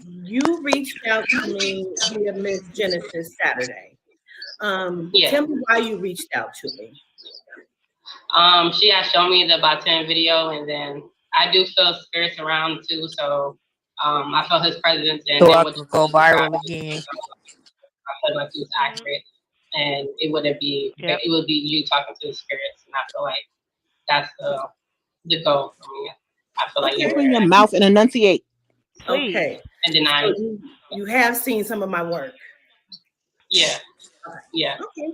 You reached out to me via Miss Genesis Saturday. Yeah. Tell me why you reached out to me. She had shown me the about 10 video, and then I do feel spirits around too, so I felt his presence, and So then I what could go you described, viral again. I felt like he was accurate, and it wouldn't be, Yep. it would be you talking to the spirits, and I feel like that's the goal for me. I feel like you Okay. were Open your mouth and enunciate. Please. Okay. and So denying. you have seen some of my work. Yeah, yeah. Okay.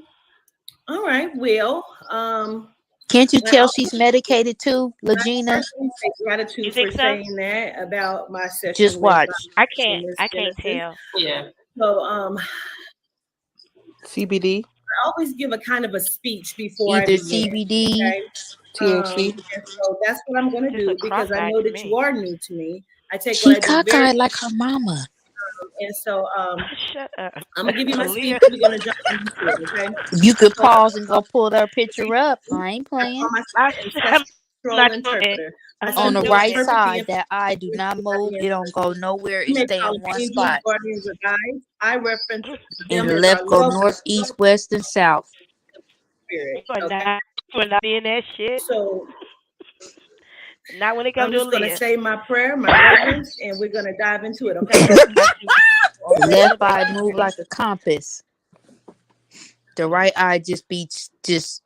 All right. Well, Can't you I tell also she's medicated too, Legina? take You gratitude think for so? saying that about my session Just with watch. I Miss can't Genesis. tell. Yeah. So CBD, I always give a kind of a speech before I Either begin. CBD. Okay. THC. And so that's what I'm going to Just do look because I cross-eyed know to that you me. are new to me. I take She what I do very cockeyed like her mama. and so Shut up. I'm gonna give you my speech. Leah. We're gonna jump into it, okay? You could So pause and go pull her picture up. I ain't I call playing. myself an I'm ancestral not doing it. interpreter. I I'm On not the simply doing right it. interpret the side, that eye do not information by move. the It don't go nowhere. You It may stay call in them one angels, spot. guardians, or guides. I reference And them the as our left go loved north, east, west, and south. spirit. You are Okay. not being that shit. So Not when it I'm comes to just gonna Leah. say my prayer, my reverence, and we're gonna dive into it, okay? The left eye move like a compass. The right eye just be just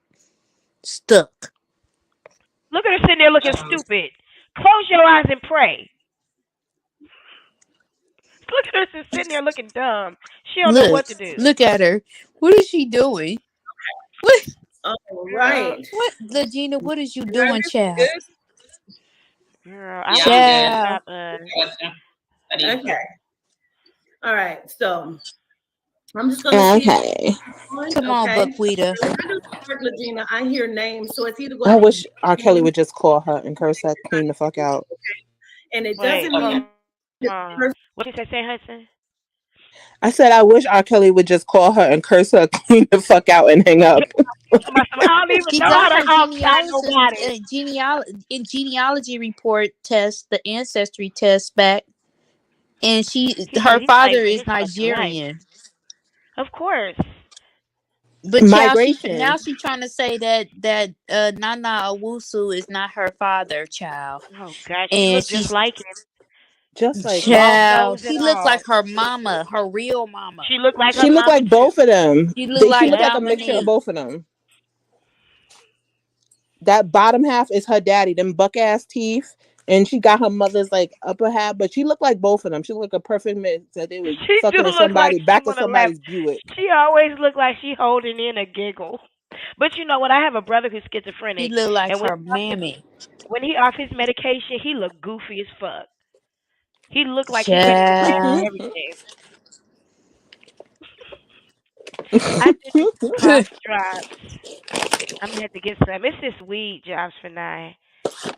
stuck. Look at her sitting there looking stupid. Close your eyes and pray. Look at her just sitting there looking dumb. She don't know what to do. Look at her. What is she doing? What, All Girl, right. Legina? What is you You doing, nervous? You child? good? girl, Yeah, I I'm want good. to Child. stop. Okay. All right. So I'm just gonna see Okay. Come on, okay? Buckwheater. When I do start, Legina, I hear names, so it's either I going to wish be R. Kelly would just call her and curse that queen the fuck out. and it Wait, doesn't hold mean on. that the person What you say, Hudson? I said I wish R. Kelly would just call her and curse her queen the fuck out and hang up. I don't even She know how got to her outside nobody. genealogy report test, the ancestry test back, and He her said he's father playing with is his fucking life. Nigerian. Of course. But child, Migration. she trying to say that Nana Owusu is not her father, child, Oh God, she and looked just she's like him. Just like her. Long child. nose She and looks all. like her mama, her real mama. She looked like her She looked mama like too. both of them. She look She like looked like a mixture of Dominique. both of them. That bottom half is her daddy, them buck ass teeth, and she got her mother's like upper half, but she looked like both of them. She looked like a perfect mix that they was She do fucking in look like somebody she back of wanna laugh. somebody's Buick. She always look like she holding in a giggle. But you know what? I have a brother who's She schizophrenic, look like and her mammy. when he off his medication, he look goofy as fuck. He looked like he couldn't remember Child. everything. I did the cough drops. I'm gonna have to get some. It's this weed jobs for 9.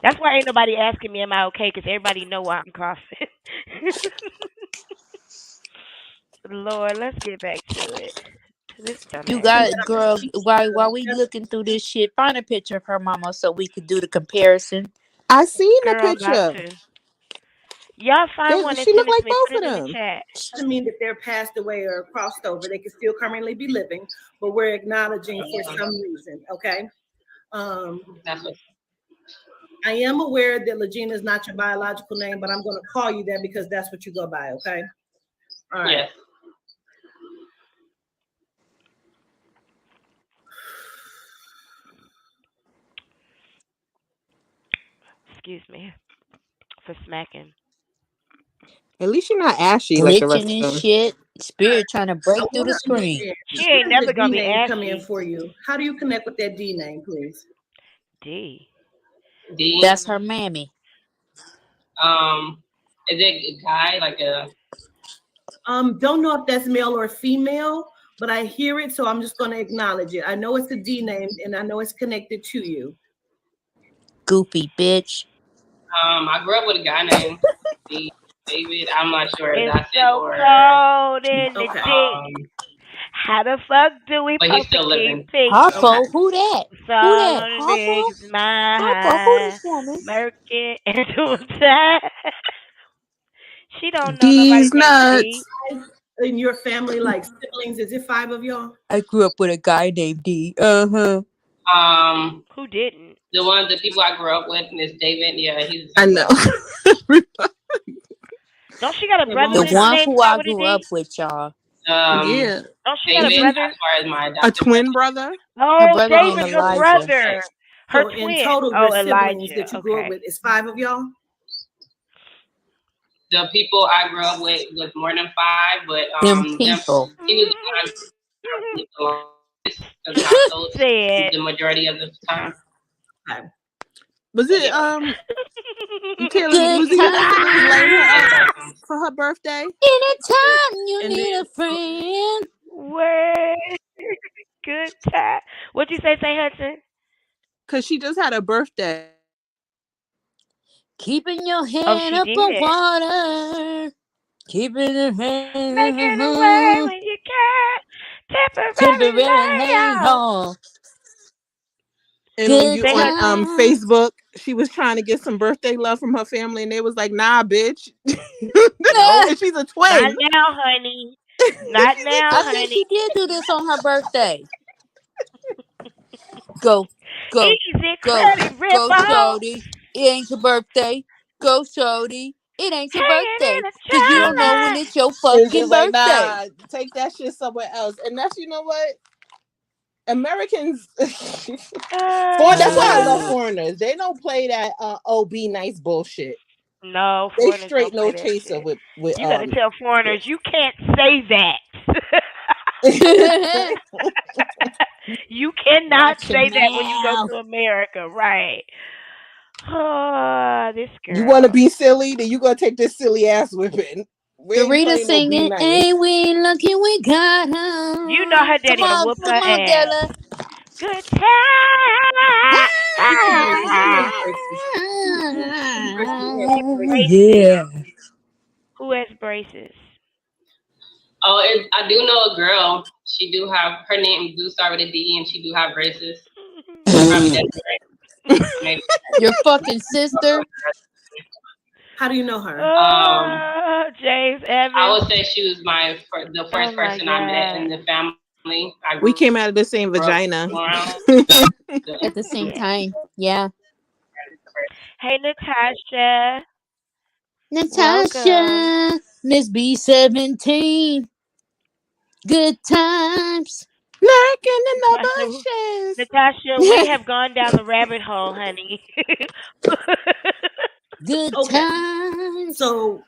That's why ain't nobody asking me am I okay, because everybody know why I'm coughing. Lord, let's get back to it. This You dumbass. got, girl, while we looking through this shit, find a picture of her mama so we could do the comparison. I seen the Girl, I'm about picture. to. Y'all find one and She send looked it like to me. both Put of it in the them. chat. doesn't mean that they're passed away or crossed over. They could still currently be living, but we're acknowledging for some reason. Okay. That's what. I am aware that Legina is not your biological name, but I'm going to call you that because that's what you go by. Okay. All right. Yes. Excuse me for smacking. At least you're not ashy like the rest Glitching of and them. shit. Spirit trying to break I through want the to screen. understand. She Where ain't does never the D gonna be name come in ashy. for you? How do you connect with that D name, please? D. D. That's her mammy. Is it a guy like a? Don't know if that's male or female, but I hear it, so I'm just going to acknowledge it. I know it's a D name, and I know it's connected to you. Goofy bitch. I grew up with a guy named David. I'm not sure if It's that's it so or. cold in the Okay. dick. How the fuck do we But he's supposed to still keep living. peace? Harpo, Okay. who that? It's Who all that? on the Harpo? niggas' Harpo, who mind. this woman? Murky into a time. She don't know nobody's These name D. nuts. In your family, like siblings, is it 5 of y'all? I grew up with a guy named D. Who didn't? The people I grew up with is David. Yeah, he's I a know. brother. Don't she got a Okay, one brother The more that's time. one named who start I with a grew up D? with, y'all. Um, Yeah. Don't she got a David, Isn't brother? as far as my a adopted twin brother. brother? Her Oh, brother named David, her Elijah. brother. Her So in twin. total, Oh, your siblings Elijah. that you grew up Okay. with is 5 of y'all? The people I grew up with was more than 5, but Them people. he was the one with the longest because I told Said. the majority of the time. Okay. Was it Taylor, Good was it you that said it was lighting her up times. for her birthday? Anytime you And need then a friend. Word. Good time. What'd you say, Hudson? Because she just had a birthday. Keeping your Oh, head she up did. on water. Keeping your Making a way head when you can't. Temporary temporary hang layout. on. And on Good you Say on Hudson. times. Facebook, she was trying to get some birthday love from her family, and they was like, "Nah, bitch." Nope. And she's a Not twin. now, honey. Not now, I think honey. she did do this on her birthday. Go, go, Easy go, credit go, ripoff. shorty. It ain't your birthday. Go, shorty. It ain't your Hanging in birthday. a Cause you don't know when jar. it's your And fucking just like, birthday. nah, take that shit somewhere else. And that's, you know what? Americans, that's why I love Uh, foreigners. They don't play that be nice bullshit. no, They foreigners straight don't play no that chaser shit. with You got to tell foreigners you can't say that. You cannot Watch your say that when you go mouth. to America, right? Oh, this You want to girl. be silly, then you gonna take this silly ass whipping. We ain't Dorita playing no be singing, nice. ain't we lucky we got You know her? her daddy gonna whoop her Come on, ass. Della. Good Keep the braces. Who has braces? Who has braces. Yeah. Who has braces? Oh, I do know a girl. She do have her name do start with a D, and she do have braces. Probably that's right. Maybe. Your fucking sister. How do you know her? James I Evans. would say she was the Oh first my person I met in god. the family. I We grew came out of the same up vagina. around. At the same Yeah. time. Yeah. Hey Natasha. Welcome. Natasha. Miss B17. Good times. Lurking in the Natasha, bushes. Natasha, we have gone down the rabbit hole, honey. Good Okay. times. So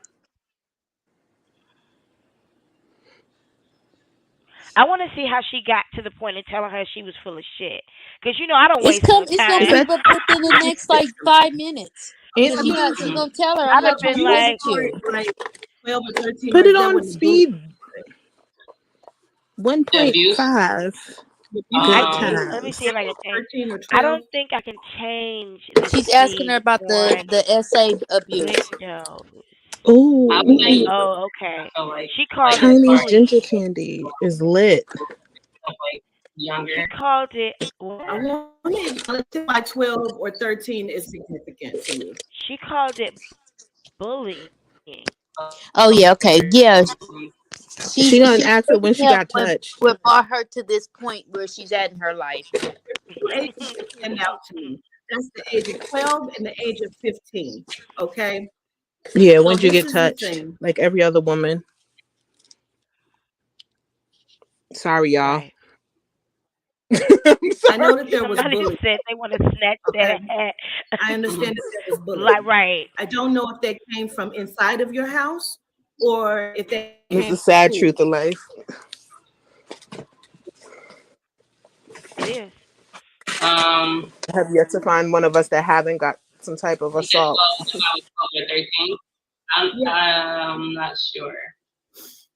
I want to see how she got to the point of telling her she was full of shit. Cause you know I don't It's waste no gonna Is time. that creep up within the next like 5 minutes. ain't Cause I she mean, got she gonna tell her I'd how have much been she you hated like, report you. like 12 or 13, or put is it that on when the bullet speed The abuse. 1.5. I Good let me times. see if I can change. 13 or I 12? don't think I can change the She's asking her speed about on the essay abuse. Windows. I would say Oh, either. Oh, I okay. feel like She called as it far Chinese as ginger bullying. candy is lit. like She younger. called it I what? want to acknowledge why 12 or 13 is significant to you. She called it bullying. Oh yeah, okay. Yeah. She gonna She's ask her when bringing she up got what touched. brought her to this point where she's at in her life. Two ages that stand out to me. That's the age of 12 and the age of 15. Okay. Yeah, So when'd you this get is the touched? thing. Like every other woman. Sorry, y'all. Right. I'm I know sorry. that there was Somebody bullying. said they want to snatch Okay. that hat. I understand that there was Like, bullying. right. I don't know if they came from inside of your house or if they It's came the from sad school. truth of life. It is. I have yet to find one of us that haven't got some type of Yeah, assault. well, when I was 12 or 13. I'm not sure.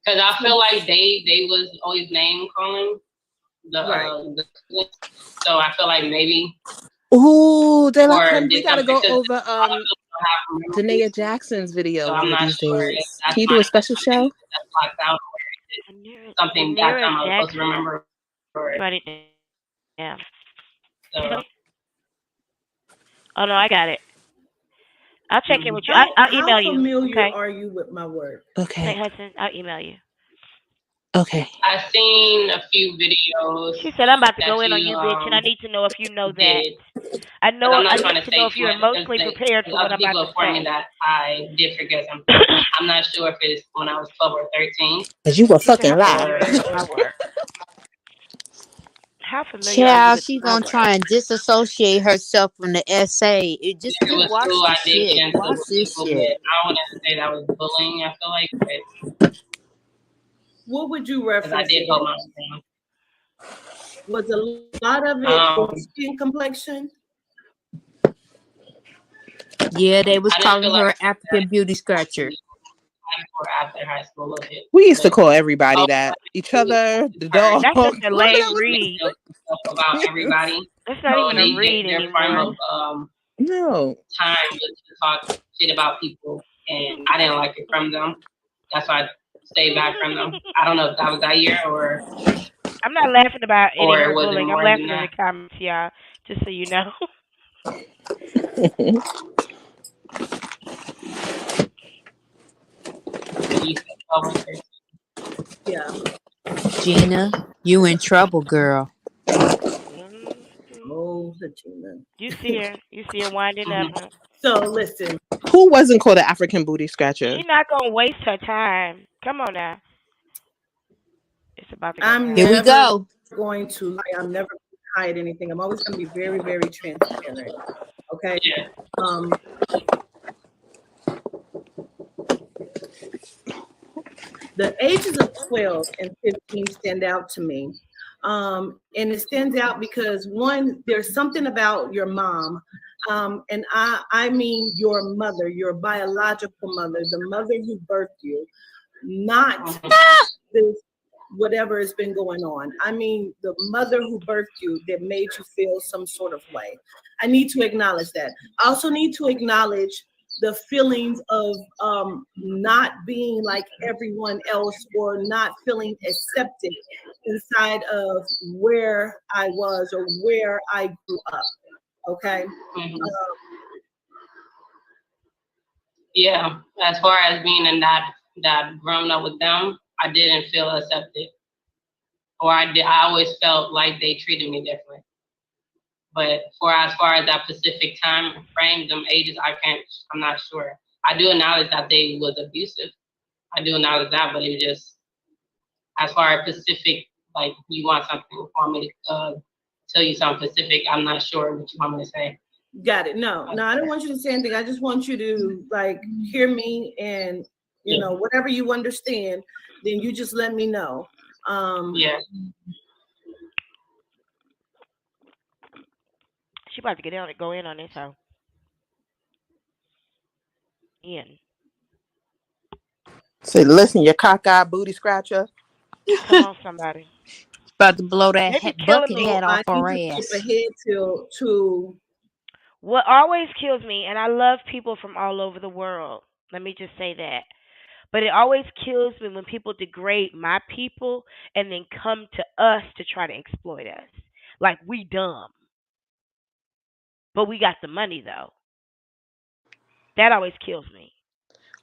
Because I feel like they was always name calling the so I feel like maybe Ooh, or we did gotta something go because over a lot of people don't have Danae memories. Jackson's video So one I'm of not these sure if days. that's Can you do a special something show? that's blocked out or something that Danira time I was supposed to Jackson. remember. Or, Write it down. so Oh no, I got it. I'll check in with you. How I'll email you. familiar Okay. are you with my work? Okay. St. Hudson, I'll email you. Okay. I've seen a few videos She said I'm about to that go in on you you, bitch, and I need to know if you know that. did, I but I'm not trying need to to know say if too you're much because emotionally prepared for what other I'm about people to informed me say. that I did forget something. I'm not sure if it's when I was 12 or 13. Because you were She said, fucking how lie. familiar are you with my work? How familiar are you Child, with she my gonna work? try and disassociate herself from the essay. If it Just was watch true, the I did shit. get into it Watch with this people, but shit. I wouldn't say that was bullying. I feel like, What would you because I reference did it hold my as? own. Was a lot of it your skin complexion? Yeah, they was I didn't calling feel like her African beauty scratcher. before after high school a little bit, We used to but call everybody oh, that. Each other, the heard dog. That's such a Remember lame that was read. stuff about everybody. That's not So even a read their form anymore. of No. time was to talk shit about people, and I didn't like it from them. That's why I stayed back from them. I don't know if that was that year I'm not laughing about any of her was it bullying. I'm more than laughing at that. the comments, y'all. Just so you know. But you said 12 or 13. Yeah. Gina, you in trouble, girl. Oh, Regina. You see her. You see her winding up. Mm-hmm. So listen, Who wasn't called an African booty scratcher? She's not gonna waste her time. Come on now. It's about to go I'm Here down. we never go. going to lie. I'm never going to hide anything. I'm always going to be very, very transparent. Okay. Yeah. Um, the ages of 12 and 15 stand out to me. And it stands out because one, there's something about your mom. And I mean your mother, your biological mother, the mother who birthed you, not this whatever has been going on. I mean the mother who birthed you that made you feel some sort of way. I need to acknowledge that. I also need to acknowledge the feelings of not being like everyone else or not feeling accepted inside of where I was or where I grew up. Okay. Mm-hmm. Yeah. As far as being in that grown up with them, I didn't feel accepted, or I always felt like they treated me different. But as far as that specific time frame, them ages, I'm not sure. I do acknowledge that they was abusive. I do acknowledge that, but it was just as far as specific, like you want something for me to tell you something specific. I'm not sure what you want me to say. Got it. No, I don't want you to say anything. I just want you to like hear me and whatever you understand, then you just let me know. Yeah. She about to get down and go in on this hoe. Ian. Say, listen, you cockeyed booty scratcher. Come on, somebody. About to blow that They be killing bucket me. So hat I off need her to skip ass. ahead to What always kills me, and I love people from all over the world. Let me just say that. But it always kills me when people degrade my people and then come to us to try to exploit us. Like we dumb. But we got the money though. That always kills me.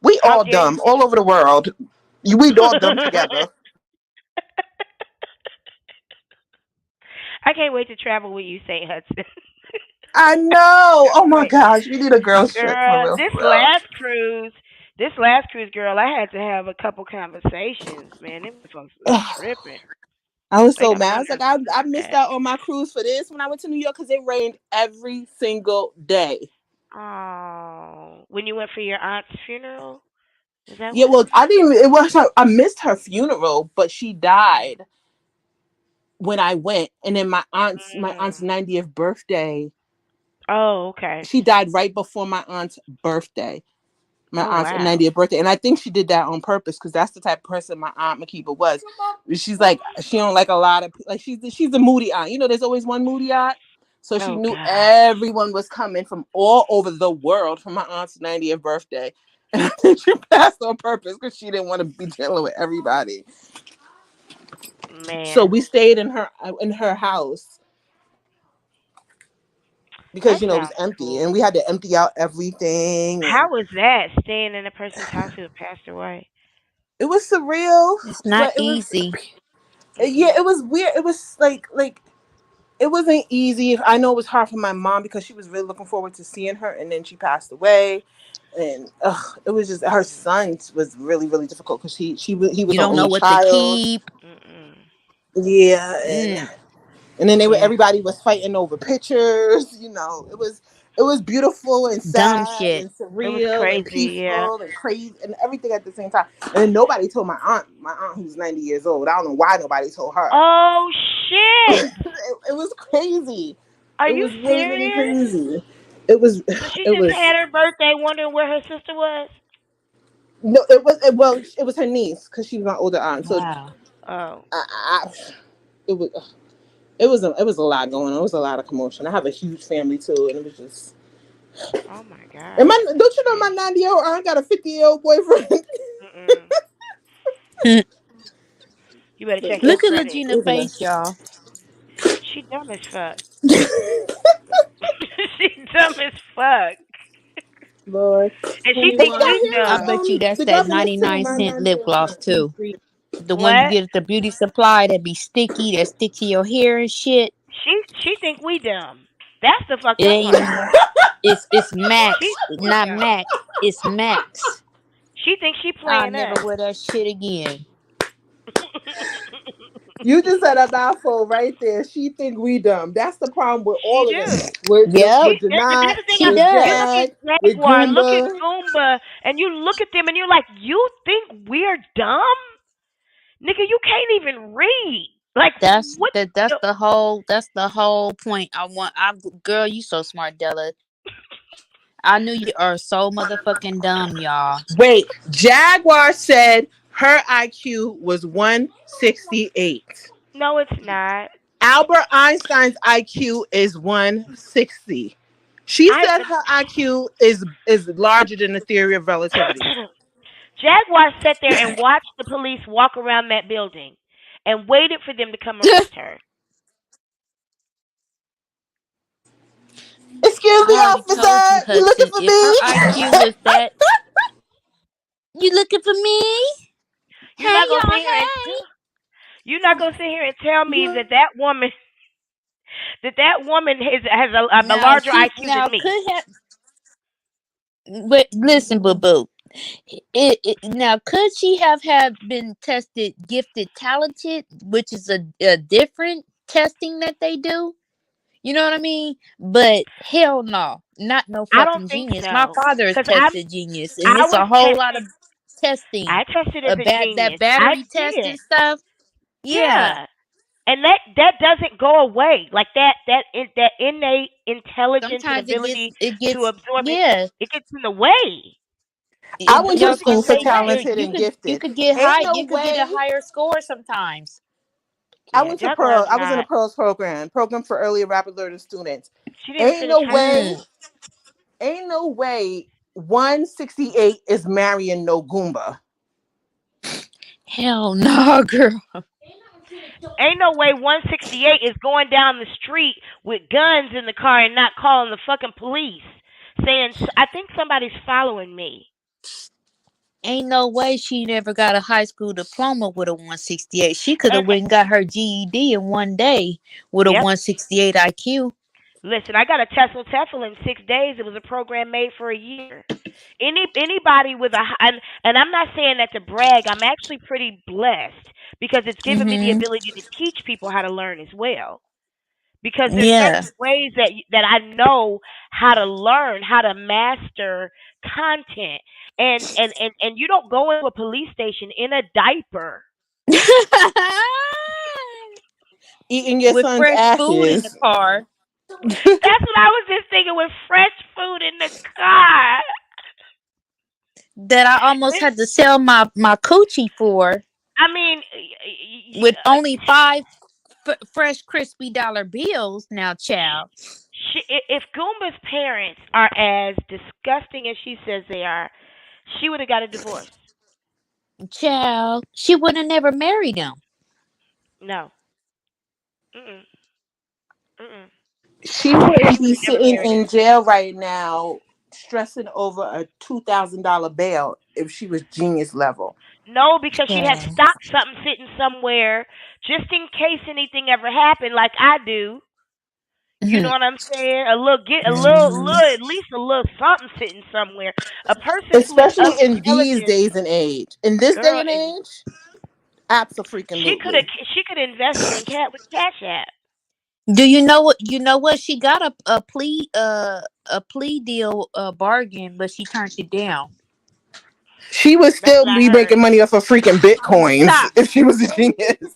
We How all dare dumb all over the world. We all dumb together. I can't wait to travel with you, St. Hudson. I know. Oh my Wait, gosh, we need a girls trip for girl, real, this for real. last cruise, girl, I had to have a couple conversations, man. Them folks was tripping. I was They so got mad. my I was like, nerves I so missed bad. out on my cruise for this when I went to New York because it rained every single day. Oh, when you went for your aunt's funeral, is that Yeah, what? well, I didn't. It was I missed her funeral, but she died when I went, and then my aunt's Mm. 90th birthday. Oh, okay. She died right before my aunt's birthday. My Oh, aunt's wow. 90th birthday, and I think she did that on purpose because that's the type of person my aunt Makiba was. She's like she don't like a lot of like she's a moody aunt. You know, there's always one moody aunt. So she Oh, knew God. everyone was coming from all over the world for my aunt's 90th birthday, and I think she passed on purpose because she didn't want to be dealing with everybody. So Man. we stayed in her house. because That you know it was sounds empty, cool. and we had to empty out everything, How and was that staying in a person's house who had passed away? it was surreal, It's not but it was easy. yeah, Mm-mm. it was weird. It was like it wasn't easy. I know it was hard for my mom because she was really looking forward to seeing her, and then she passed away. And it was just her Mm-mm. son was really difficult because he was You an don't know only what to child. keep. Mm-mm. Yeah, Mm. and then Yeah. everybody was fighting over pictures. It was beautiful and Dumb sad shit. and It was surreal and crazy. Yeah. peaceful and crazy and everything at the same time. And then nobody told my aunt who's 90 years old. I don't know why nobody told her. Oh shit! It was crazy. Are It you was really serious? crazy. It was So she it just was had her birthday, wondering where her sister was. no well it was her niece because she was my older aunt. So Wow. Oh. I it was it was a lot going on. It was a lot of commotion. I have a huge family too, and it was just. Oh my And god. don't you know my 90-year-old aunt got a 50-year-old boyfriend? Mm-mm. You better check your Look at credit. Legina It was a face, mess. y'all. She dumb as fuck. She dumb as fuck. Lord. And she Hey, think y'all 21, we hear I dumb. bet you that's the that governor suing 99 my cent lip 90-year-old gloss aunt? too. 23. The one you What? get at the beauty supply that be sticky, that stick to your hair and shit. She think we dumb. That's the fucked It up ain't part. even it's She Max, think we not dumb. Max. It's Max. She thinks she I'll playing never us. wear that shit again. You just said a mouthful right there. She think we dumb. That's the problem with She all of do. this. With Yep, She, with but this Janai, is the thing. she with You look does. at Jag, with Jaguar, look at Goomba. Goomba, and you look at them, and you're like, you think we're dumb, nigga? You can't even read. Like what? The, That's the whole point. I girl, you so smart, Della. I knew you are so motherfucking dumb, y'all. Wait, Jaguar said her IQ was 168. no, it's not. Albert Einstein's IQ is 160. She I said her IQ is larger than the theory of relativity. Jaguar sat there and watched the police walk around that building, and waited for them to come arrest her. Excuse me, I already told you, officer. You looking Hudson, for if her me? IQ was that, you looking for me? You're Hey, not gonna sit y'all, here and hey. you're not gonna sit here and tell me that that woman has a larger IQ Now than me. could have, but listen, boo boo. Now could she have been tested, gifted, talented, which is a different testing that they do? You know what I mean? But hell no, not no I don't fucking think genius. My so, father is cause tested genius, and I it's was a whole lot tested. of testing. I tested as a That genius. I battery test did. and stuff. Yeah, Yeah. And that doesn't go away. Like that innate intelligence and sometimes ability it to gets absorb it, yeah. it gets in the way. I It, went It to y'all doesn't get school in for the way. talented and you gifted. could get Ain't high. no You could get a way. higher score sometimes. I Yeah, went to Jaguar's Pearl. I was in a not. Pearls program for early and rapid learning students. She didn't Ain't finish no high way. Mm, school. Ain't no way. 168 is marrying no Goomba. hell no, girl. Ain't no way 168 is going down the street with guns in the car and not calling the fucking police, saying, "I think somebody's following me." Ain't no way she never got a high school diploma with a 168. She could And have went and got her GED in one day with a yep. 168 IQ. Listen, I got a TESOL in 6 days. It was a program made for a year. Anybody with and I'm not saying that to brag. I'm actually pretty blessed because it's given me the Mm-hmm. ability to teach people how to learn as well. Because there's Yeah. certain ways that I know how to learn, how to master content, and you don't go into a police station in a diaper Eating your With son's fresh food in the ashes. car. That's what I was just thinking with fresh food in the car. That I almost had to sell my coochie for I mean, with only five fresh crispy dollar bills. Now, child, if Goomba's parents are as disgusting as she says they are, she would have got a divorce. child, she would have never married him. No. Mm-mm. Mm-mm. She wouldn't be She never sitting married in him. jail right now stressing over a $2,000 bail if she was genius level. No, because she'd have Yeah. stocked something sitting somewhere just in case anything ever happened, like I do. You know Mhm. what I'm saying? Get a Mhm. little, at least a little something sitting somewhere. A person who is Especially of in these intelligence, days and age. In this day girl, and age, she absolutely. could invest it in cat with Cash App. Do you know what? You know what? She got a plea deal bargain, but she turned it down. She would That's still what I be heard. making money off of freaking bitcoins Stop. if she was a genius.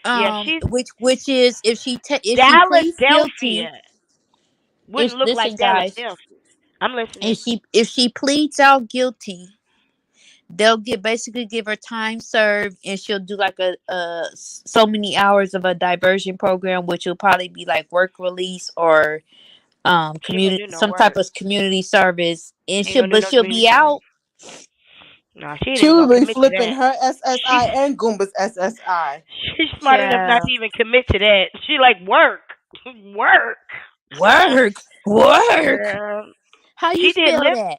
Yeah, she's Which is if she pleads guilty, Philadelphia. if Wouldn't look like listen guys, Philadelphia. I'm listening. if she pleads out guilty, they'll basically give her time served, and she'll do like so many hours of a diversion program, which will probably be like work release or She ain't gonna community, do no some type work. of community service, and She ain't gonna do no she'll community be service. out. No, she ain't She even would gonna be commit to flipping that. her She's SSI and Goomba's SSI. she's smart enough not to Child. even commit to that. She like work, work, Work, work. girl. How you She did spell Lyft, that?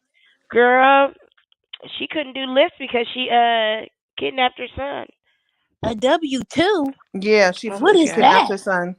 girl. She couldn't do Lyft because she kidnapped her son. A W-2? Yeah, she Oh my What is god. kidnapped that? her son.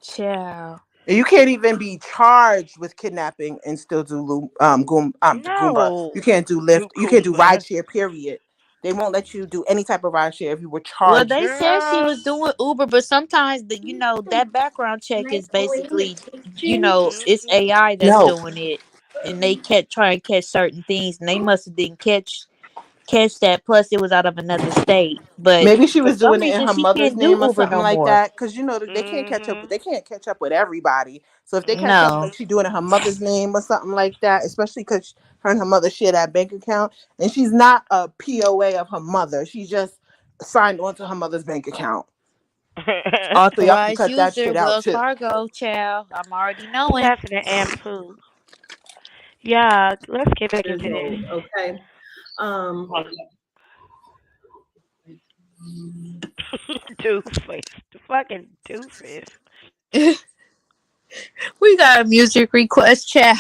Child. And you can't even be charged with kidnapping and still do Goomba. You No. can't do Lyft. Do You can't do Kumba. rideshare. Period. They won't let you do any type of rideshare if you were Well, charged. they said she Girl. was doing Uber, but sometimes that background check is basically, it's Mm-mm. AI that's No, doing it, and they can't try and catch certain things, and they must have didn't catch that. Plus, it was out of another state, but maybe she for was some doing it in reason, her she mother's can't do name or Uber something no like more. that. Because they can't catch up. Mhm. They can't catch up with everybody. So if they catch up, No. like she doing it in her mother's name or something like that, especially because her and her mother share that bank account, and she's not a POA of her mother. She just signed on to her mother's bank account. So y'all can Authorized cut that user, shit out Wells too. Fargo, child. I'm already knowing. Passing the ampu. Yeah, let's get back Years into this. old. Okay. Um, Doofus. The fucking doofus. We got a music request, child.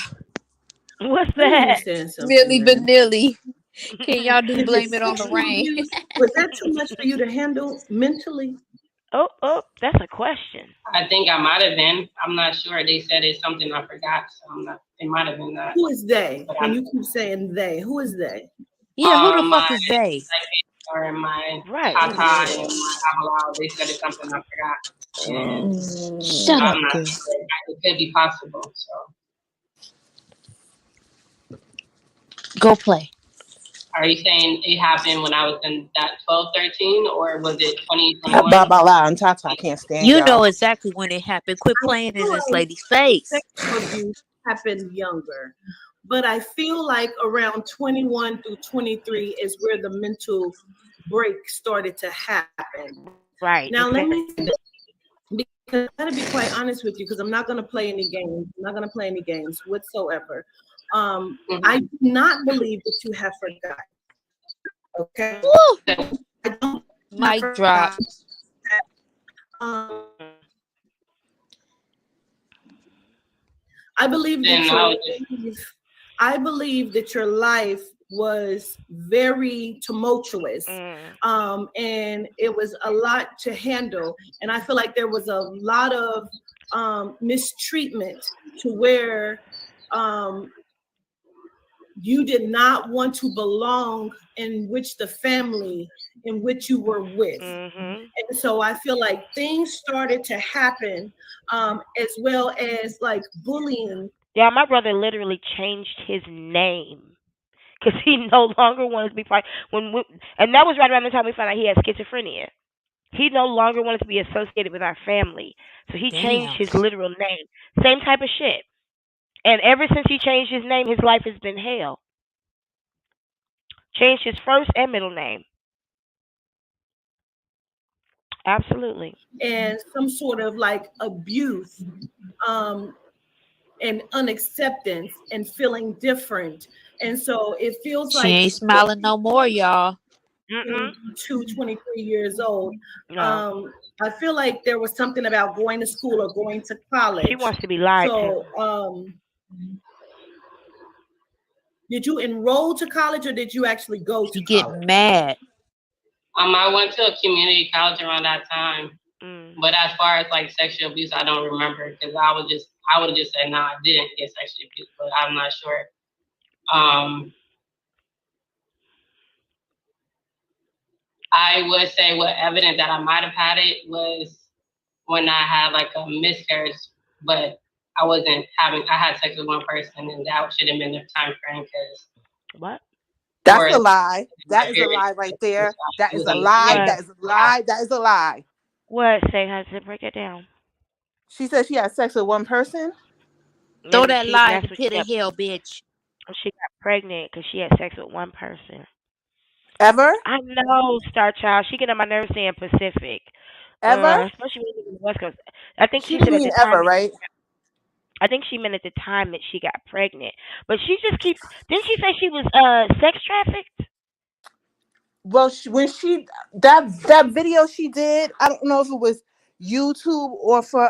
What's let me that? understand something, Millie man. Vanilli. Can y'all do Is it Blame It on the sexual Rain? abuse? Was that too much for you to handle mentally? Oh, that's a question. I think I might have been. I'm not sure. They said it's something I forgot, so I'm not. It might have been that. Who is they? But When you keep saying they, who is they? Yeah, who the fuck my is they? or my Right. Who is tata that? and my abuela, they said it's something I forgot, and Shut I'm up, not girl. sure. It could be possible. So, Go play. are you saying it happened when I was in that 12, 13, or was it Blah 2021? blah blah and Tata. I can't stand You know y'all. exactly when it happened. Quit I playing in feel this like lady's face. sexual abuse happened younger, but I feel like around 21 through 23 is where the mental break started to happen. Right. Now, let Because me because I gotta be quite honest with you because I'm not gonna play any games. I'm not gonna play any games whatsoever. I do not believe that you have forgotten. Okay, Woo! I don't have Mic drop. forgotten. Um, I believe that Then I was just I believe that your life was very tumultuous, and it was a lot to handle. And I feel like there was a lot of mistreatment to where you did not want to belong in which the family in which you were with. And so I feel like things started to happen, as well as like bullying. yeah, my brother literally changed his name because he no longer wanted to be part. And that was right around the time we found out he had schizophrenia. He no longer wanted to be associated with our family, so he changed Damn. his literal name. Same type of shit. And ever since he changed his name, his life has been hell. Changed his first and middle name. Absolutely. And some sort of like abuse, and unacceptance and feeling different. And so it feels She like ain't smiling no more, y'all. Mm-mm. 22, 23 years old. No. I feel like there was something about going to school or going to She college. wants to be lied to. So, did you enroll to college or did you actually go to She get college? mad. I went to a community college around that time. Mm. But as far as like sexual abuse, I don't remember because I would have just said no, I didn't get sexual abuse, but I'm not sure. I would say what evidence that I might have had it was when I had like a miscarriage, but I had sex with one person, and that should have been the time frame because What? That's a lie. That is a lie right there. That it is was a on the lie. What? That is a lie. That is a lie. What? Say, how to break it down? She said she had sex with one person. Throw And that lie in that's the what pit of hell, bitch. she got pregnant because she had sex with one person. Ever? I know, Star Child. She get on my nerves saying Pacific. Ever? Especially when you live in the West Coast. I think She she didn't said at mean the time. ever, right? I think she meant at the time that she got pregnant. But she just keeps. Didn't she say she was sex trafficked? Well, when she that video she did, I don't know if it was YouTube or for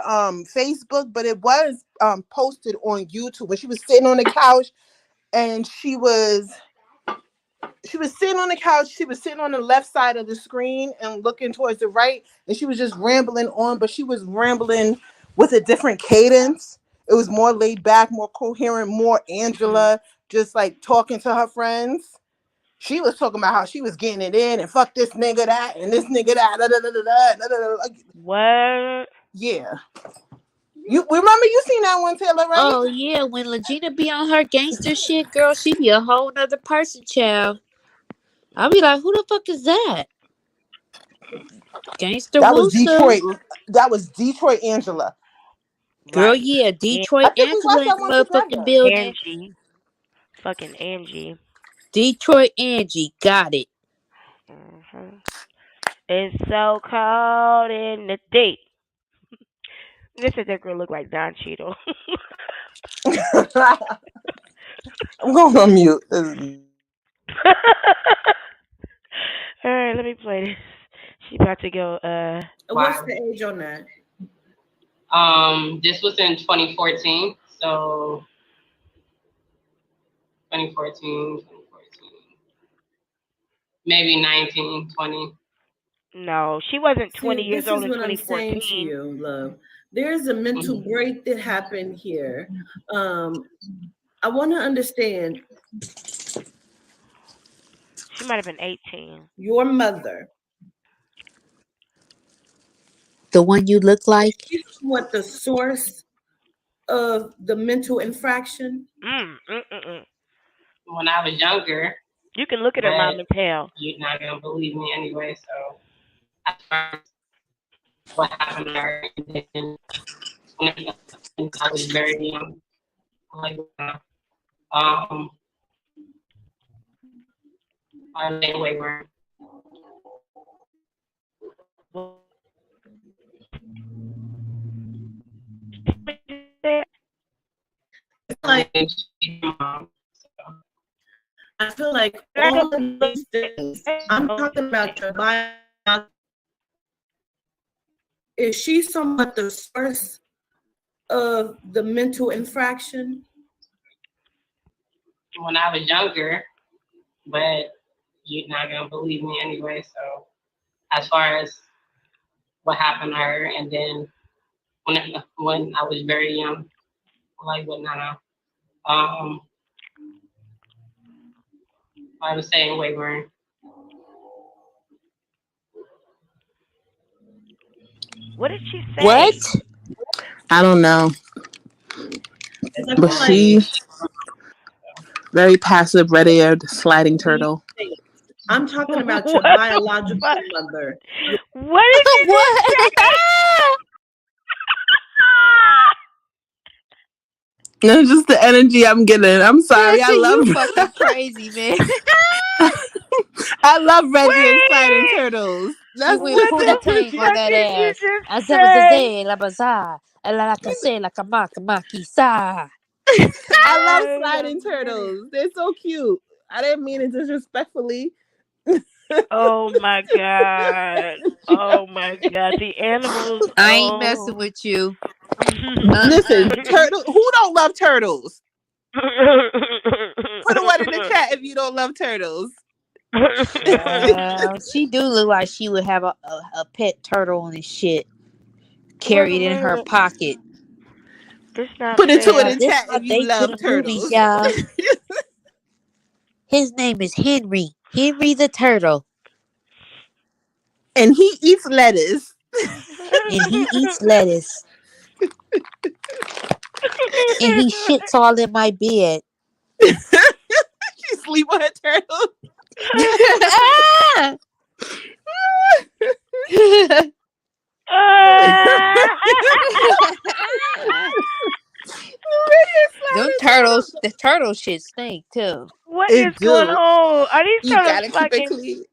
Facebook, but it was posted on YouTube. When she was sitting on the couch and she was sitting on the couch. She was sitting on the left side of the screen and looking towards the right, and she was just rambling on. But she was rambling with a different cadence. It was more laid back, more coherent, more Angela, just like talking to her friends. She was talking about how she was getting it in and fuck this nigga that and this nigga that. Da, da, da, da, da, da, da. What? Yeah. You remember you seen that one, Taylor, right? Oh yeah, when Legina be on her gangster shit, girl, she be a whole nother person, child. I'll be like, who the fuck is that? Gangster That was Woosa. Detroit. That was Detroit Angela. Girl, Right. yeah, I Detroit think we Angela watched in that the one motherfucking together. building. Angie. Fucking Angie. Detroit Angie, got it. Hmm. It's so cold in the deep. This is that girl look like Don Cheadle. I'm going on mute. All right, let me play this. She about to go. What's the age on that? This was in 2014, so 2014, maybe 19, 20. No, she wasn't 20 See, years this old is in what I'm saying to 2014. you, love. There's a mental Mhm. break that happened here. I want to understand She might have been 18. your mother. The one you look like. Is she what the source of the mental infraction? Mm. When I was younger, You can look at her mom but and tell. you're not gonna believe me anyway. So as far as what happened to her, and then when I was very young, like um, I was in Wayward. Like She's my mom. So. I feel like all of these things. I'm talking about your biology. Is she somewhat the source of the mental infraction? When I was younger, but you're not gonna believe me anyway. So as far as what happened to her, and then when I was very young, like with Nana, I was saying Wayward. What did she What? say? I don't know. I But feel like she very passive, ready sliding turtle. I'm talking about your What the biological fuck? mother. What did you just What? say? No, just the energy I'm getting. I'm sorry. Jesse, you fucking crazy, man. I love Reggie and sliding Wait. turtles. She That's went What Pootie the Tang on fuck that did you ass. just say? Azabazaze, la bazaar, la case, la kamaka maki sa. I love Wait a sliding minute. turtles. They're so cute. I didn't mean it disrespectfully. Oh my god. Oh my god. The animals. I ain't messing Oh. with you. Listen, turtle. Who don't love turtles? Put a one in the chat if you don't love turtles. She do look like she would have a pet turtle and shit Wait a carried in her minute. pocket. It's not Put a two in fair. the This chat my if you date to love the movies, turtles. y'all. His name is Henry. Henry the turtle. And he eats lettuce. And he eats lettuce. And he shits all in my bed. She sleep with her turtle. Them turtles, the turtle shit stink too. What is It going do. on? Are these You turtles gotta keep it fucking? clean.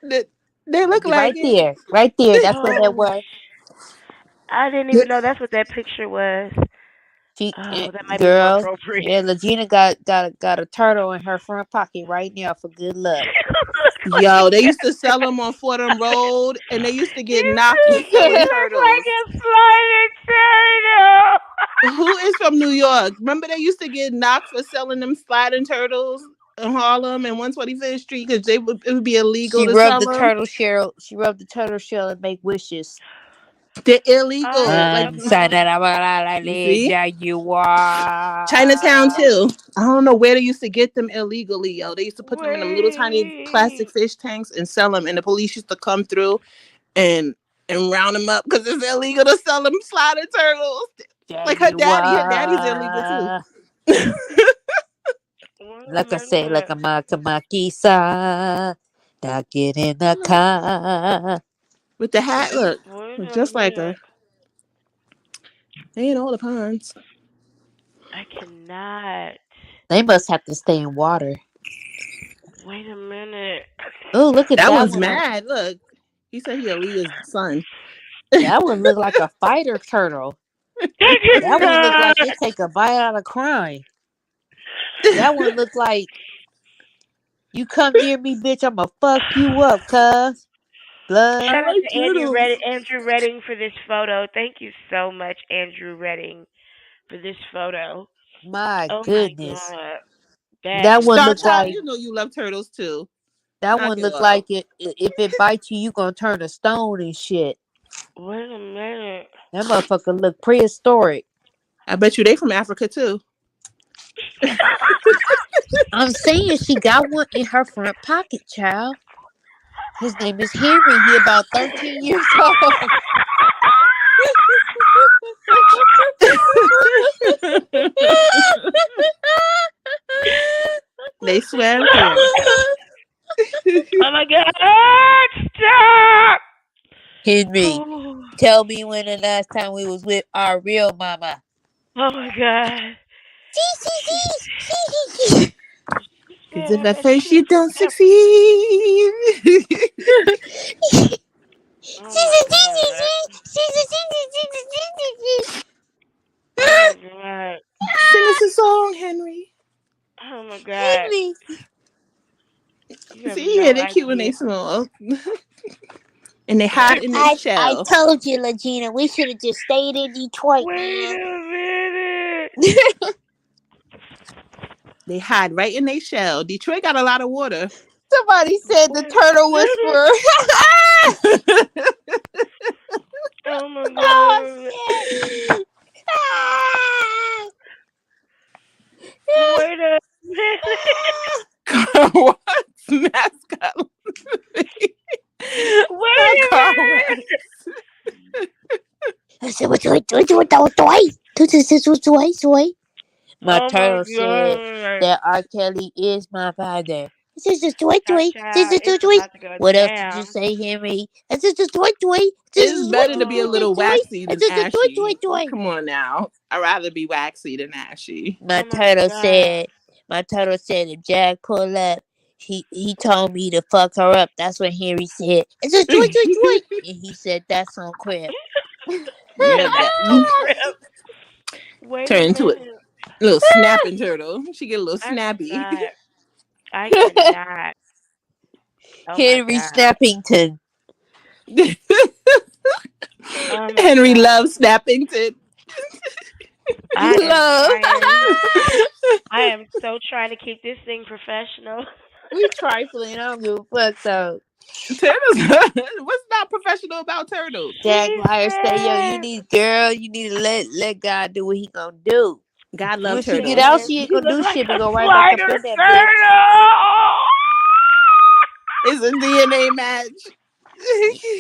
They look like Right it. there. Right there. That's what that Oh, was. I didn't even know that's what that picture was. She, Oh, that might be more girl. appropriate. Yeah, Legina got a turtle in her front pocket right now for good luck. Look like Yo, they used to sell them on Fordham Road, and they used to get knocked for he selling look like turtles. a sliding turtle. Who is from New York? Remember they used to get knocked for selling them sliding turtles in Harlem and 125th Street because it would be illegal She to rubbed sell the them. turtle shell. She rubbed the turtle shell and make wishes. They're illegal. Like I'm you see, Jaguar. Chinatown too. I don't know where they used to get them illegally, yo. They used to put them in them little tiny plastic Wait. fish tanks and sell them, and the police used to come through and round them up because it's illegal to sell them sliding turtles. Like her daddy's illegal too. Jaguar. Wait a Like I say, like minute. a makamaki-sa. Now get in the car. With the hat, look Wait a just like her. minute. They ain't all the pawns. I cannot. They must have to stay in water. Wait a minute. Oh, look at That that one's one. mad. Look, he said he Aaliyah's son. That one look like a fighter turtle. That one look like it take a bite out of crime. That one look like you come near me, bitch, I'ma fuck you up, cuz. Blood. I Shout out like to turtles. Andrew Redding for this photo. Thank you so much, Andrew Redding, for this photo. My Oh my goodness. god. That one Star look Child, like you know you love turtles too. that Knock one it look off. like if it bites you, you gonna turn to stone and shit. Wait a minute. That motherfucker look prehistoric. I bet you they from Africa too. I'm saying she got one in her front pocket, child. His name is Henry. He about 13 years old. They swam here. Oh my god! Stop! Henry, Oh, tell me when the last time we was with our real mama. oh my god. Cause Yeah, if at that first shit you don't from succeed. Oh my god. Oh my god. Sing us a song, Henry. Oh my god. Henry. You have See, yeah, no they're cute when they idea. small. And they hide in their I shell. told you, Legina, we should have just stayed in Detroit, Wait man. a minute. They hide right in their shell. Detroit got a lot of water. Somebody said the turtle whisperer. Oh my Oh god. shit! Wait a minute. What's mascot? Wait a Car minute. I said, what? My Oh my turtle said god. that R. Kelly is my father. This is toy That toy. This child is is toy. about to go What else did you down. say, Henry? This is toy toy. This It's is better to be a little toy. waxy than This is ashy. toy. Come on now. I'd rather be waxy than ashy. My Oh my turtle god. said. My turtle said if Jack pull up, he told me to fuck her up. That's what Henry said. It's a toy. And he said that's on Crib. Yeah, That's that so crap. Wait turn a into a minute. little snapping turtle. She get a little I snappy. cannot. I cannot. Oh my Henry God. Snappington. Oh my Henry God. loves Snappington. Love. I am so trying to keep this thing professional. We trifling. I don't give a fuck though. Turtles. What's not professional about turtles? She Jaguar say, yo, said, you need to let God do what he gonna do. God When love she get turtles. out, "Man, she ain't you gonna look do like shit but a go right back up spider in that bitch. turtle." It's a DNA match.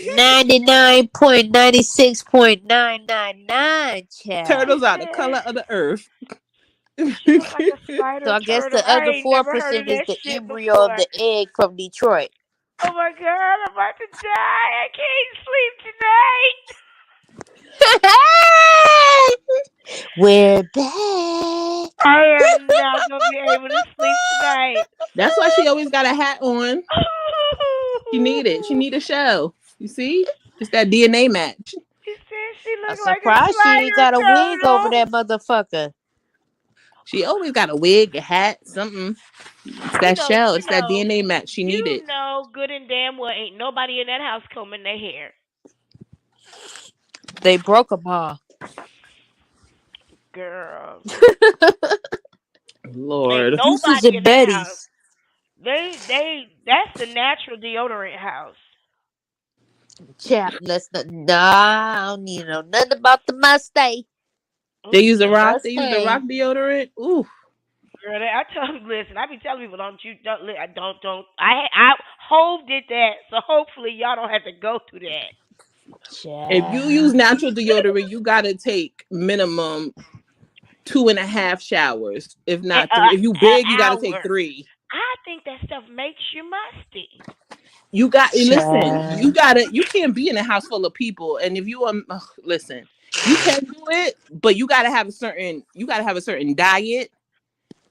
99.96.999, child. She Turtles are the color said, of the earth. "She look like a So spider I guess turtle." the I other ain't never heard of 4% is that the shit embryo of before. the egg from Detroit. Oh my God, I'm about to die. I can't sleep tonight. We're back. I am not gonna be able to sleep tonight. That's why she always got a hat on. She need it. She need a show. You see? It's that DNA match. She said she I'm look like a surprised she ain't spider got a wig over turtle. that motherfucker. She always got a wig, a hat, something. It's that show. It's that DNA match. She need it. Good and damn well ain't nobody in that house combing their hair. They broke them all. Girl. Ain't Lord. Juices nobody and in that house. Betty's. That's the natural deodorant house. Chap, let's not. Nah, I don't need to know nothing about the Mustang. They use the The rock. They use the Mustang. rock deodorant. Ooh. Girl, I tell you, listen. I be telling people, don't. I Hove did that, so hopefully y'all don't have to go through that. If you use Chap. natural deodorant, you gotta take minimum 2.5 showers. If not three. If you An big, you gotta take hour. 3. I think that stuff makes you musty. You got listen. Chap. You can't be in a house full of people. And if you listen, you can do it, but you gotta have a certain diet,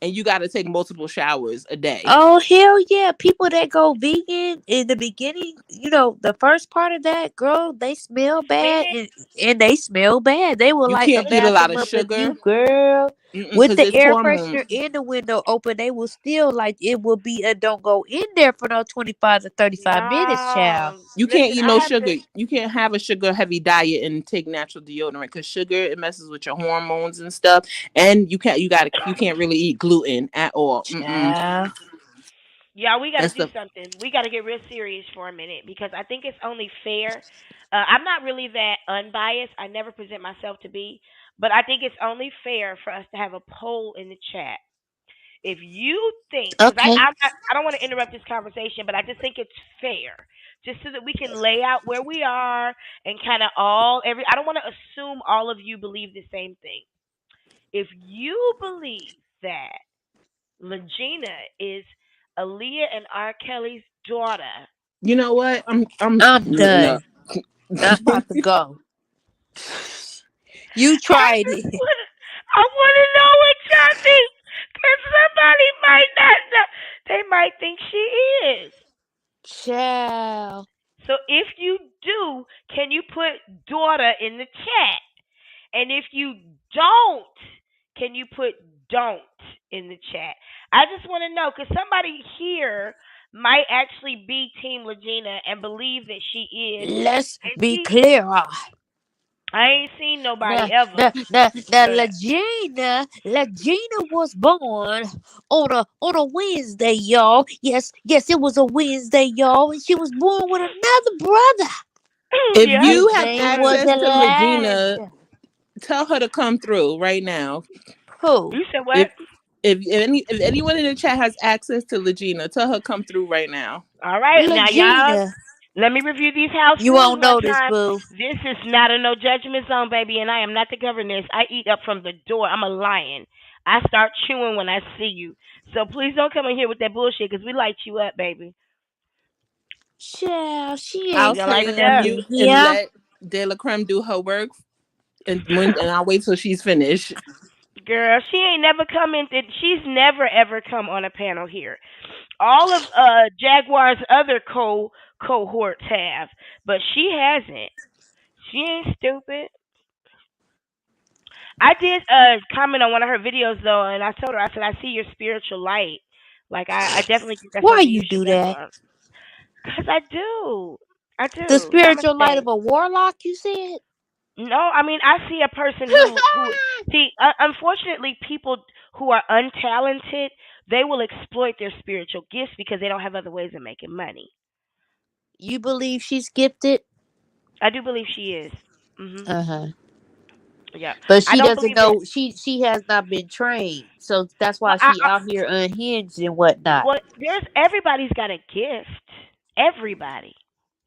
and you gotta take multiple showers a day. Oh hell yeah! People that go vegan in the beginning, the first part of that, girl, they smell bad Man, and they smell bad. They will You light a can't eat a lot bathroom of up if sugar you, girl, with because the it's air hormones. freshener and the window open. They will still like it will be a don't go in there for no 25 to 35 minutes, child. no. You can't Listen, eat I no have to. sugar. You can't have a sugar heavy diet and take natural deodorant because sugar it messes with your hormones and stuff. And you can't really eat gluten at all. Mm-mm. Child. Yeah, we got to That's do the something. We got to get real serious for a minute because I think it's only fair. I'm not really that unbiased. I never present myself to be, but I think it's only fair for us to have a poll in the chat. If you think, because Okay. I don't want to interrupt this conversation, but I just think it's fair, just so that we can lay out where we are and kind of I don't want to assume all of you believe the same thing. If you believe that Legina is Aaliyah and R. Kelly's daughter. you know what? I'm I'm no. done. I'm about to go. You I tried just it. want I want to know what y'all think, because somebody might not know. They might think she is. Child. So if you do, can you put daughter in the chat? And if you don't, can you put don't in the chat? I just want to know because somebody here might actually be Team Legina and believe that she is. Let's And be clear. I ain't seen nobody Now, ever. now, now, now, But Legina was born on a Wednesday, y'all. Yes, it was a Wednesday, y'all, and she was born with another brother. If yeah, His you have she name was was. access to Legina, Elijah. tell her to come through right now. Who? You said what? If if anyone in the chat has access to Legina, tell her come through right now. All right, now y'all. Legina. Let me review these house You rules won't one know this, time. boo. This is not a no judgment zone, baby, and I am not the governess. I eat up from the door. I'm a lion. I start chewing when I see you. So please don't come in here with that bullshit because we light you up, baby. Child, she I'll ain't We gonna light stay coming you on up up. in mute and here. let DELACREME do her work, and I'll wait till she's finished. Girl, she ain't never come in. She's never ever come on a panel here. All of Jaguar's other cohorts have, but she hasn't. She ain't stupid. I did comment on one of her videos though, and I told her, I said, I see your spiritual light. Like I definitely think that's Why something you you should do work that? on. Cause I do. I The do. Namaste. spiritual light of a warlock, you said? No, I mean I see a person who see. Unfortunately, people who are untalented, they will exploit their spiritual gifts because they don't have other ways of making money. You believe she's gifted? I do believe she is. Mhm. Uh-huh. Yeah. But I she don't doesn't believe that. know, she has not been trained. So that's Well, why she out here unhinged and whatnot. well, there's everybody's got a gift. Everybody.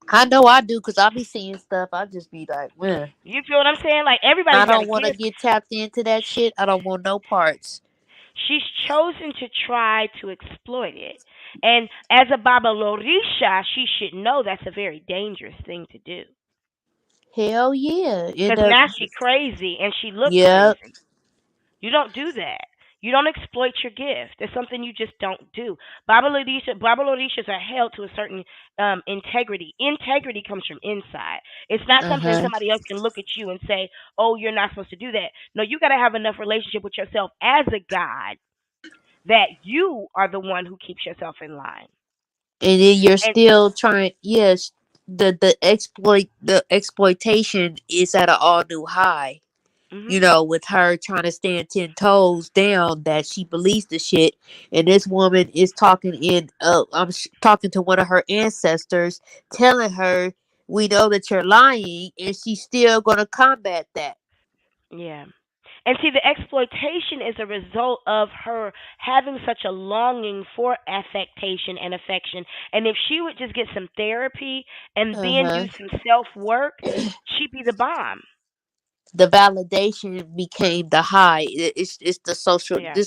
I know I do because I be seeing stuff. I just be like, man, You feel what I'm saying? Like I everybody's got a don't want to gift. get tapped into that shit. I don't want no parts. She's chosen to try to exploit it. And as a Baba Lorisha, she should know that's a very dangerous thing to do. Hell yeah. Because now she crazy and she look Yep. crazy. You don't do that. You don't exploit your gift. It's something you just don't do. Baba Lorishas are held to a certain integrity. Integrity comes from inside. It's not something Uh-huh. somebody else can look at you and say, "Oh, you're not supposed to do that." No, you got to have enough relationship with yourself as a God that you are the one who keeps yourself in line. And then you're And still trying, yes, the exploitation is at an all new high. mhm, With her trying to stand 10 toes down that she believes the shit. And this woman is talking talking to one of her ancestors, telling her, we know that you're lying, and she's still going to combat that. yeah. And see, the exploitation is a result of her having such a longing for affectation and affection. And if she would just get some therapy and then do Uh-huh. some self work, she'd be the bomb. The validation became the high. It's the social. Yeah,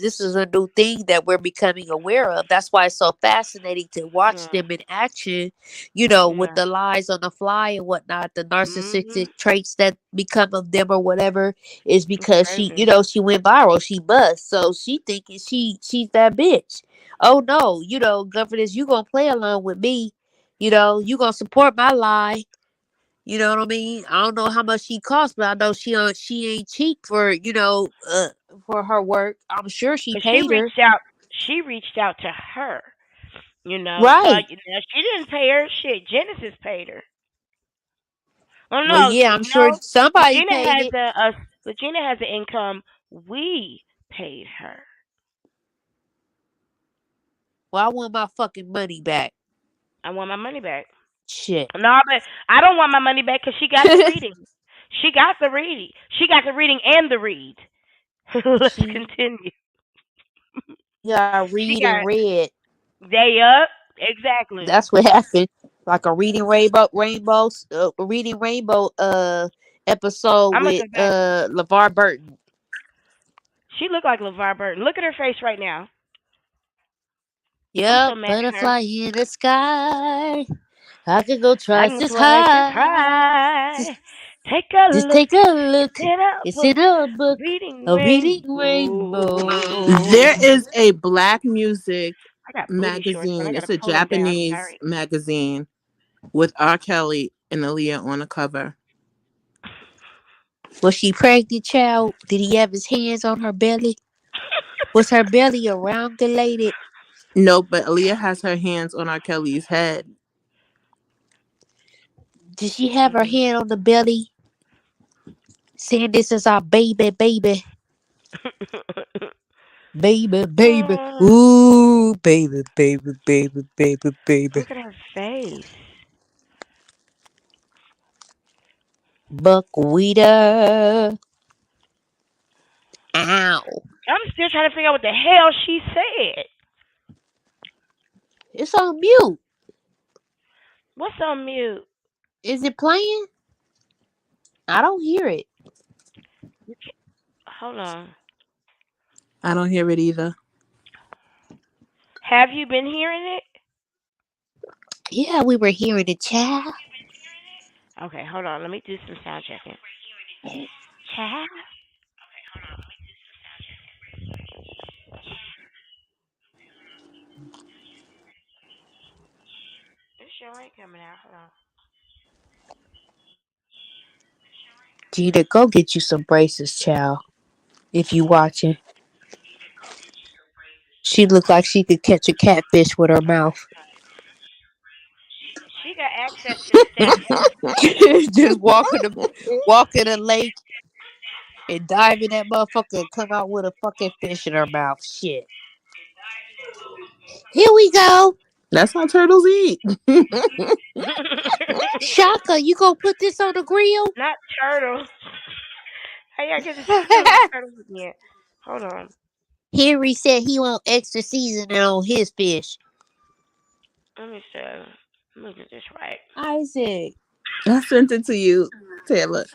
This is a new thing that we're becoming aware of. That's why it's so fascinating to watch yeah, them in action. With yeah. the lies on the fly and whatnot, the Mhm. narcissistic traits that become of them or whatever is It's because she, crazy. she went viral. She bust, so she thinking she's that bitch. Oh no, governess, you gonna play along with me? You gonna support my lie? You know what I mean? I don't know how much she costs, but I know she ain't cheap for her work. I'm sure she Cause she paid her. reached out. She reached out to her. So Right. she didn't pay her shit. Genesis paid her. Oh Well, no, yeah, I'm sure somebody Regina paid has it. a Regina has an income. We paid her. Well, I want my fucking money back. I want my money back. Shit. No, but I don't want my money back because she got the reading. She got the reading. She got the reading and the read. Let's She continue. got She read and got read. day up. Exactly. That's what happened. Like a reading rainbow episode I'm gonna with go back. LeVar Burton. She looked like LeVar Burton. Look at her face right now. I'm so Yep, mad at her. butterfly in the sky. I could go I twice can as twice as high. high. Take a Just look. take a It's look. in a It's book. in a A book, reading a reading There rainbow. rainbow. is a black music I got booty shorts, but I magazine. gotta It's a pull them down. I'm Japanese tired. magazine with R. Kelly and Aaliyah on the cover. Was she pregnant, child? Did he have his hands on her belly? Was her belly around-gulated? No, but Aaliyah has her hands on R. Kelly's head. Did she have her hand on the belly, saying, "This is our baby, baby, baby, baby, ooh, baby, baby, baby, baby, baby, Look at her face. buckwheater." Ow! I'm still trying to figure out what the hell she said. It's on mute. What's on mute? Is it playing? I don't hear it. You can't, hold on. I don't hear it either. Have you been hearing it? Yeah, we were hearing it, child. Okay, hold on. Let me do some sound checking. Child? This show ain't coming out. Hold on. Gina, go get you some braces, child. If you watching, she looked like she could catch a catfish with her mouth. He got access to statues. Just walk in a lake and dive in that motherfucker and come out with a fucking fish in her mouth. Shit. Here we go. That's how turtles eat. Shaka, you gonna put this on the grill? Not turtle. How y'all get the seasoning on turtles again? Hold on. Henry said he want extra seasoning on his fish. Let me see. Let me get this right. Isaac. I sent it to you, Taylor.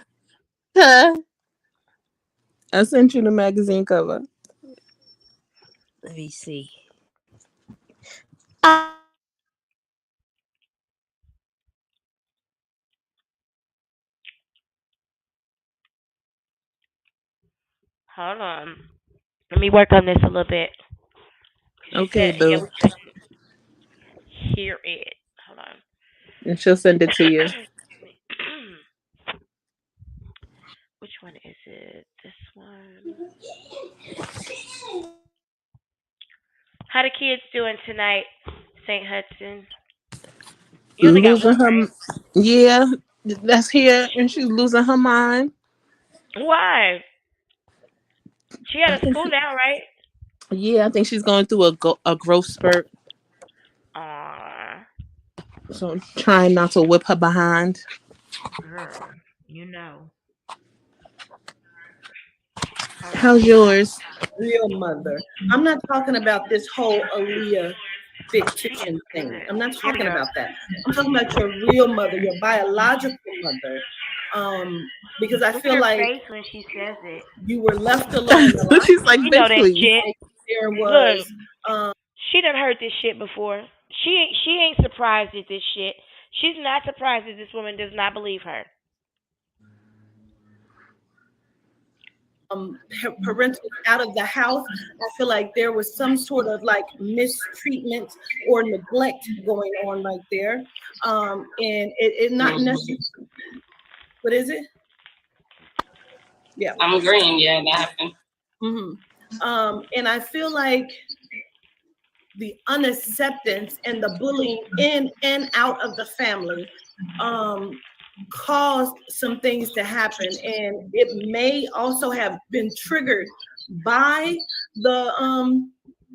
Huh? I sent you the magazine cover. Let me see. Hold on. Let me work on this a little bit. She Okay, said yeah, boo. we couldn't hear it. Hold on. And she'll send it to you. Which one is it? This one. How the kids doing tonight, St. Hudson? You only got Losing one, her. right? Yeah, that's here, and she's losing her mind. Why? She I out of think. school now, right? Yeah, I think she's going through a growth spurt. Aw, So I'm trying not to whip her behind. girl, you know. Hold on. How's yours? Real mother. I'm not talking about this whole Aaliyah She fictitious is thing. it? I'm not Here we talking go. about that. I'm talking about your real mother, your biological mother. Because I Look at feel her like face when she says it. you were left alone a lot. She's like, She know bitch, that please. shit. Like there Look, was she done heard this shit before. She ain't surprised at this shit. She's not surprised that this woman does not believe her. parental out of the house. I feel like there was some sort of like mistreatment or neglect going on right there. And it not necessarily, what is it? Yeah. I'm agreeing. Yeah, that happened. And I feel like the unacceptance and the bullying in and out of the family caused some things to happen, and it may also have been triggered by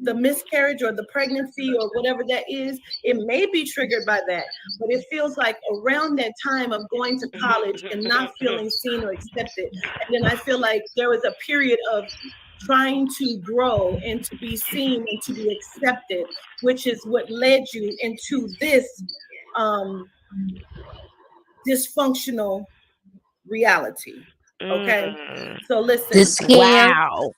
the miscarriage or the pregnancy or whatever that is. It may be triggered by that, but it feels like around that time of going to college and not feeling seen or accepted, and then I feel like there was a period of trying to grow and to be seen and to be accepted, which is what led you into this um, dysfunctional reality. Okay. Mm. So The listen, scam. Wow.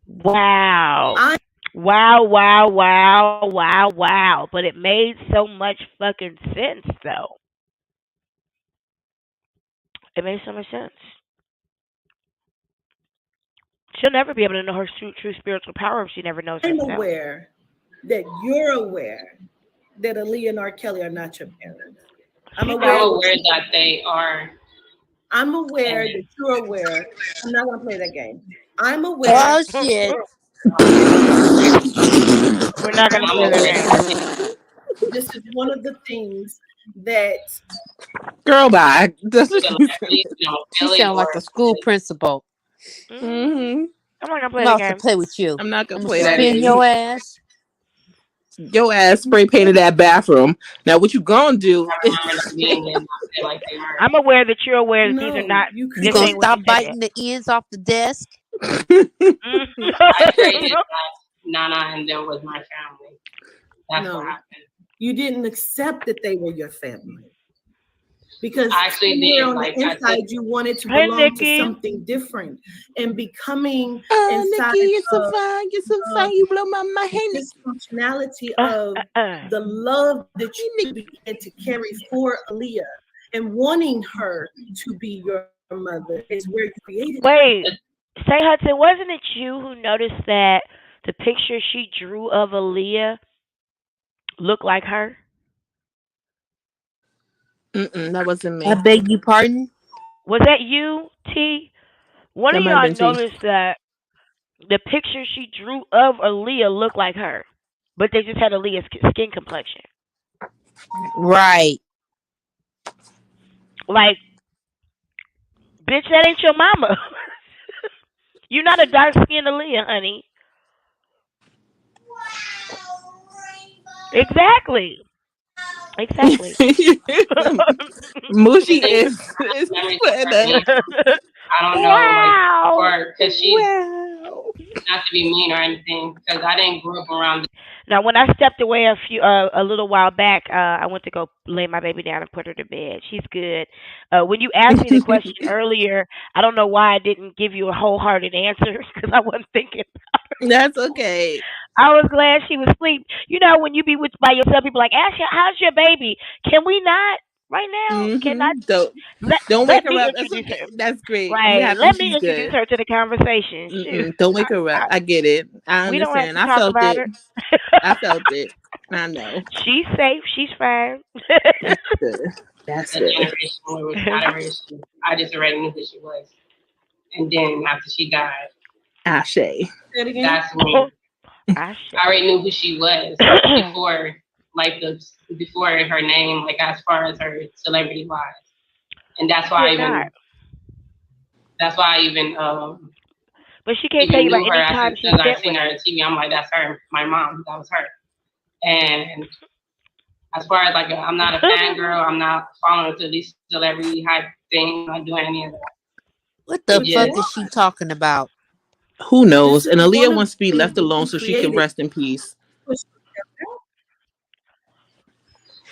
Wow. I Wow, wow, wow, wow, wow. But it made so much fucking sense, though. It made so much sense. She'll never be able to know her true spiritual power if she never knows I'm herself. aware that you're aware that Aaliyah and R. Kelly are not your parents. I'm She I'm aware knows. aware that that they are. I'm aware And that you're aware. I'm not gonna play that game. I'm aware Oh shit. We're not gonna I'm play that aware game. that this is one of the things that Girl, bye. That's what they she said. actually, She Kelly sound or like a school principal. Mm. Mm-hmm. I'm not gonna I'm play the about to game. play with you. I'm not gonna I'm gonna play that spin game. your ass. Your ass spray painted that bathroom. Now, what you gonna do? I remember them being there. And I feel like they were. I'm aware that you're aware that these are no, not. you You This gonna couldn't. ain't what you stop said yet. biting the ends off the desk? Mm. I created Nana, and there was my family. That's what No, happened. you didn't accept that they were your family. Because I actually somewhere did. on the Like I took. inside you wanted to Hey, belong to Nikki. something different, and becoming Oh, inside Nikki, you're so of fine. You're so fine. You blow my mind. the Hey, Nikki. dysfunctionality Uh, of uh, uh. the love that Hey, you Nikki. began to carry for Aaliyah and wanting her to be your mother is where you created that. Wait, say Hudson, wasn't it you who noticed that the picture she drew of Aaliyah looked like her? That wasn't I me. beg your pardon? Was that you, T? One That of might have y'all been T. noticed that the picture she drew of Aaliyah looked like her, but they just had Aaliyah's skin complexion. Right. Like, bitch, that ain't your mama. You're not a dark skinned Aaliyah, honey. Exactly. Exactly. The Mushi thing is, is memories putting for a me. I don't know, like, Wow. or because she's wow. not to be mean or anything, because I didn't grow up around. Now, when I stepped away a little while back, I went to go lay my baby down and put her to bed. She's good. When you asked me the question earlier, I don't know why I didn't give you a wholehearted answer because I wasn't thinking. That's okay. I was glad she was asleep. You know, when you be with by yourself, people like, ask you, how's your baby? Can we not right now? Can I Don't let wake her me up. That's introduce okay. her? That's great. I'm Right. happy Let me she's introduce good. her to the conversation. Shoot, Don't wake her up. I get it. I we don't have understand. to I talk felt about it. her. I felt it. I know. She's safe. She's fine. That's good. That's The good. generation where it was adoration. I just already knew who she was. And then after she died, Ashe. Say it again. that's when I I already knew who she was should. before, like before her name, like as far as her celebrity wise. And Good God. that's why I even But she can't tell even you about knew her any as time she as I spent seen with her her. on TV. I'm like, that's her, my mom. That was her. And as far as like, I'm not a fangirl. I'm not following to these celebrity hype things. I'm not doing any of that. What the It But you fuck just is she talking about? Who this knows? is And one Aaliyah of wants the to be things left that alone she so she can created. rest in peace.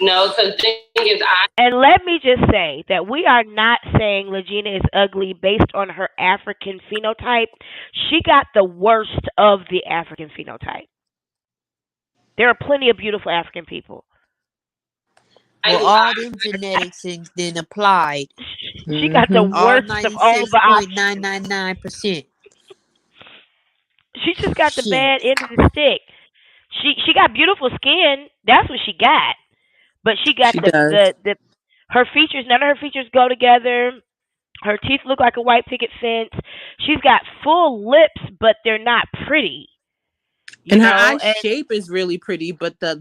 no, because the thing is, And let me just say that we are not saying Legina is ugly based on her African phenotype. She got the worst of the African phenotype. There are plenty of beautiful African people. I Well, do. all them genetics and then applied. She got the Mm-hmm. All worst of all the options. 96.999%. She just got the Shit. bad end of the stick. She got beautiful skin. That's what she got. But she got She does. the her features. None of her features go together. Her teeth look like a white picket fence. She's got full lips, but they're not pretty. You And her know, eye and shape is really pretty, but the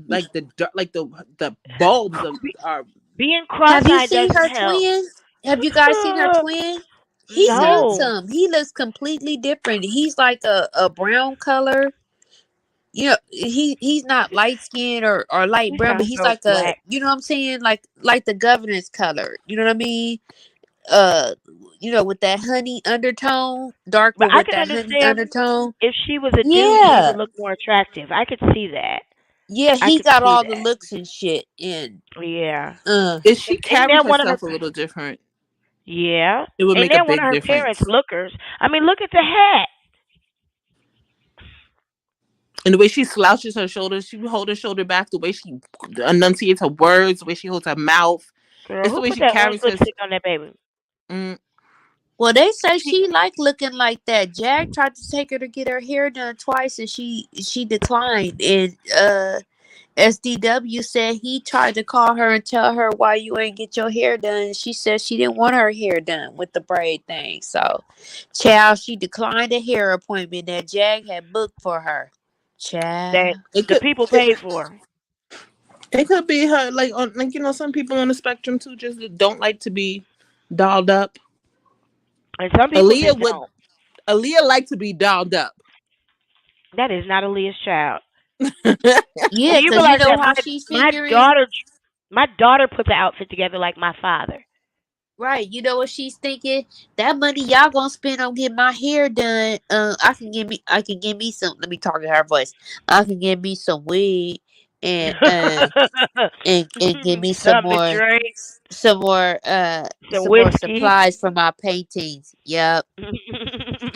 bulbs are being Have you cross-eyed seen doesn't her help. twin? Have you guys seen her twin? He's No, handsome. He looks completely different. He's like a brown color. You know, he's not light skinned or light he brown, but sounds he's so like a, black. you know what I'm saying? Like the governor's color. You know what I mean? Uh with that honey undertone, But darker I with could that honey understand undertone. if she was a dude, she Yeah. would look more attractive. I could see that. Yeah, I he could got see all the that. looks and shit. And Yeah. is she Ain't carries that one of her? herself a little different. Yeah. It would Ain't make a that one of big her parents' difference. lookers? I mean, look at the hat. And the way she slouches her shoulders, she would hold her shoulder back, the way she enunciates her words, the way she holds her mouth. Girl, It's the who way put she that orange carries her. lipstick on that baby? Mm, well, they say She she like looking like that. Jag tried to take her to get her hair done twice, and she declined. And SDW said he tried to call her and tell her why you ain't get your hair done. She said she didn't want her hair done with the braid thing. So, child, she declined a hair appointment that Jag had booked for her. that Child. it the could people it, paid for. it could be her, like, on, like, some people on the spectrum too just don't like to be dolled up. And some people just Aaliyah would. don't. Aaliyah like to be dolled up. That is not Aaliyah's child. Do Yeah, you because you realize know that how she my figuring? daughter my daughter put the outfit together like my father? Right, you know what she's thinking? That money y'all gonna spend on getting my hair done. I can give me some. Let me talk to her voice. I can give me some wig and and give me Something to drink, some some more whiskey. supplies for my paintings. Yep.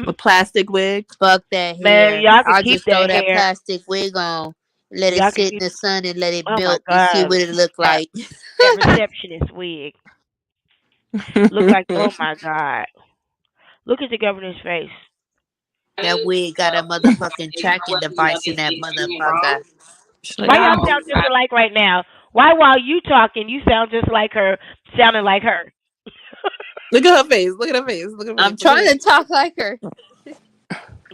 A plastic wig. Fuck that Man, hair. y'all can I'll keep just throw that that hair. plastic wig on, let it Y'all can sit in keep. the sun and let it Oh my melt and see God, what it look that like. that receptionist wig look like. Oh my God, look at the governor's face. That I wig got a motherfucking tracking wasn't device in nothing that they me wrong. motherfucker. She's like, Why I y'all don't. sound just alike right now? Why while you talking, you sound just like her, sounding like her? Look at her face. Look at her face. Look at her face. I'm Look at her trying to face. talk like her.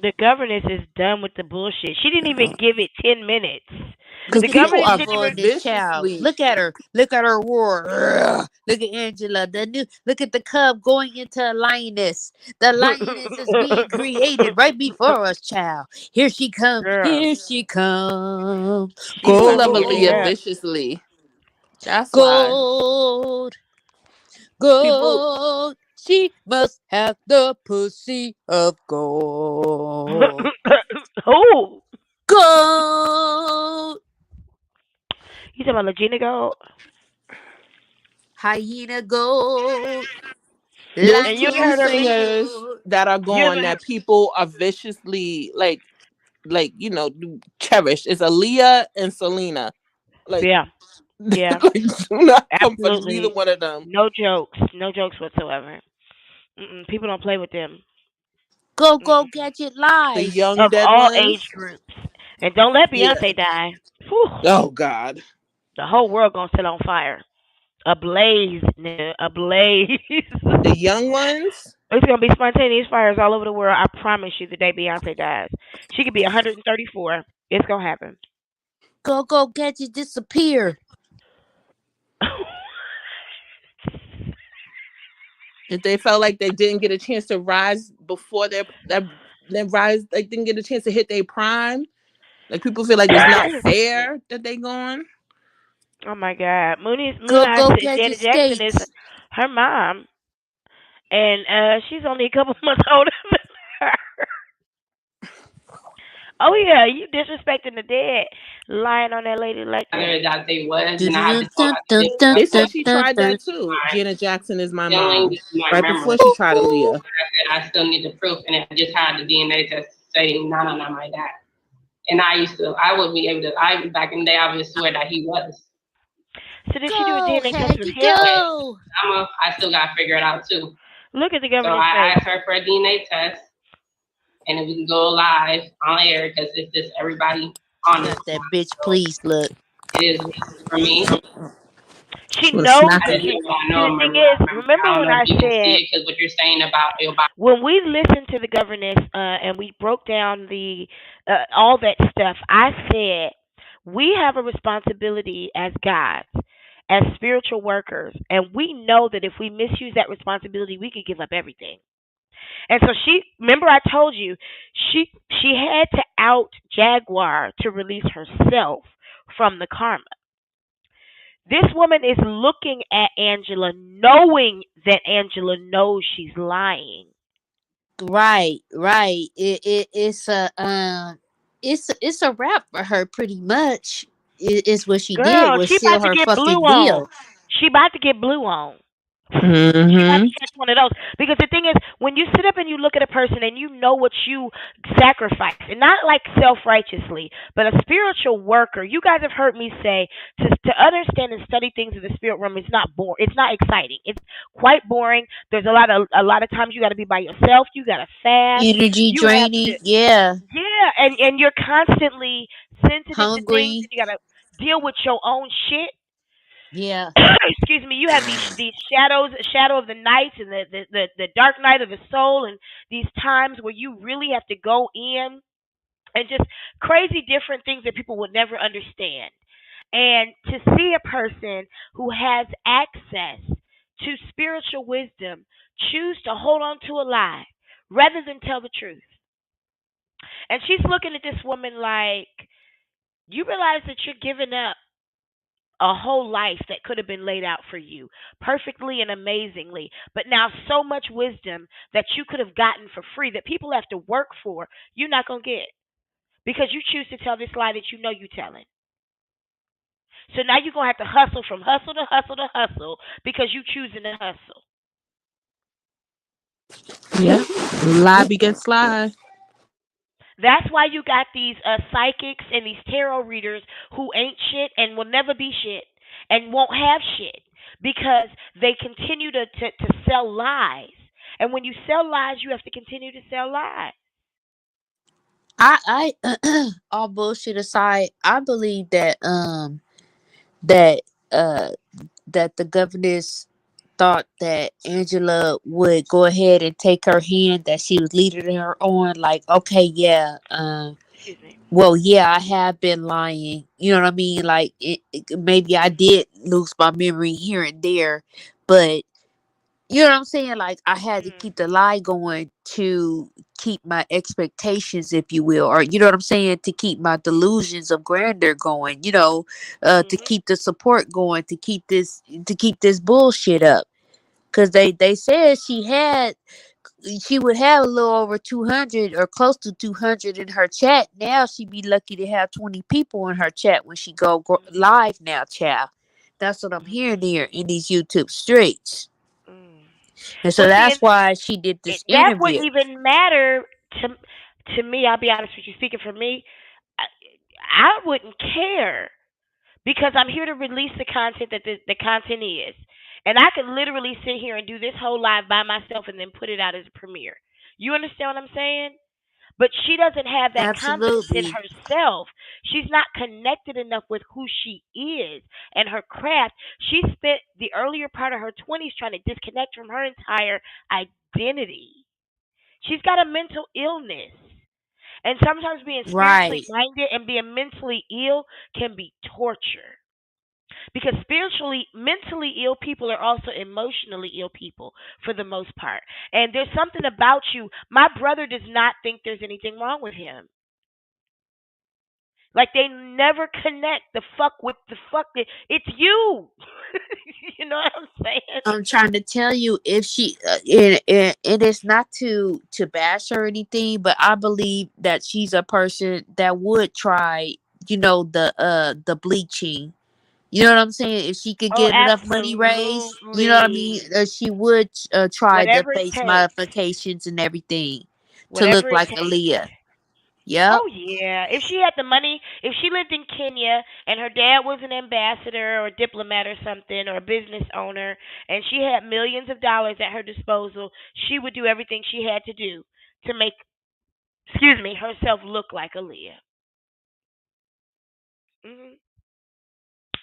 The governess is done with the bullshit. She didn't even give it 10 minutes. Because The Look at the people governess are didn't evil even. in this child. viciously. Look at her. Look at her roar. Ugh. Look at Angela. The new. Look at the cub going into a lioness. The lioness is being created right before us, child. Here she comes. Girl, Here she comes. she People about love to get Aaliyah Gold. enough. viciously. That's why Gold. people. Gold. She must have the pussy of gold. Who? Gold. You talking about Legina Gold? Hyena gold. There's And you ever two heard Lion her be? singers gold. that are You ever? gone that people are viciously like cherished. It's Aaliyah and Selena. Like, Yeah, yeah, like do not come for neither absolutely. one of them. No jokes. No jokes whatsoever. People don't play with them. Go go Mm-mm. gadget The live. young Of dead all age ones. groups. And don't let Yeah. Beyonce die. Whew. Oh God. The whole world gonna set on fire. Ablaze, nigga, ablaze. The young ones. It's gonna be spontaneous fires all over the world. I promise you, the day Beyonce dies, she could be 134. It's gonna happen. Go go gadget disappear. If they felt like they didn't get a chance to rise before their rise, like didn't get a chance to hit their prime. Like people feel like it's not fair that they gone. Oh my God, Moon Go Eye go said gadget Janet Jackson is states. her mom, and she's only a couple months older than her. Oh yeah, you disrespecting the dead, lying on that lady like that. Other that they was, Dun and I dun just don't dun have to dun deal with dun They stuff dun said like she dun tried dun. that too. my Janet Jackson is my feelings, mom. my Right memory. before she tried Aaliyah. I still need the proof, and I just had the DNA test saying no, not my dad. And I would be able to, back in the day, I would swear that he was. So did she do a Go DNA test with Hattie him? But go. I still got to figure it out too. Look at the So government's I face. asked her for a DNA test, and if we can go live on air, because it's just everybody on this. Got that bitch please look. It is for me. She She would have knows smacked I her. just she. really want to See, know the my thing memory. is, I remember don't when know if I you can see said it because what you're saying about your body. when we listened to the governess and we broke down the all that stuff, I said we have a responsibility as gods, as spiritual workers, and we know that if we misuse that responsibility, we could give up everything. And so she, remember I told you, she had to out Jaguar to release herself from the karma. This woman is looking at Angela, knowing that Angela knows she's lying. Right, right. It's a wrap for her pretty much. It's what she did Girl, was she seal about to her get blue fucking on. deal. She about to get blue on. She about Mm-hmm. to catch one of those. Because the thing is, when you sit up and you look at a person and you know what you sacrifice, and not like self righteously, but a spiritual worker, you guys have heard me say to understand and study things in the spirit realm is not boring. It's not exciting. It's quite boring. There's a lot of times you got to be by yourself. You got to fast. Energy You have to, draining. Yeah. yeah, and you're constantly sensitive to things, and Hungry. you got to deal with your own shit. Yeah. Excuse me, you have these shadow of the night and the dark night of the soul, and these times where you really have to go in and just crazy different things that people would never understand. And to see a person who has access to spiritual wisdom choose to hold on to a lie rather than tell the truth. And she's looking at this woman like, you realize that you're giving up a whole life that could have been laid out for you perfectly and amazingly, but now so much wisdom that you could have gotten for free that people have to work for, you're not going to get because you choose to tell this lie that you know you're telling. So now you're going to have to hustle from hustle to hustle to hustle because you choosing to hustle. Yeah. Lie begets lie. That's why you got these psychics and these tarot readers who ain't shit and will never be shit and won't have shit because they continue to sell lies. And when you sell lies, you have to continue to sell lies. All bullshit aside, I believe that uh that the governess thought that Angela would go ahead and take her hand that she was leading her on, like, okay, yeah, Excuse me. Well, yeah, I have been lying. You know what I mean? Like, maybe I did lose my memory here and there, but you know what I'm saying? Like, I had to Mm. keep the lie going to keep my expectations, if you will, or you know what I'm saying, to keep my delusions of grandeur going. To Mhm. keep the support going, to keep this bullshit up. Cause they said she would have a little over 200 or close to 200 in her chat. Now she'd be lucky to have 20 people in her chat when she Mhm. live now, child. That's what I'm hearing Mhm. here in these YouTube streets. Mm. And so Well, see, that's why she did this that interview. wouldn't even matter to me. I'll be honest with you. Speaking for me, I, I wouldn't care because I'm here to release the content that the content is, and I could literally sit here and do this whole live by myself and then put it out as a premiere. You understand what I'm saying? But she doesn't have that confidence in Absolutely. herself. She's not connected enough with who she is and her craft. She spent the earlier part of her 20s trying to disconnect from her entire identity. She's got a mental illness. And sometimes being spiritually Right. minded and being mentally ill can be torture. Because mentally ill people are also emotionally ill people for the most part. And there's something about you. My brother does not think there's anything wrong with him. Like they never connect the fuck with the fuck. It's you. You know what I'm saying? I'm trying to tell you, if she it is not to bash her or anything, but I believe that she's a person that would try, the bleaching. You know what I'm saying? If she could Oh, get enough money raised, you know what I mean? absolutely. She would try the Whatever it face takes. modifications and everything to look Whatever it like takes. Aaliyah. Yep. Oh yeah. If she had the money, if she lived in Kenya and her dad was an ambassador or a diplomat or something or a business owner and she had millions of dollars at her disposal, she would do everything she had to do to make herself look like Aaliyah. Hmm.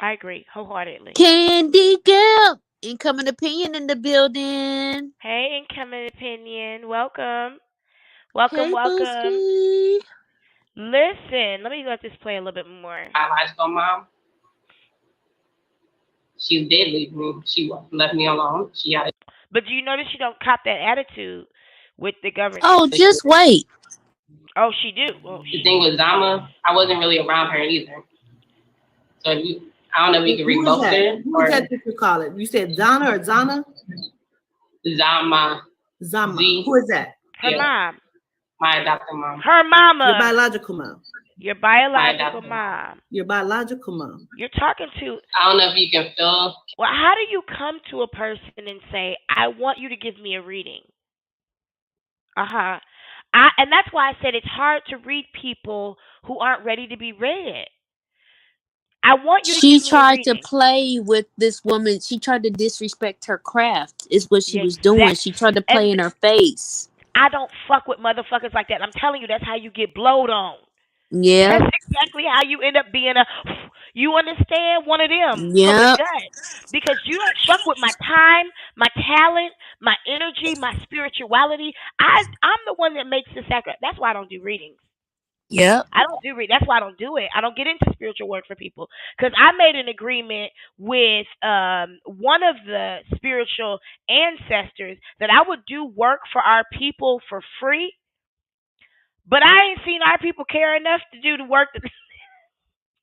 I agree wholeheartedly. Candy girl. Incoming opinion in the building. Hey, incoming opinion. Welcome. Welcome, Hey, welcome. Booski. Listen, let me let this play a little bit more. biological mom, she did leave me. She left me alone. She had a But do you notice she don't cop that attitude with the government? Oh, just wait. Oh, she do. Oh, the thing with Zama, I wasn't really around her either. So I don't know if you can Who is revoke that? her Who is or that you call it? You said Donna or Zana? Zama Zama. Z. Who is that? her Yeah, mom. my adopted mom. Her Your mama. biological mom. Your My biological adopted mom. mom. Your biological mom. You're talking to. I don't know if you can feel. Well, how do you come to a person and say, "I want you to give me a reading"? Uh-huh. And that's why I said it's hard to read people who aren't ready to be read. I want you to She give me a tried to reading. play with this woman. She tried to disrespect her craft, is what she Yeah, was doing. exact. She tried to play And in her face. I don't fuck with motherfuckers like that. I'm telling you, that's how you get blowed on. That's Yep. exactly how you end up being a. You understand, one of them from the Yep. gut, because you don't fuck with my time, my talent, my energy, my spirituality. I'm the one that makes the sacrifice. That's why I don't do readings. Yep. I don't do read. That's why I don't do it. I don't get into spiritual work for people because I made an agreement with one of the spiritual ancestors that I would do work for our people for free. But I ain't seen our people care enough to do the work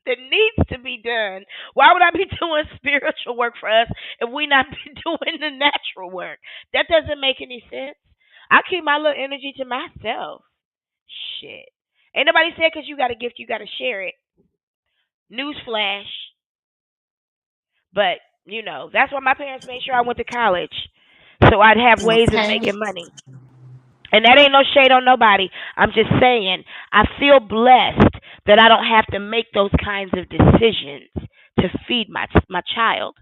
that needs to be done. Why would I be doing spiritual work for us if we not be doing the natural work? That doesn't make any sense. I keep my little energy to myself. Shit. Ain't nobody said because you got a gift, you got to share it. Newsflash. But, that's why my parents made sure I went to college. So I'd have ways of Okay. making money. And that ain't no shade on nobody. I'm just saying, I feel blessed that I don't have to make those kinds of decisions to feed my child.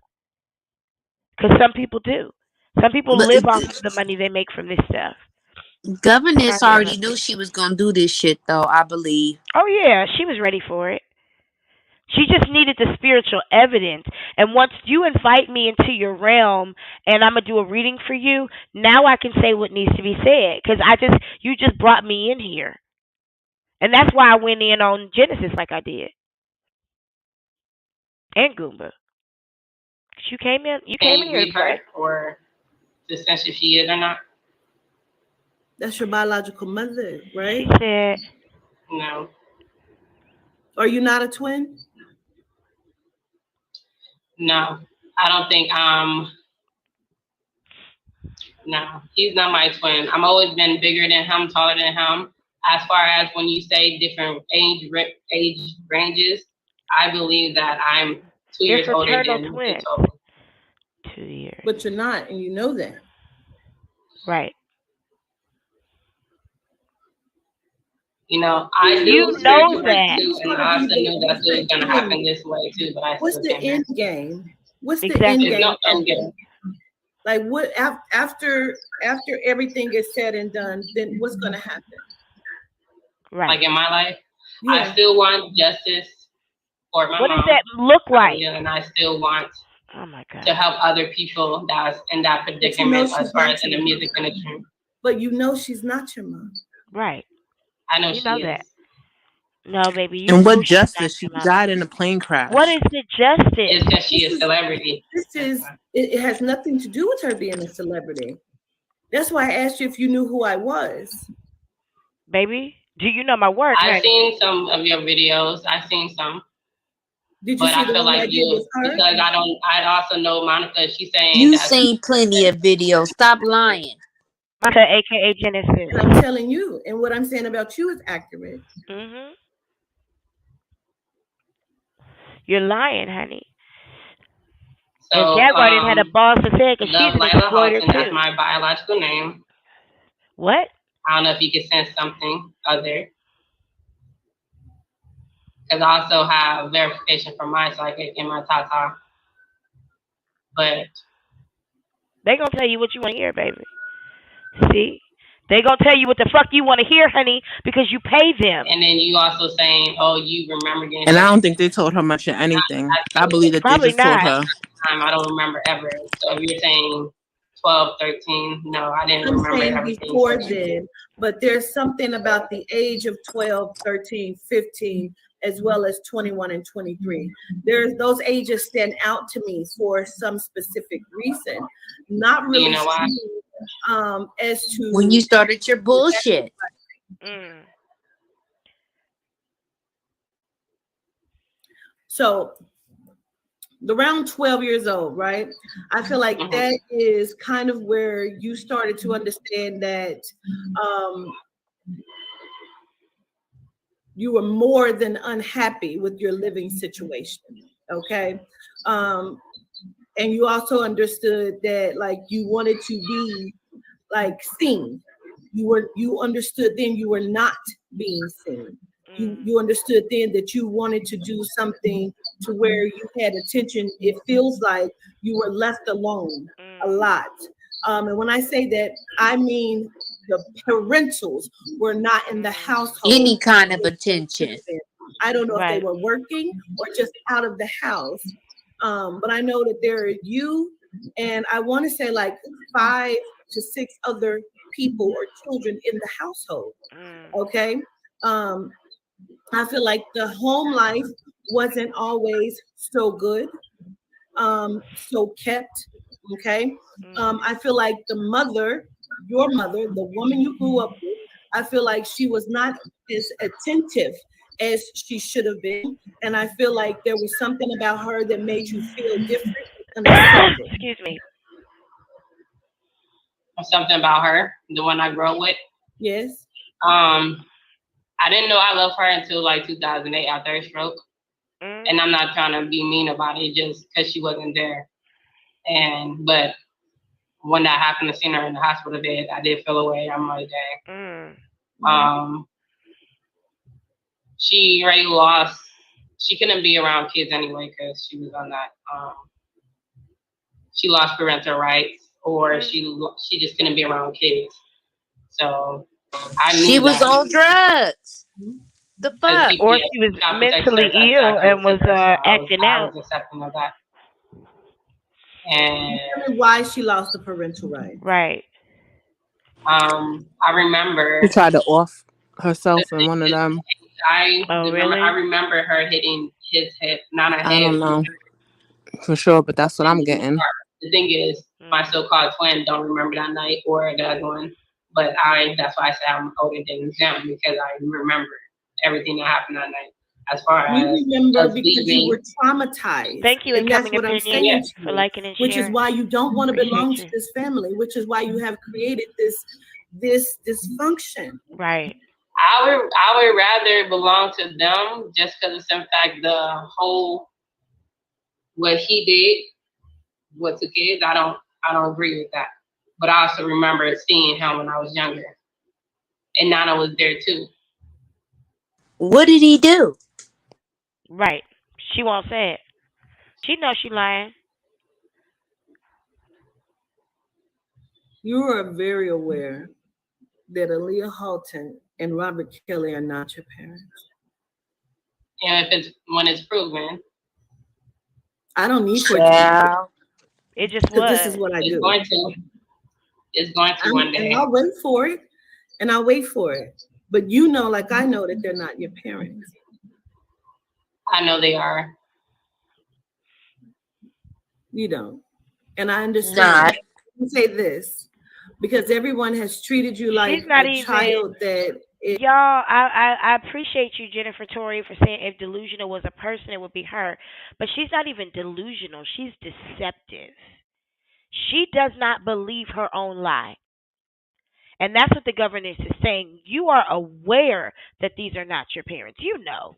Because some people do. Some people But live off of the money they make from this stuff. governess Trying to already help knew it. she was gonna do this shit, though. I believe. Oh yeah, she was ready for it. She just needed the spiritual evidence. And once you invite me into your realm and I'm going to do a reading for you, now I can say what needs to be said. Because you just brought me in here. And that's why I went in on Genesis like I did. And Goomba. 'Cause you came in Can you here to grieve play. her or the sense if she is or not? That's your biological mother, She right? said, No. Are you not a twin? No. I don't think no, he's not my twin. I'm always been bigger than him, taller than him. As far as when you say different age ranges, I believe that I'm 2 you're years older fraternal than he twins. told me. 2 years. But you're not, and you know that. Right. You know, I You knew know spiritual work that. too, and I also knew that it was gonna happen this way too, but I What's still the came here. end game? What's the Exactly. end There's game? no end game. Like what after everything is said and done, then what's gonna happen? Right. Like in my life, Yeah. I still want justice for my What mom. does that look like? And I still want Oh my God. to help other people that's in that predicament she's as far not as in the your music industry. But you know she's not your mom. Right. I know You she know is. that. No, baby. You And know what she's not justice? She your mom. died in a plane crash. What is the justice? It's because she is a celebrity. It has nothing to do with her being a celebrity. That's why I asked you if you knew who I was. Baby, do you know my work? I've seen some of your videos. I've seen some. Did you But see I the feel one I like did you, with her? because I also know Monica, she's saying You that seen plenty of videos. Stop lying. Monica, aka Genesis. And I'm telling you, and what I'm saying about you is accurate. Mhm. You're lying, honey. so, And Jaguar didn't have a balls to say it because she's Love an Lila exploiter Hudson, that's too. my biological name. What? I don't know if you could sense something other. Because I also have verification from my psychic in my tata. But They gonna tell you what you want to hear, baby. See? They gonna tell you what the fuck you want to hear, honey, because you pay them. and then you also saying, oh, you remember getting. And I don't think they told her much of anything. I believe that Probably they just told not. her. I don't remember ever. So if you're saying 12, 13, no, I didn't I'm remember saying everything. before then, but there's something about the age of 12, 13, 15, as well as 21 and 23. Those ages stand out to me for some specific reason. Not really You know why? As to When you started your bullshit. Mm. So around 12 years old, right? I feel like that is kind of where you started to understand that you were more than unhappy with your living situation, okay? And you also understood that like you wanted to be like seen. You understood then you were not being seen. You understood then that you wanted to do something to where you had attention. It feels like you were left alone a lot. And when I say that, I mean the parentals were not in the household. Any kind of attention. I don't know if they were working or just out of the house. But I know that there are you and I want to say like 5 to 6 other people or children in the household. Okay. I feel like the home life wasn't always so good, so kept. Okay. I feel like the mother, your mother, the woman you grew up with, I feel like she was not as attentive as she should have been. And I feel like there was something about her that made you feel different and unaccepted. Excuse me. Something about her, the one I grew up with. Yes. I didn't know I loved her until like 2008 after her stroke. And I'm not trying to be mean about it just because she wasn't there. But when that happened to see her in the hospital bed, I did feel away. I'm like, dang. She already lost. She couldn't be around kids anyway because she was on that. She lost parental rights, or she just couldn't be around kids. So I knew she was on drugs. The fuck? Or she was mentally ill and was acting out. I was accepting of that. And tell me why she lost the parental rights. Right. I remember She tried to off herself in one of them. I really? I remember her hitting his head, not a head. I don't know for sure, but that's what I'm getting. The thing is, my so-called twin don't remember that night or the other one, but that's why I say I'm older than them, because I remember everything that happened that night. As far You as remember us because you leaving, were traumatized. Thank you, And that's Incoming what I'm Opinion, saying to for you, liking and which is sharing. why you don't want to belong to you. this family, which is why you have created this dysfunction. Right. I would rather belong to them just because of some fact the whole what he did with the kids. I don't agree with that. But I also remember seeing him when I was younger, and Nana was there too. What did he do? Right. She won't say it. She knows she lying. You are very aware that Aaliyah Halton and Robert Kelly are not your parents. And if when it's proven, I don't need for it to be proven. It just Because was. this is what I do. It's going to one day. And I'll wait for it. And I'll wait for it. But you know, like I know, that they're not your parents. I know they are. You don't. And I understand. Not. You say this because everyone has treated you like She's not a even, child that y'all, I appreciate you, Jennifer Torrey, for saying if delusional was a person, it would be her. But she's not even delusional. She's deceptive. She does not believe her own lie. And that's what the governance is saying. You are aware that these are not your parents. You know.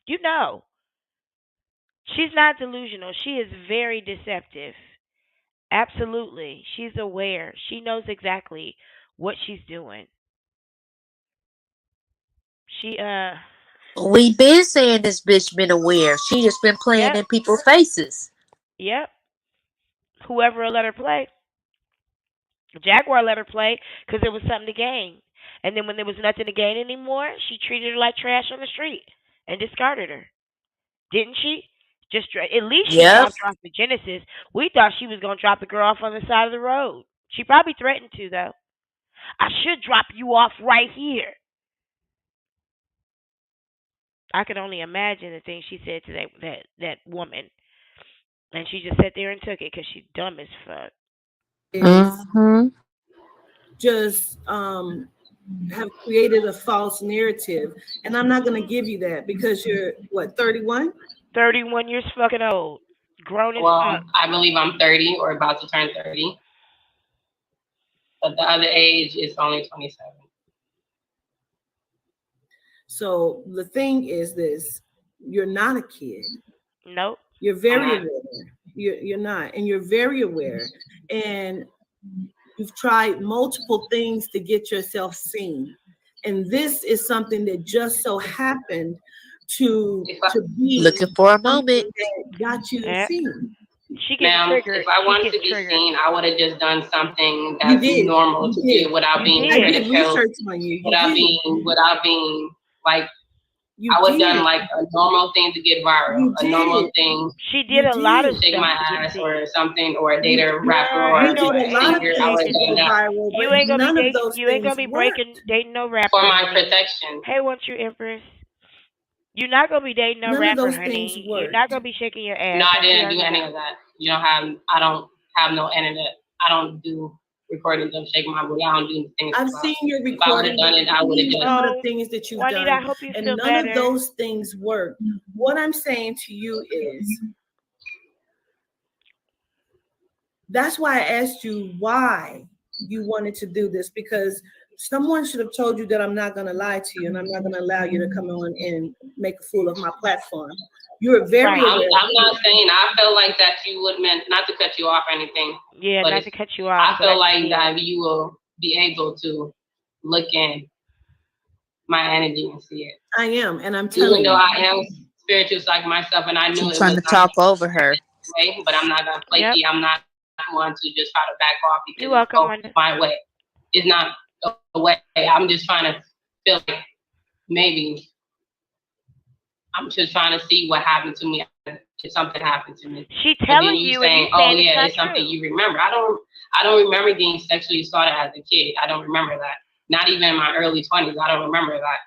You know. She's not delusional. She is very deceptive. Absolutely. She's aware. She knows exactly what she's doing. We been saying this bitch been aware. She just been playing in people's faces. Yep. Whoever will let her play. Jaguar let her play because there was something to gain. And then when there was nothing to gain anymore, she treated her like trash on the street and discarded her. Didn't she? At least she dropped her off the Genesis. We thought she was going to drop the girl off on the side of the road. She probably threatened to, though. I should drop you off right here. I could only imagine the things she said to that woman. And she just sat there and took it because she's dumb as fuck. Just have created a false narrative. And I'm not going to give you that because you're, what, 31? 31 years fucking old. Grown as fuck. I believe I'm 30 or about to turn 30. But the other age is only 27. So the thing is this, you're not a kid. Nope. You're very aware. You're not. And you're very aware. And you've tried multiple things to get yourself seen. And this is something that just so happened to be looking for a moment that got you seen. She gets triggered. If I wanted to be seen, I would have just done something that's normal to do without being ridiculed, without being like, I would have done like a normal thing to get viral, a normal thing. She did a lot of shake stuff my ass or something, or date a rapper or a singer. I would have done that. You ain't gonna be dating no rapper for my protection. Hey, won't you, Empress? You're not gonna be dating no rapper, honey. You're not gonna be shaking your ass. No, I didn't do any of that. I don't have no internet. I don't do recordings of shaking my booty. I don't do things. I've seen your recording. If I would have done it, I would have done some of the things that you've done. I hope you and feel none better. of those things work. What I'm saying to you is, that's why I asked you why you wanted to do this, because someone should have told you that I'm not going to lie to you and I'm not going to allow you to come on and make a fool of my platform. You're very aware. I'm not saying, I feel like that you would meant not to cut you off or anything. Yeah, not to cut you off. I feel like that you will be able to look in my energy and see it. I am, and I'm telling you. Even though I am spiritual like myself, and I knew she's trying to talk over her. Way, but I'm not going to flaky. I'm not going to just try to back off because you're welcome, it's my way. It's not a way. I'm just trying to feel like maybe I'm just trying to see what happened to me if something happened to me. She telling you saying, and you saying it's something you remember. I don't remember getting sexually assaulted as a kid. I don't remember that. not even in my early 20s. I don't remember that.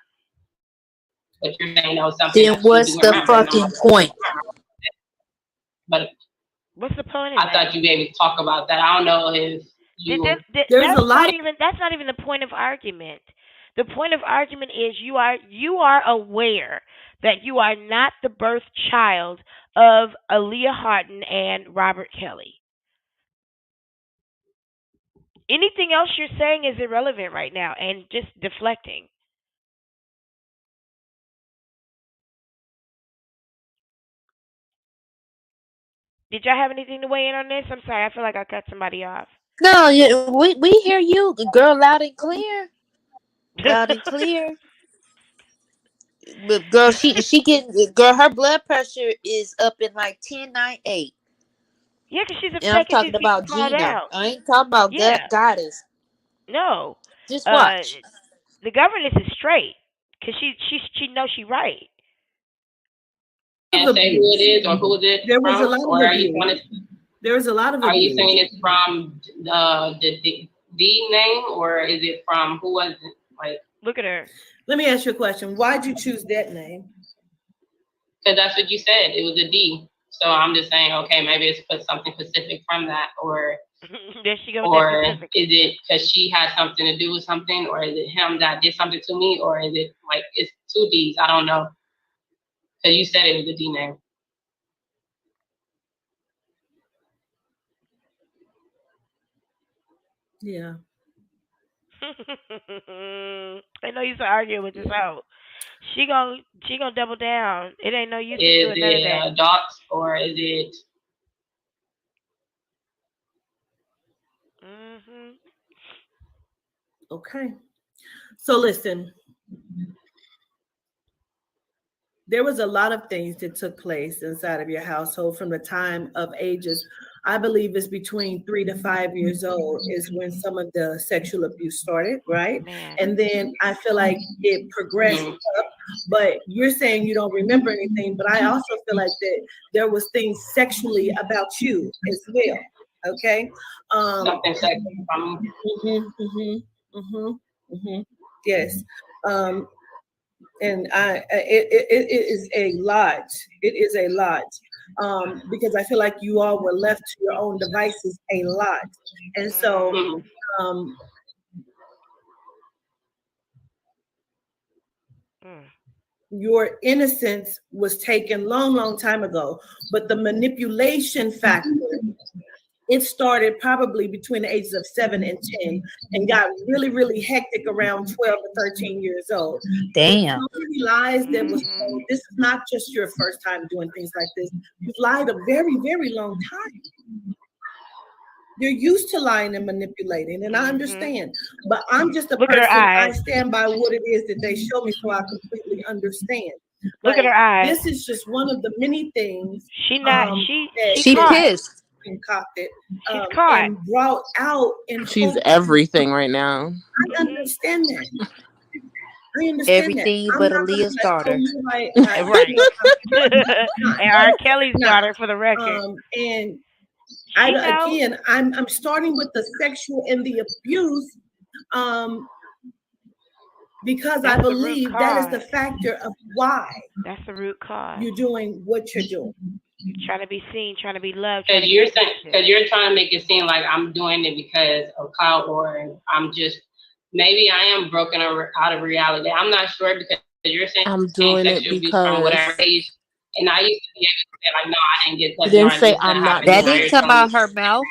But you're saying that was something Then that you what's do the remember. And I'm fucking like, point? but What's the point of I that? thought you'd be able to talk about that. I don't know if you. There's a lot of That's not even the point of argument. The point of argument is you are aware that you are not the birth child of Aaliyah Harton and Robert Kelly. Anything else you're saying is irrelevant right now and just deflecting. Did y'all have anything to weigh in on this? I'm sorry, I feel like I cut somebody off. No, we hear you, girl, loud and clear, loud and clear. But girl, she getting, girl, her blood pressure is up in like 10.98. Yeah, because she's And I'm upset because she's talking being about called Gina. out. I ain't talking about Yeah, goddess. no. Just Uh, watch. the governess is straight because she knows she right. Can't say who it is or who it there was a from, lot or of are you abuse. trying to? There was a lot of Are you abuse. saying it's from the D name, or is it from who was it? Like, Look at her. Let me ask you a question. Why'd you choose that name? because that's what you said. It was a D. So I'm just saying, okay, maybe it's put something specific from that, or There she goes. or That is specific. it because she had something to do with something, or is it him that did something to me, or is it like it's two D's? I don't know. Because you said it was a D name. Yeah. I know you used to argue with this out. She gonna double down. It ain't no use in Is doing none of it that. docs, or is it? Mhm. Okay. So listen, there was a lot of things that took place inside of your household from the time of ages. I believe it's between 3 to 5 years old is when some of the sexual abuse started, right? Man. And then I feel like it progressed up. But you're saying you don't remember anything, but I also feel like that there was things sexually about you as well. Okay. Something sexual from me. Yes. And it is a lot. It is a lot. Because I feel like you all were left to your own devices a lot. And so um, your innocence was taken long time ago, but the manipulation factor, it started probably between the ages of 7 and 10 and got really hectic around 12 to 13 years old. Damn. So many lies that was told. This is not just your first time doing things like this. You've lied a very long time. You're used to lying and manipulating, and I understand. But I'm just a Look at her person. I eyes. stand by what it is that they show me, so I completely understand. Look at her eyes. This is just one of the many things. She not. that She caught. pissed. concocted She's caught. and brought out. And She's everything right now. I understand that. I understand Everything that. but I'm not gonna Aaliyah's daughter. Right. And R. Kelly's daughter, for the record. And She knows. again, I'm starting with the sexual and the abuse, because That's I the root believe that is the cause. factor of why That's the root cause. you're doing what you're doing. Trying to be seen, trying to be loved. Because you're saying, because you're trying to make it seem like I'm doing it because of clout, or I'm just, maybe I am broken out of reality. I'm not sure, because you're saying I'm doing it sexual abuse from whatever because age, and I used to be able to say like, no, I didn't get touched. didn't Or say this I'm not happened. That doing didn't it. come out her mouth.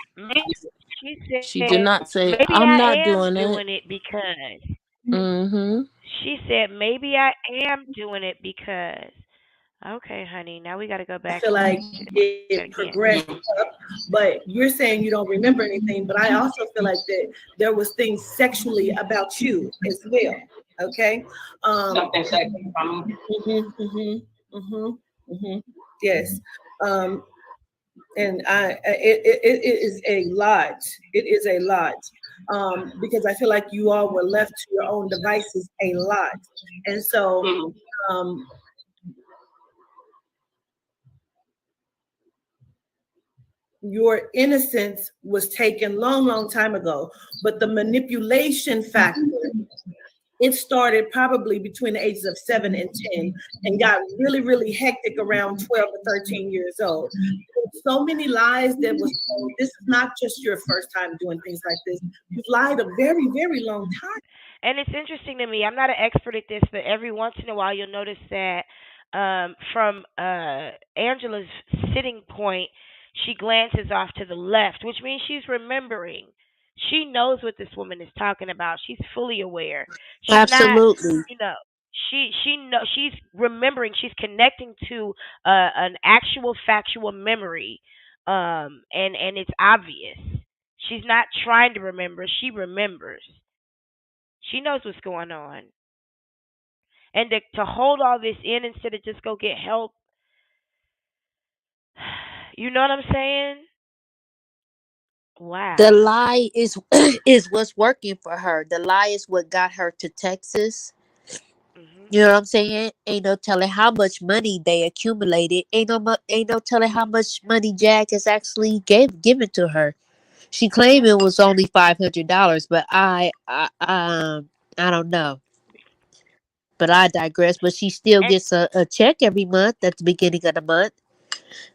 She said, She did not say maybe I'm not I am doing it. doing it because. Mm-hmm. She said, maybe I am doing it because. Okay, honey, now we got to go I back. feel like it progressed up, but you're saying you don't remember anything, but I also feel like that there was things sexually about you as well. Okay. Something sexual from me. Yes. And it is a lot. It is a lot. Because I feel like you all were left to your own devices a lot. And so your innocence was taken long time ago. But the manipulation factor, it started probably between the ages of 7 and 10 and got really hectic around 12 to 13 years old. So many lies that was told. This is not just your first time doing things like this. You've lied a very long time. And it's interesting to me. I'm not an expert at this, but every once in a while you'll notice that from Angela's sitting point, she glances off to the left, which means she's remembering. She knows what this woman is talking about. She's fully aware. She's not, Absolutely. you know, she's remembering. She's connecting to an actual factual memory, and it's obvious. She's not trying to remember. She remembers. She knows what's going on. And to hold all this in instead of just go get help, you know what I'm saying? The Wow. lie is is what's working for her. The lie is what got her to Texas. Mhm. You know what I'm saying? Ain't no telling how much money they accumulated. Ain't no telling how much money Jack has actually given to her. She claimed Yep. it was only $500, but I don't know. But I digress. But she still And gets a check every month at the beginning of the month.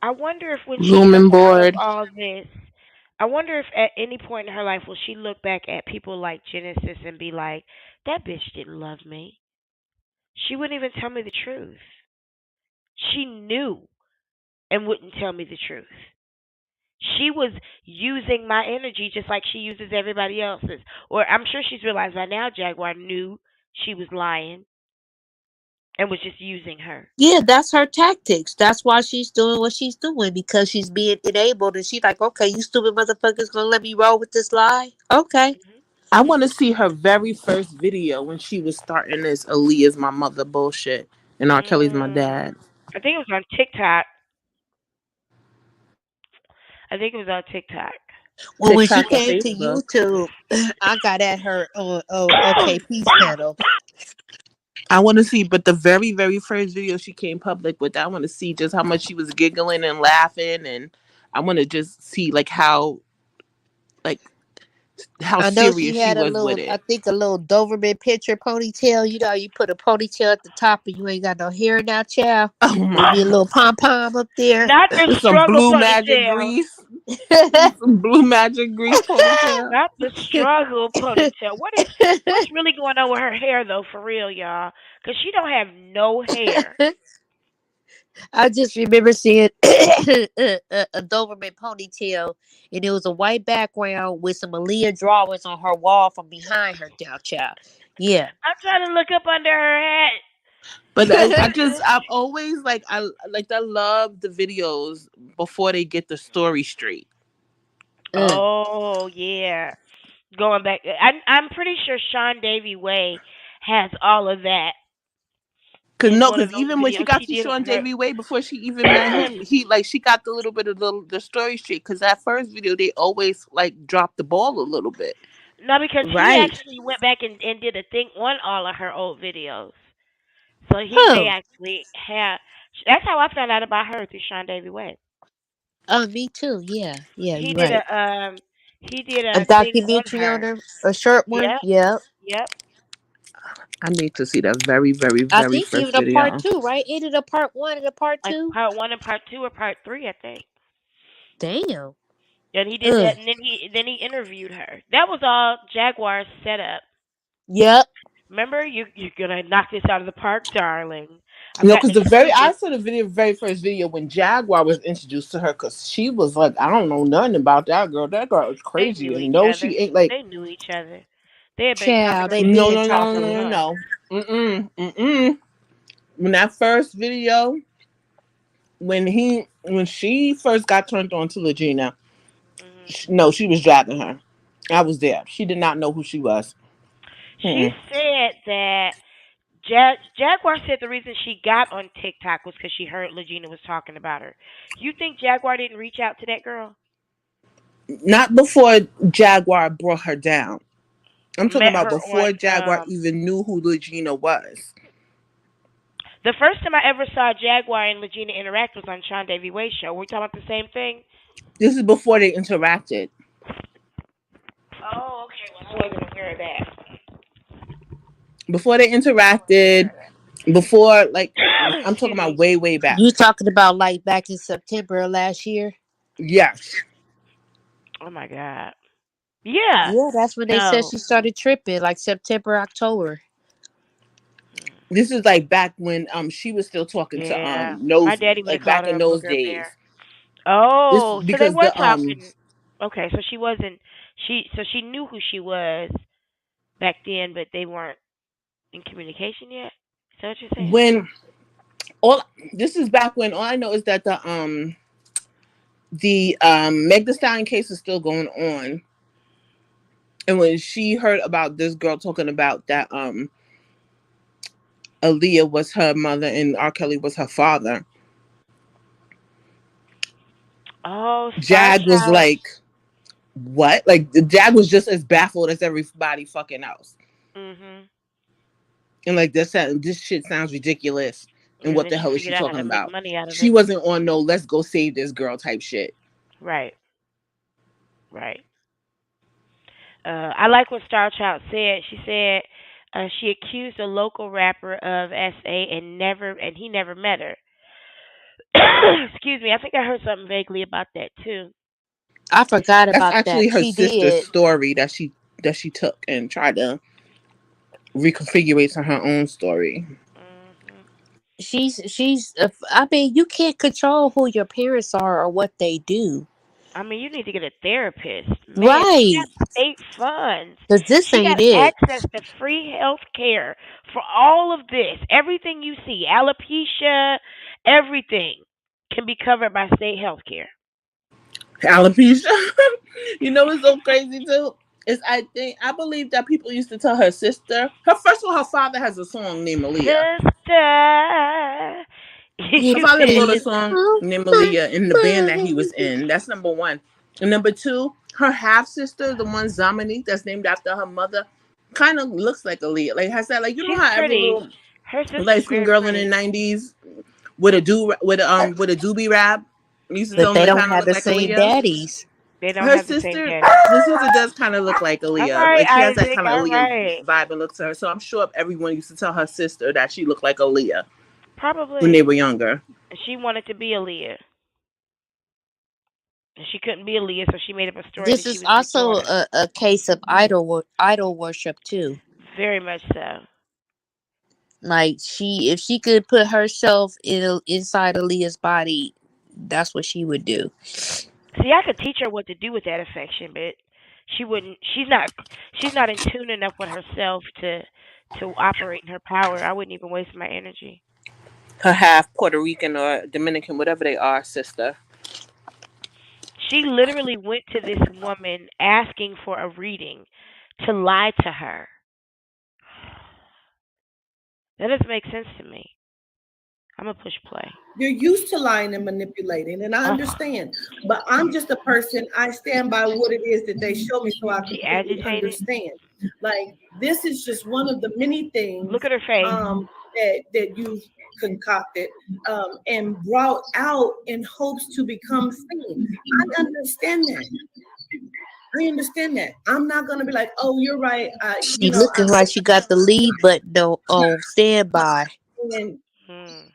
I wonder if when she Room comes and out of board. all this, I wonder if at any point in her life will she look back at people like Genesis and be like, that bitch didn't love me. She wouldn't even tell me the truth. She knew and wouldn't tell me the truth. She was using my energy just like she uses everybody else's. Or I'm sure she's realized by now Jaguar knew she was lying and was just using her. Yeah, that's her tactics. That's why she's doing what she's doing because she's being enabled, and she's like, okay, you stupid motherfuckers gonna let me roll with this lie? Okay. Hmm. I want to see her very first video when she was starting this Aaliyah's my mother bullshit and R. Kelly's my dad. I think it was on TikTok. I think it was on TikTok. Well, when she TikTok and came to Facebook. YouTube, I got at her on OK Peace panel. I want to see, but the very first video she came public with, I want to see just how much she was giggling and laughing, and I want to just see like how I know serious she she had a was with little, I it. think a little Doberman picture ponytail. You know, you put a ponytail at the top and you ain't got no hair now, child. Oh my Maybe a god! little pom pom up there. Not the With some struggle blue magic ponytail. grease, some blue magic grease ponytail. Not the struggle ponytail. What's really going on with her hair though, for real, y'all? Cause she don't have no hair. I just remember seeing a Doberman ponytail, and it was a white background with some Aaliyah drawings on her wall from behind her, down child. Yeah. I'm trying to look up under her hat. But I've always I love the videos before they get the story straight. Uh, Oh yeah, going back. I'm pretty sure Sean Davy Way has all of that Cause in no, one of cause those even when she videos got she to did Sean on her. Davy Way before she even met him, she got the little bit of the story straight. Cause that first video they always like dropped the ball a little bit. No, because he right. actually went back and did a thing on all of her old videos. So he may Huh. actually have. That's how I found out about her through Sean Davy Way. Me too. Yeah. Yeah, He you're did right. A a thing on documentary on her. her, a short one. Yep, Yep. yep. I need to see that I very think first even a part video. two, right? Ain't it a part one and a part Like two? part one and part two or part three, I think. Damn. And he did Uh. that, and then he interviewed her. That was all Jaguar's setup. Yep. Remember, you're gonna knock this out of the park, darling. I've You know, got because to prove I it. saw the very first video when Jaguar was introduced to her, because she was like, I don't know nothing about that girl. That girl is They crazy, knew and each no, other. she ain't like. They knew each other. They had been talking Child, on they the No, been no, phone no, talking for no, no, on. months. no. Mm-mm. When that first video, when she first got turned on to Legina, Hmm. no, she was dragging her. I was there. She did not know who she was. She Mm-mm. said that Jaguar said the reason she got on TikTok was because she heard Legina was talking about her. You think Jaguar didn't reach out to that girl? Not before Jaguar brought her down. I'm talking Met about her on before Jaguar even knew who Legina was. the first time I ever saw Jaguar and Legina interact was on Sean Davy Way show. We're talking about the same thing. This is before they interacted. Oh, okay. Well, I wasn't aware of that. Before they interacted, before like I'm talking Excuse about me. way back. You talking about like back in September of last year? Yes. Oh my God. Yeah. Yeah, that's when they said No. she started tripping, like September, October. This is like back when she was still talking to Yeah. My those, daddy would have like called back her in a those booger days. bear. This Oh, so they because were the talking. Okay, so she wasn't. She knew who she was back then, but they weren't in communication yet. Is that what you're saying? when all this is back when all I know is that the Meg Thee Stallion case is still going on. And when she heard about this girl talking about that Aaliyah was her mother and R. Kelly was her father, Oh, Star Jag was Child. like, what? Like the Jag was just as baffled as everybody fucking else. Mhm. And like this shit sounds ridiculous. And And what then the she hell is she figured out how talking to make about? money out of She it. wasn't on no let's go save this girl type shit. Right. Right. I like what Star Child said. She said she accused a local rapper of SA and he never met her. Excuse me. I think I heard something vaguely about that too. I forgot That's about actually that. her She sister's did. story that she took and tried to reconfigure to her own story. Mhm. I mean, you can't control who your parents are or what they do. I mean, you need to get a therapist. Man, she Right. got state funds. Because this She got ain't it. access to free health care for all of this. Everything you see, alopecia, everything can be covered by state health care. Alopecia. You know what's so crazy too? Is I believe that people used to tell her sister. Her first of all, her father has a song named Aaliyah. Sister. Her You father said wrote a Please. song sister. Oh, named my Aaliyah in the band that he was mind. in. That's number one. And number two, her half sister, the one Zamani, that's named after her mother, kind of looks like Aaliyah. Like has that like you know She's how every pretty. little Her light sister's skinned very girl in the pretty. '90s with a doobie wrap used to But tell them they to Mhm. don't kind of have look the like same Aaliyah. daddies. They don't Her have the same sister, daddy. her sister does kind of look like All Aaliyah. right, Like she has that Isaac. kind of All Aaliyah right. vibe and look to her. So I'm sure everyone used to tell her sister that she looked like Aaliyah when they Probably. were younger. And she wanted to be Aaliyah. And she couldn't be Aaliyah, so she made up a story that This she is was his also daughter. a case of idol worship too. Very much so. Like if she could put herself inside Aaliyah's body, that's what she would do. See, I could teach her what to do with that affection, but she wouldn't. She's not in tune enough with herself to operate in her power. I wouldn't even waste my energy. Her half Puerto Rican or Dominican, whatever they are, sister. She literally went to this woman asking for a reading to lie to her. That doesn't make sense to me. I'm gonna push play. You're used to lying and manipulating, and I Oh, understand. But I'm just a person. I stand by what it is that they show me, so I she completely agitated. understand. Like this is just one of the many things Look at her face. that you've concocted and brought out in hopes to become seen. I understand that. I understand that. I'm not gonna be like, oh, you're right. She looking like she got the lead button on standby. And Hmm.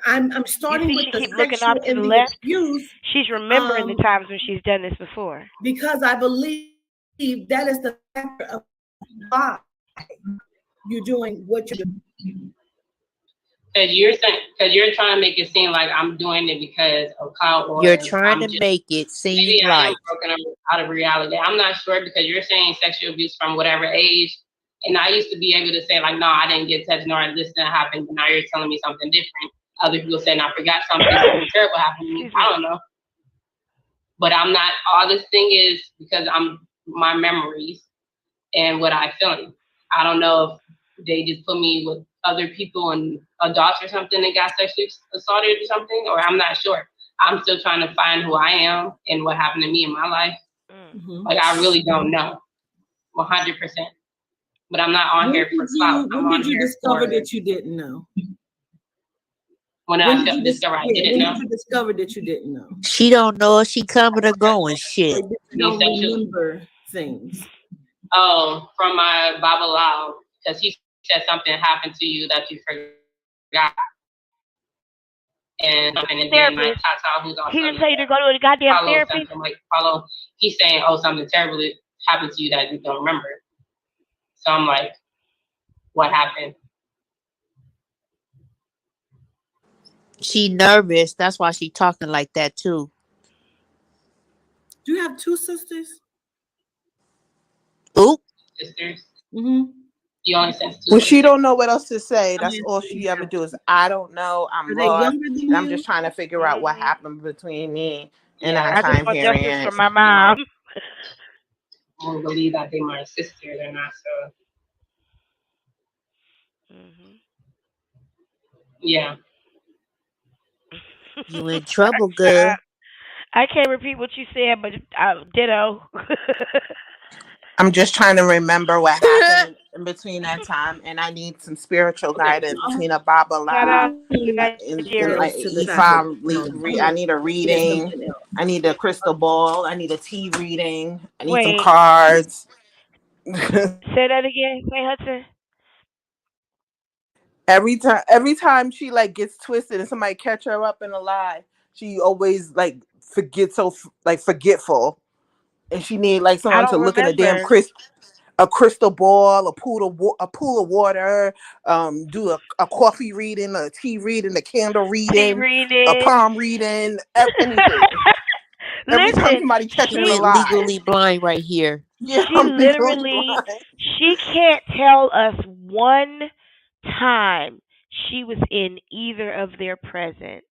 I'm You starting see, with she the keep looking off sexual to the and the left. abuse She's remembering the um, times when she's done this before. because I believe that is the factor of why you're doing what you're doing. Because you're trying to make it seem like I'm doing it because of clout or You're trying I'm to just make it seem maybe I am like broken out of reality. I'm not sure because you're saying sexual abuse from whatever age. And I used to be able to say, like, no, I didn't get touched, nor this didn't happen. But now you're telling me something different. Other people saying I forgot something terrible happened to me. I don't know. But I'm not, all this thing is because I'm my memories and what I feel. I don't know if they just put me with other people and adults or something that got sexually assaulted or something, or I'm not sure. I'm still trying to find who I am and what happened to me in my life. Mm-hmm. Like, I really don't know 100%. But I'm not on here for clout. I'm When on did you here discover for that you didn't know? When When I did you discovered I didn't when know. did you discover that you didn't know? She don't know if she coming or going. Shit. Like, you don't remember things. Oh, from my Babalao, because he said something happened to you that you forgot. And then my Therapist. Tata, who's on He didn't tell you to go to a goddamn therapist. Paulo, he's saying, oh, something terrible happened to you that you don't remember. So I'm like, what happened? She nervous. That's why she talking like that too. Do you have 2 sisters? Oop. Sisters. Mm-hmm. You only said 2 When sisters. she don't know what else to say, I that's mean, all she ever do is, I don't know, I'm are they lost, younger than and I'm you? just trying to figure out what happened between me and Yeah, that I just time want justice for period. my mom. I don't believe that they're my sister. They're not, so yeah. You in trouble, girl. I can't repeat what you said, but ditto. I'm just trying to remember what happened in between that time, and I need some spiritual Okay. guidance between a Baba Shout out Lao to and Nigeria. like To the fact that I need a there's reading. something else. I need a crystal ball. I need a tea reading. I need some Wait, cards. say that again. Say Hudson. Every time she like gets twisted and somebody catch her up in a lie, she always like forgets like forgetful, and she need like I someone to don't look in remember. a crystal ball, a pool of water, do a coffee reading, a tea reading, a candle Tea reading, a reading. palm reading, anything. Every time Listen, somebody catch her in a Went lie, legally blind right here. yeah, she I'm legally literally, blind. she can't tell us one time she was in either of their presence.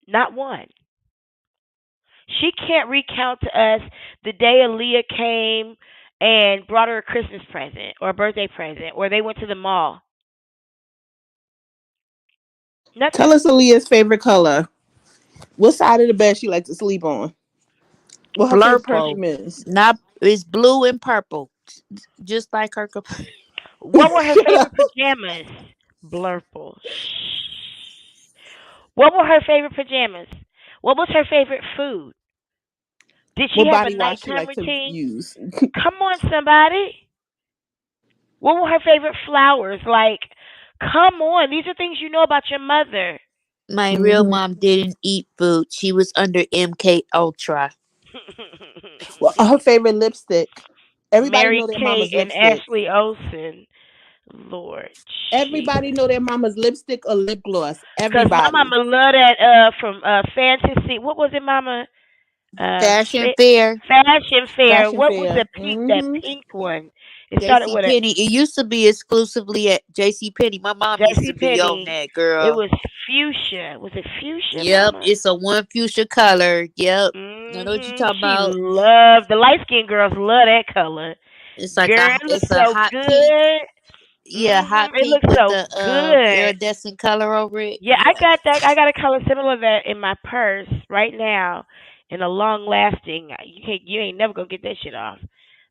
Not one. She can't recount to us the day Aaliyah came and brought her a Christmas present or a birthday present, or they went to the mall. Tell Nothing. us Aaliyah's favorite color. What side of the bed she likes to sleep on? What her favorite Blurple. perfume is? Not it's blue and purple. Just like her. What were her Shut favorite up. pajamas? Blurple. Shh. What were her favorite pajamas? What was her favorite food? Did she What have a body wash she nighttime like to routine? use? Come on, somebody. What were her favorite flowers? Like, come on. These are things you know about your mother. My real Mhm. mom didn't eat food. She was under MK Ultra. Well, her favorite lipstick. Everybody Mary know their Kate mama's and lipstick. Ashley Olsen. Lord Everybody Jesus. know their mama's lipstick or lip gloss. Cause my Everybody. mama love that from Fantasy. What was it, mama? Fashion Shit. Fair. Fashion Fair. Fashion What was fair. the pink? That pink one. It started JC with a Penney. It used to be exclusively at JC Penney. My mom used to J.C. be on Penney. that It girl. was fuchsia. Was it fuchsia, Yep, mama? it's a one fuchsia color. Yep. I know what you Mhm. talking She about. loved the light skinned girls. Love that color. It's like Girl, a it looks it's a so hot pink. good. Yeah, hot It pink looks with so the good. iridescent color over it. Yeah, I Yeah. got that. I got a color similar to that in my purse right now, in a long lasting. You ain't never gonna get that shit off.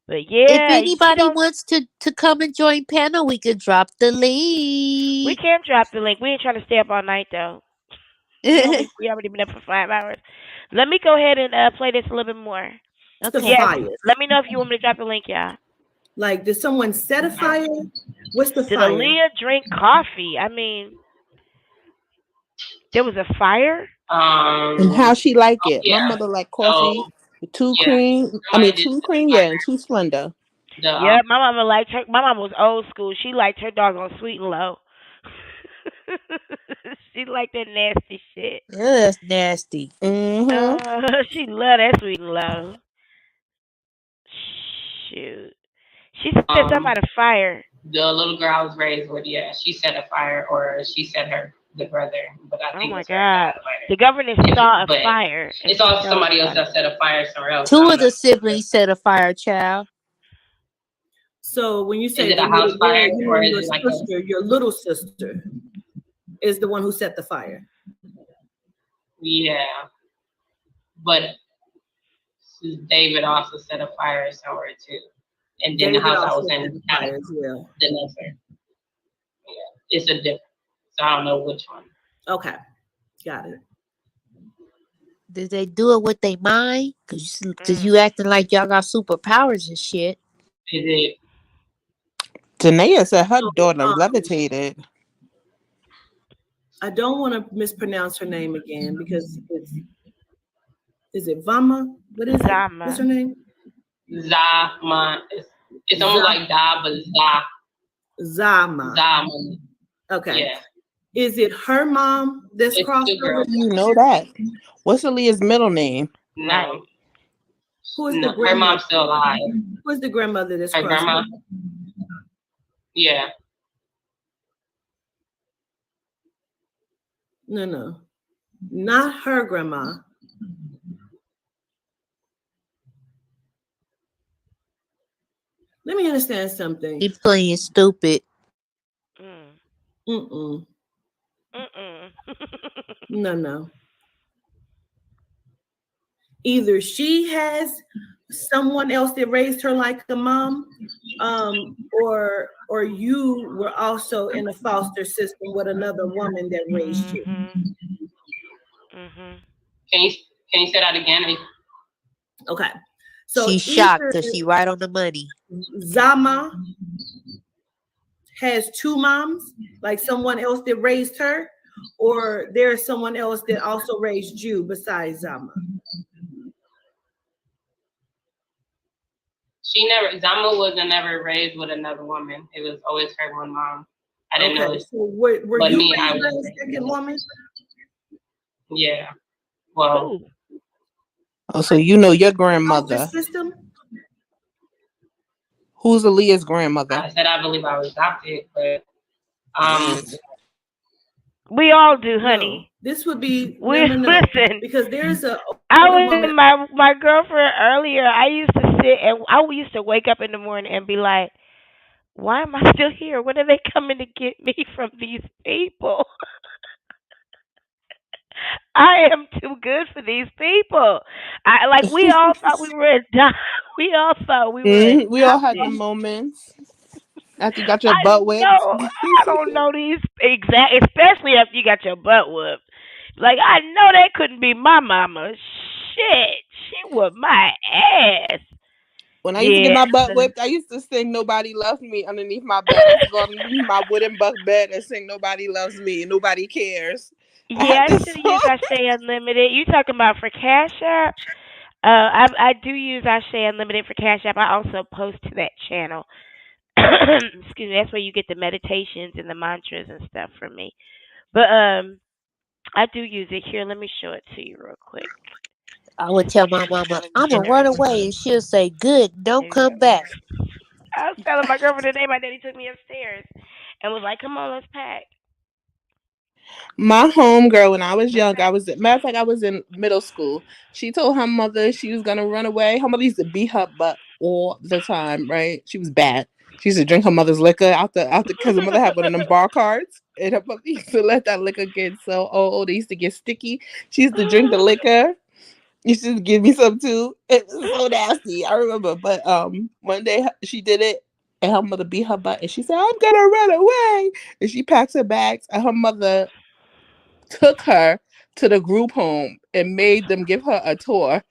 But If yeah, she anybody don't. wants to come and join panel, we could drop the We link. can't drop the link. We ain't trying to stay up all night though. We already been up for 5 hours. Let me go ahead and play this a little bit more. The Okay. Yes. fire. Let me know if you want me to drop the link, y'all. Like, did someone set a fire? What's the Did fire? Aaliyah drink coffee? I mean, there was a fire. And how she like it. My Yeah. mother like coffee So with two yeah, cream. I somebody mean did two set the cream, yeah, and fire. two Splenda. The Yeah, my mama liked her. My mama was old school. She liked her dog on sweet and low. She liked that nasty shit. Yeah, that's nasty. Mm-hmm. She loved that sweet and low. Shoot. She said something um about a fire. the little girl I was raised with, yeah, she set a fire, or she set her the brother, but I Oh think it my was her that God. had a fire. The governess saw a But fire and it's she also told us somebody else about it. that set a fire somewhere else. I Two don't of the know. siblings set a fire, child. So when you Is say it the a house little girl, fire, you or mean is your it like a? sister, your little sister is the one who set the fire. Yeah, but David also set a fire somewhere too. and then the David house I also was in kind of testified as well. delivered. Yeah, it's a difference. So I don't know which one. Okay, got it. Did they do it with their mind? Cause you acting like y'all got superpowers and shit. Is it? Janaea said her So, daughter levitated. I don't want to mispronounce her name again because is it Vama? What is it? What's her Zama. name? Zama. It's almost Za- like Da, but Zama. Zama. Okay. Yeah, Is it her mom that's it's crossed two over? girls. You know that. What's Aaliyah's middle name? Right. No, Who is the no, her grandmother? mom's still alive. Who is the grandmother that's Her crossed grandma. over? Yeah, No. Not her grandma. Let me understand something. He playing stupid. Mm. Mm-mm. Mm-mm. No. Either she has someone else that raised her like a mom, or you were also in a foster system with another woman that raised you. Mhm. Mhm. can you can you say that again? Okay. So She's shocked either because she right on the money. Zama has two moms, like someone else that raised her, or there's someone else that also raised you besides Zama. Zama wasn't never raised with another woman. It was always her one mom. I didn't know Okay, it. so were But you me, I raised by was. a second woman? Yeah. Well, Who? Oh, so you know your Foster grandmother. system? Who's Aaliyah's grandmother? I said I believe I was adopted, but um, We all do, No, honey. this would be We no, listen. because there's a I older was woman. my girlfriend earlier. I used to sit and I used to wake up in the morning and be like, "Why am I still here? When are they coming to get me from these people? I am too good for these people." I like we all thought we were we all thought we were We all had the adopted. moments after you got your I butt whipped. know. I don't know these exact, especially after you got your butt whooped. Like I know that couldn't be my mama. Shit, she whooped my ass. When I used to get Yes. my butt whipped, I used to sing "Nobody Loves Me" underneath my bed. I used to go underneath my wooden bunk bed and sing "Nobody Loves Me" and "Nobody Cares." I had Yeah, I this should have used song. I Stay Unlimited. You talking about for Cash App? I do use I Stay Unlimited for Cash App. I also post to that channel. Excuse me. That's where you get the meditations and the mantras and stuff from me. But I do use it here. Let me show it to you real quick. I would tell my mama, I'm gonna run There away, and she'll say, "Good, don't you come go. back." I was telling my girlfriend today. My daddy took me upstairs and was like, "Come on, let's pack." My homegirl, when I was Let's young, pack. matter of fact, I was in middle school. She told her mother she was gonna run away. Her mother used to beat her butt all the time, right? She was bad. She used to drink her mother's liquor out the because her mother had one of them bar cards, and her mother used to let that liquor get so old. It used to get sticky. She used to drink the liquor. You should give me some too. It was so nasty. I remember, but one day she did it, and her mother beat her butt, and she said, "I'm gonna run away," and she packed her bags, and her mother took her to the group home and made them give her a tour.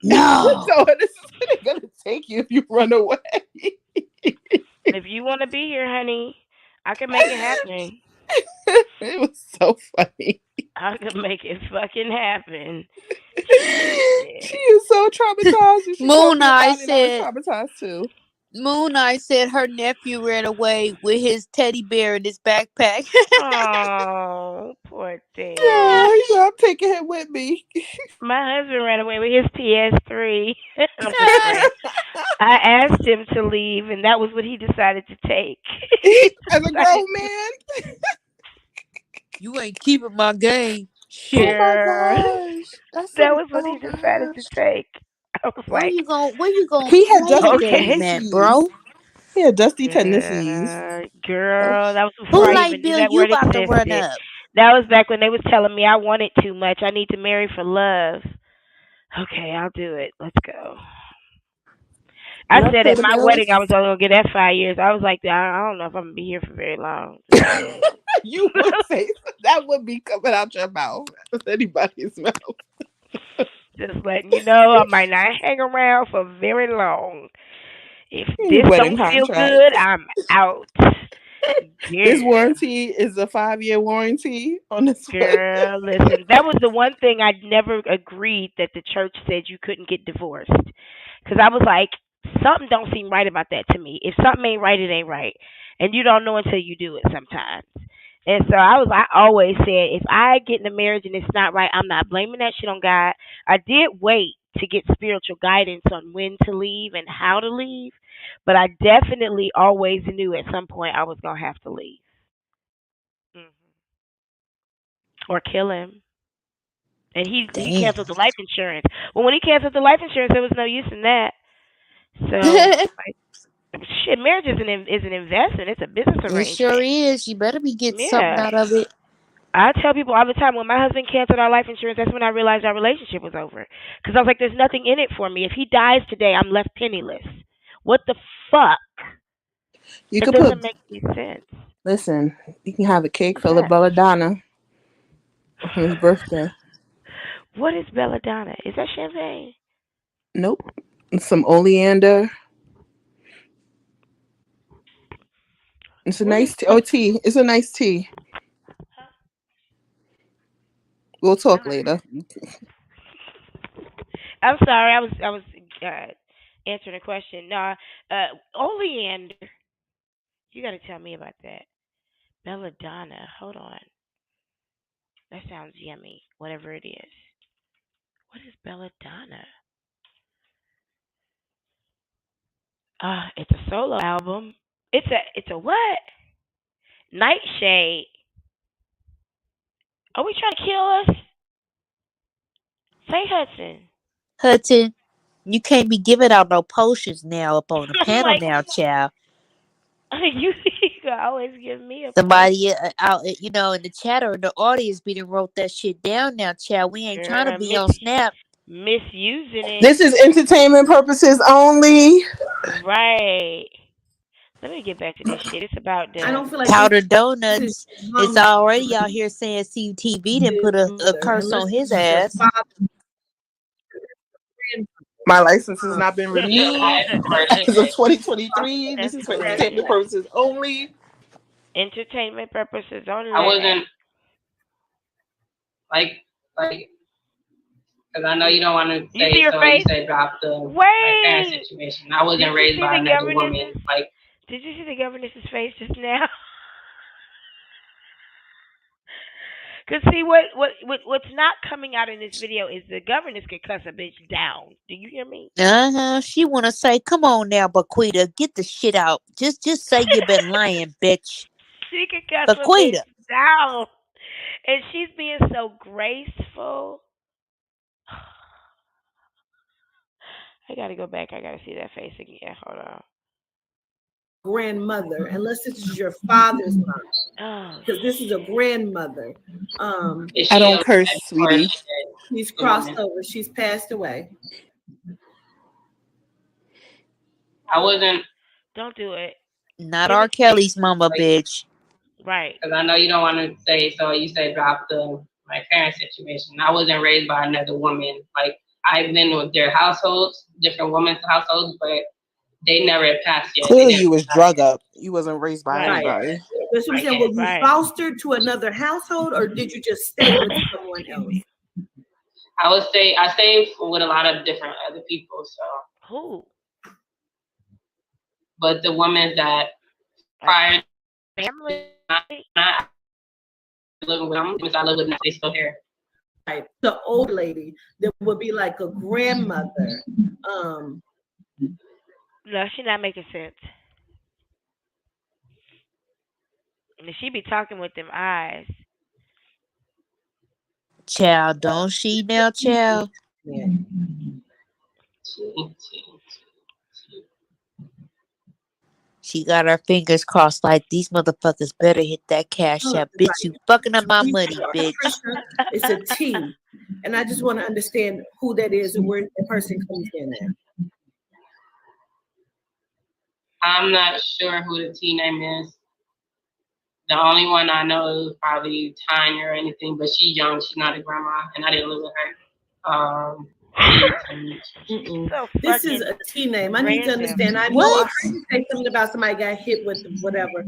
No. So this is what they're gonna take you if you run away. If you want to be here, honey, I can make it happen. It was so funny. I can make it fucking happen. She Shit. is so traumatized, and she told Moon me Eye about it. And I was said, traumatized too. Moon Eye said her nephew ran away with his teddy bear in his backpack. Oh, poor thing. Oh, he said, "I'm taking him with me." My husband ran away with his PS3. I'm just playing. I asked him to leave, and that was what he decided to take. He As a decided grown man. You ain't keeping my game. Oh Shit. my girl. gosh. That's That so, was what he oh decided to gosh. take. I was like, Where you gonna He had play the dusty okay. game at, tendencies. bro? He had dusty tendencies. Oh. Girl, that was before Who I light even knew bill that you word about to run existed. up? That was back when they was telling me I wanted too much. I need to marry for love. Okay, I'll do it. Let's go. I Yep, said pay at the my wedding I bills. was only gonna get that 5 years. I was like, I don't know if I'm gonna be here for very long. Just saying. You would say that would be coming out your mouth, anybody's mouth. Just letting you know, I might not hang around for very long. If Your this wedding don't feel contract. good, I'm out. This Yeah. warranty is a 5-year warranty on this one. Girl, listen, that was the one thing I never agreed that the church said you couldn't get divorced. Because I was like, something don't seem right about that to me. If something ain't right, it ain't right. And you don't know until you do it sometimes. And so I always said, if I get in a marriage and it's not right, I'm not blaming that shit on God. I did wait to get spiritual guidance on when to leave and how to leave. But I definitely always knew at some point I was going to have to leave. Hmm. Or kill him. And he Damn. canceled the life insurance. Well, when he canceled the life insurance, there was no use in that. So, like, shit, marriage is an investment. It's a business It sure arrangement. is. You better be getting something Yeah. out of it. I tell people all the time, when my husband canceled our life insurance, that's when I realized our relationship was over. Because I was like, there's nothing in it for me. If he dies today, I'm left penniless. What the fuck? You It could put, doesn't make any sense. listen, you can have a cake What's full of that? belladonna on his birthday. What is belladonna? Is that champagne? Nope. Some oleander. It's a What is? nice tea. Oh, tea. It's a nice tea. We'll talk later. I'm sorry. I was answering a question. No, oleander. You got to tell me about that. Belladonna. Hold on. That sounds yummy. Whatever it is. What is belladonna? It's a solo album. It's a what? Nightshade. Are we trying to kill us? Say Hudson. Hudson, you can't be giving out no potions now up on the I'm panel like, now, child. you can always give me a Somebody potion. out, in the chat or in the audience be done wrote that shit down now, child. We ain't trying to Girl, be on Snap. misusing it. This is entertainment purposes only. Right. Let me get back to this shit. It's about I the. don't feel like this Powder is Donuts. your It's mom's already out here saying CTV didn't put a mother, curse unless on this his is your ass. father's My license has not been Yeah, renewed of course. because of 2023. This That's is for correct. entertainment purposes only. Entertainment purposes I only. wasn't like because I know you don't want to You see say her so. You face? say drop the like parent Wait. situation. I Did wasn't you raised see by the another woman. governess's? Like Did you see the governess's face just now? Cause see what's not coming out in this video is the governess could cuss a bitch down. Do you hear me? She wanna say, "Come on now, Baquita, get the shit out. Just say you been lying, bitch." She could cuss a bitch Baquita. down, and she's being so graceful. I gotta go back. I gotta see that face again. Hold on. grandmother, unless this is your father's mom, Oh, because this is a grandmother. is I she don't a curse, or is sweetie. she She's a crossed woman? over. She's passed away. I wasn't don't do it. Not Give R. it space. Kelly's mama, like bitch. Right. because I know you don't want to say so. You say drop the like parent situation. I wasn't raised by another woman. Like I've been with their households, different women's households, but they never passed yet. They Clearly, never you was passed drug up. You wasn't raised by Right. Right. anybody. That's what I'm saying. yet. Were you Right. fostered to another household, or did you just stay with someone else? I stayed with a lot of different other people. So, Who? but the women that Like prior family? not living with them, I live with them, they still here. Right. The old lady that would be like a grandmother. No, she not making sense. And she be talking with them eyes. Child, don't she now, child? Yeah. She got her fingers crossed like these motherfuckers better hit that cash app. Right. Bitch, you fucking up my money, bitch. Trisha, it's a T. And I just want to understand who that is and where the person comes in at. I'm not sure who the T name is. The only one I know is probably Tanya or anything, but she's young. She's not a grandma, and I didn't live with her. So This is fucking a T name. I need to random. understand. I know I What? heard you say something about somebody got hit with whatever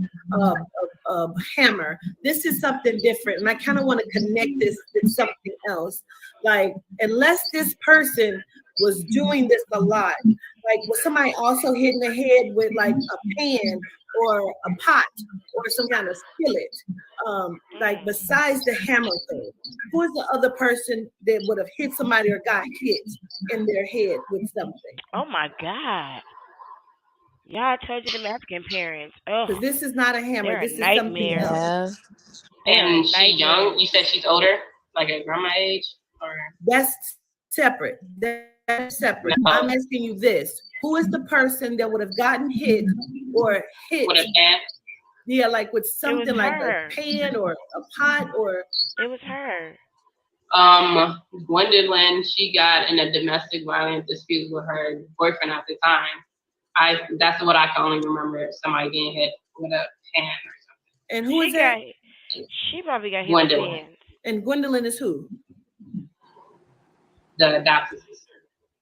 hammer. This is something different, and I kind of want to connect this with something else. Like, unless this person was doing this a lot, like was somebody also hitting the head with like a pan or a pot or some kind of skillet? Like besides the hammer thing, who is the other person that would have hit somebody or got hit in their head with something? Oh my God. Yeah, I told you the Mexican parents. Oh, Because this is not a hammer. they're a This is something nightmare. else. Yeah. They are a And she nightmare. young. You said she's older, like at grandma age, or That's separate. That's separate. no? I'm asking you this. Who is the person that would have gotten hit or hit? With a pan? Yeah, like with It was something like a her. pan or a pot or It was her. Gwendolyn, she got in a domestic violence dispute with her boyfriend at the time. That's what I can only remember. Somebody getting hit with a pan or and who is She that? got. She probably got hit with Gwendolyn, pins. And Gwendolyn is who? the adopted sister,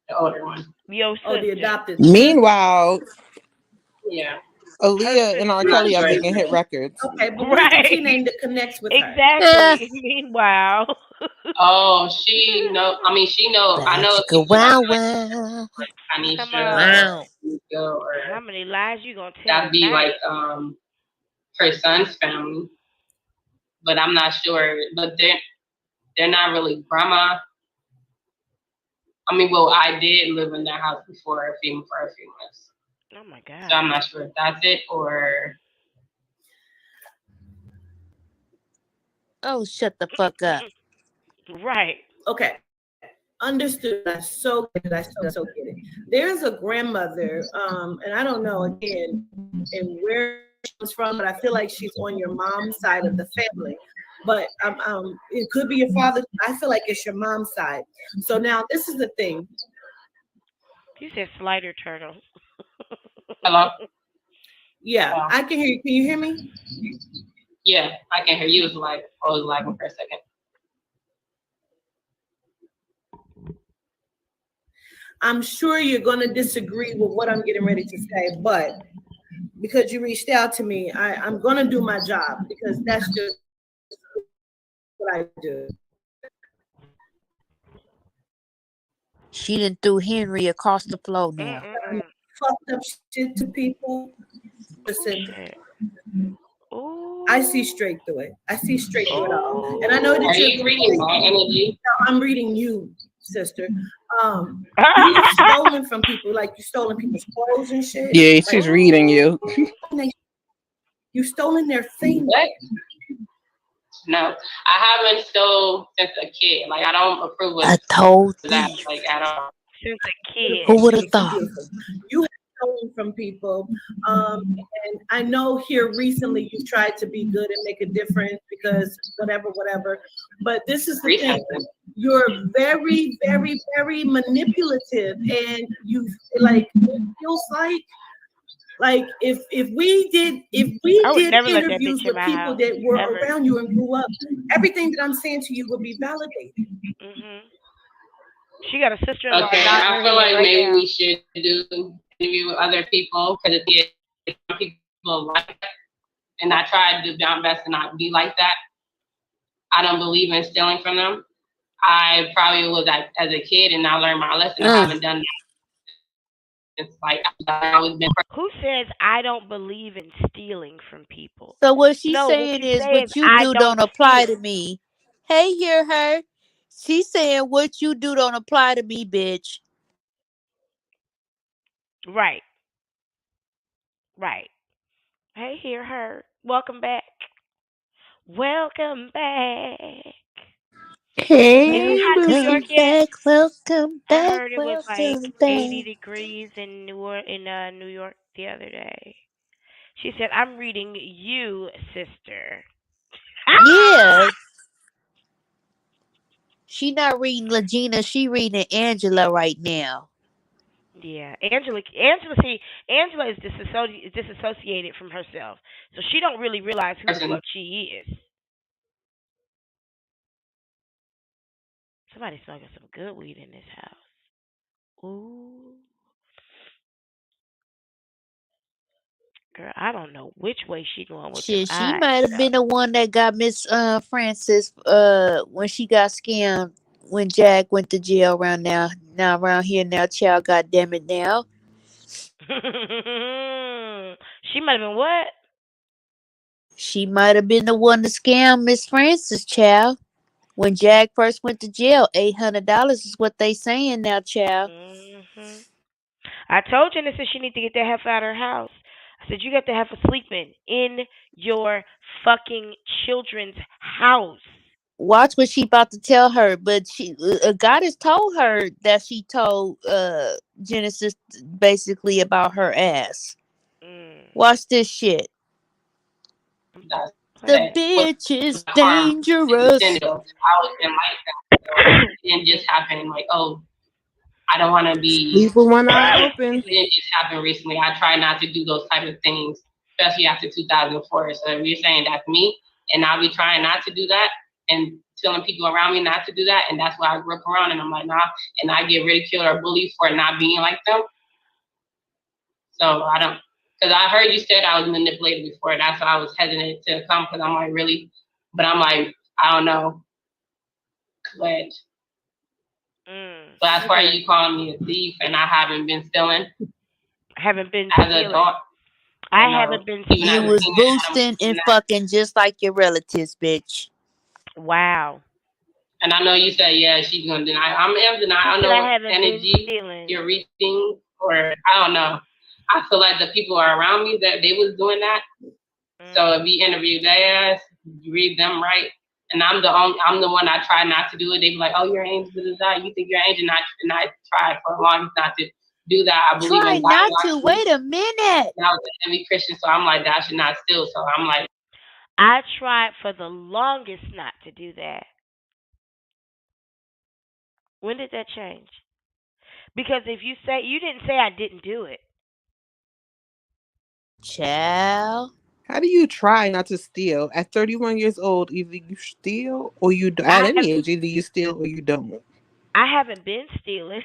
the older one. Yo, Oh, the sister. adopted. Meanwhile, Yeah. Her Aaliyah and R. I'm not Kelly are sure. making hit records. Okay, but who's the T Right. name that connects with her? Exactly. Meanwhile. Oh, she know. I mean, she know. I know Magical people that wow like wow. Anisha Come or on. Wow. Nico or How many lies you gonna tell that'd be tonight? like her son's family, but I'm not sure. But they're not really grandma. I mean, well, I did live in that house before for a few months, Oh my so I'm God. not sure if that's it or Oh, shut the fuck up. Right. Okay, understood. I so get it. I so get it. There's a grandmother, and I don't know again and where she comes from, but I feel like she's on your mom's side of the family. But it could be your father. I feel like it's your mom's side. So now this is the thing. You said slider turtle. hello. Yeah, Oh, I can hear you. Can you hear me? yeah, I can hear you. It was like I was lagging for a second. I'm sure you're going to disagree with what I'm getting ready to say, but because you reached out to me, I'm going to do my job because that's just what I do. She done threw Henry across the floor now. Fucked up shit to people. Listen, Shit. Ooh. I see straight through it. I see straight through it all. And I know that Are you reading my energy? I'm reading you, sister. You've stolen from people, like you stolen people's clothes and shit. Yeah, she's reading you. You stolen their things. What? No, I haven't stole since a kid. Like I don't approve I of told that, you. like at all. Since a kid. Who would have thought? You have stolen from people, and I know here recently you tried to be good and make a difference because whatever. But this is the thing: you're very, very, very manipulative, and you like it feels like if we did interviews with people that were around you and grew up, everything that I'm saying to you would be validated. She got a sister-in-law. Okay, I feel like maybe we should do interview with other people because if people like that, and I try to do my best to not be like that. I don't believe in stealing from them. I probably was as a kid and I learned my lesson. I haven't done that. It's like I've always been. Who says I don't believe in stealing from people? So what she's No, saying what is what you do don't apply to me. Hey, hear her. She's saying what you do don't apply to me, bitch. Right. Right. Hey, hear her. Welcome back. Welcome back. Hey, Is it hot in New York yet? Welcome back. I heard it was like Welcome back. 80 degrees in New York the other day. She said, "I'm reading you, sister." Yeah. She not reading Legina. She reading Angela right now. Yeah, Angela. See, Angela is disassociated from herself, so she don't really realize who the Person. fuck she is. Somebody smoking some good weed in this house. Ooh, girl, I don't know which way she going with them Shit, she eyes. might have been the one that got Miss Francis when she got scammed when Jack went to jail around now around here now, child, god damn it now. She might have been what? She might have been the one to scam Miss Francis, child. When Jack first went to jail, $800 is what they saying now, child. I told Jenna said she need to get that heifer out of her house. I said you got the heifer sleeping in your fucking children's house. Watch what she about to tell her, but she Goddess told her that she told Genesis basically about her ass. Mm. Watch this shit. The bitch is Harm dangerous. I was in like that. So it didn't just happen like, oh, I don't want to be. Sleep with one eye open. It didn't just happen recently. I try not to do those type of things, especially after 2004. So if you're saying that's me, and I'll be trying not to do that and telling people around me not to do that, and that's why I grew up around, and I'm like, nah, and I get ridiculed or bullied for not being like them. So I don't, because I heard you said I was manipulated before. That's why I was hesitant to come, because I'm like, really? But I'm like, I don't know. But as far as you calling me a thief and I haven't been stealing, haven't been as stealing. an adult, I haven't been stealing. You was boosting and fucking just like your relatives, bitch. Wow. And I know you said, yeah, she's gonna deny. I'm denying. I don't know energy you're reaching, or I don't know. I feel like the people are around me that they was doing that. So if you interview their ass, you read them right. And I'm the one that try not to do it. They be like, oh, you're an angel to die. You think you're an angel, and I tried for a long time not to do that. I believe Try in God. not to. Wait a minute. And I was a heavy Christian, so I'm like, that I should not steal. So I'm like, I tried for the longest not to do that. When did that change? Because if you say, you didn't say I didn't do it. Child. How do you try not to steal? At 31 years old, either you steal or you don't. At any age, either you steal or you don't. I haven't been stealing.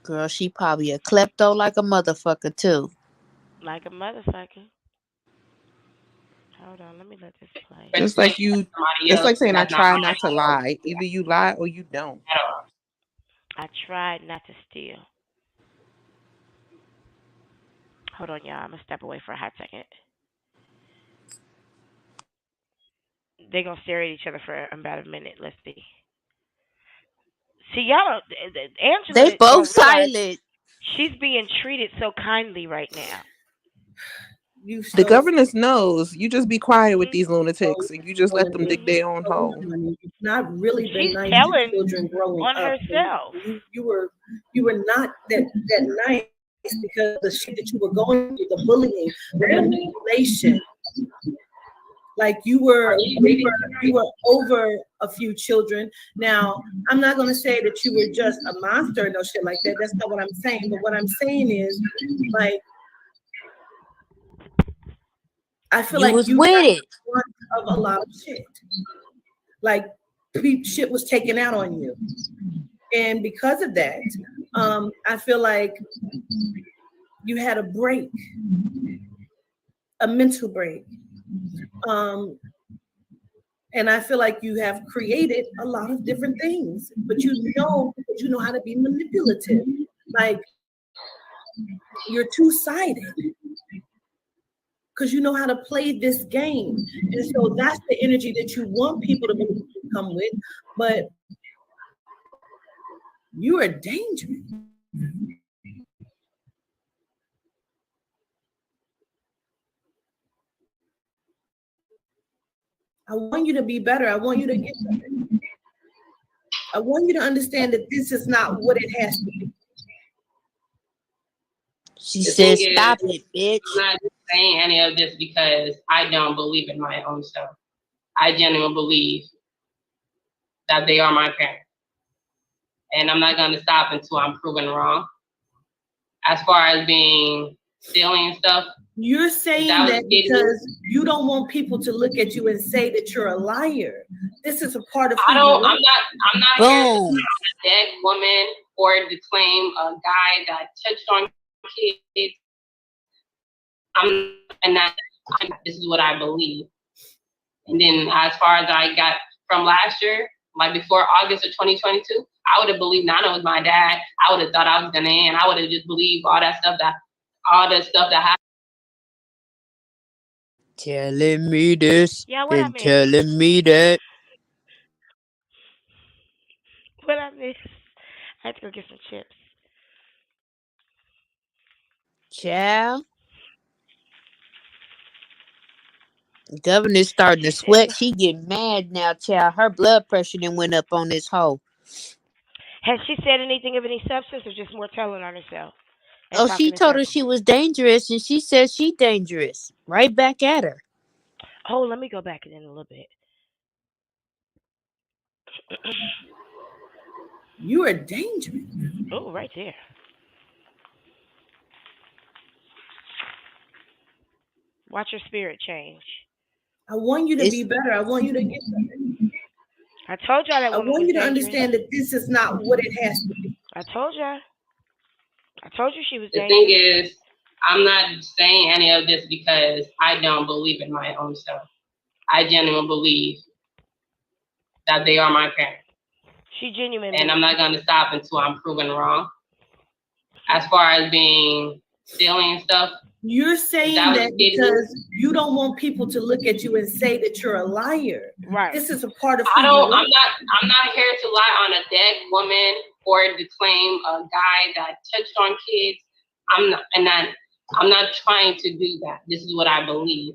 Girl, she probably a klepto like a motherfucker too. Like a motherfucker. Hold on, let me let this play. Just like you, it's like saying I try not to lie. Either you lie or you don't. I tried not to steal. Hold on, y'all. I'm gonna step away for a hot second. They're gonna stare at each other for about a minute. Let's see. See, y'all, Angela. They both silent. She's being treated so kindly right now. The governess knows. You just be quiet with these lunatics, and you just let them dig their own hole. You've not really been nice telling to children growing on up. herself. You were not that nice because the shit that you were going through, the bullying, the manipulation. Like you were over a few children. Now, I'm not gonna say that you were just a monster and no shit like that. That's not what I'm saying. But what I'm saying is, like, I feel like you with it of a lot of shit. Like shit was taken out on you. And because of that, I feel like you had a break, a mental break. And I feel like you have created a lot of different things, but you know how to be manipulative. Like you're two-sided because you know how to play this game. And so that's the energy that you want people to come with, but you are dangerous. I want you to be better. I want you to get better. I want you to understand that this is not what it has to be. She says, stop it, bitch. I'm not saying any of this because I don't believe in my own self. I genuinely believe that they are my parents. and I'm not going to stop until I'm proven wrong. As far as being stealing and stuff, you're saying that because you don't want people to look at you and say that you're a liar. This is a part of who you are. I'm not here to lie on a dead woman or to claim a guy that touched on kids. This is what I believe. And then as far as I got from last year, like before August of 2022, I would have believed Nana was my dad. I would have thought I was gonna end. I would have just believed all the stuff that happened. Telling me this what I and miss? telling me that. What I miss? I had to go get some chips. Child, governor's starting to sweat. She getting mad now, child. Her blood pressure then went up on this hoe. Has she said anything of any substance, or just more telling on herself and Oh, talking she in told her circles? she was dangerous, and she said she dangerous. Right back at her. Oh, let me go back in a little bit. You are dangerous. Oh, right there. Watch your spirit change. I want you to be better. I want you to get better. I told y'all that I woman want was you to dangerous. understand that this is not what it has to be. I told y'all. I told you she was The dangerous. thing is, I'm not saying any of this because I don't believe in my own self. I genuinely believe that they are my parents. She genuine. And I'm not going to stop until I'm proven wrong. As far as being stealing and stuff, you're saying that because you don't want people to look at you and say that you're a liar. Right. This is a part of who I'm you are. I'm not here to lie on a dead woman or to claim a guy that touched on kids. I'm not trying to do that. This is what I believe.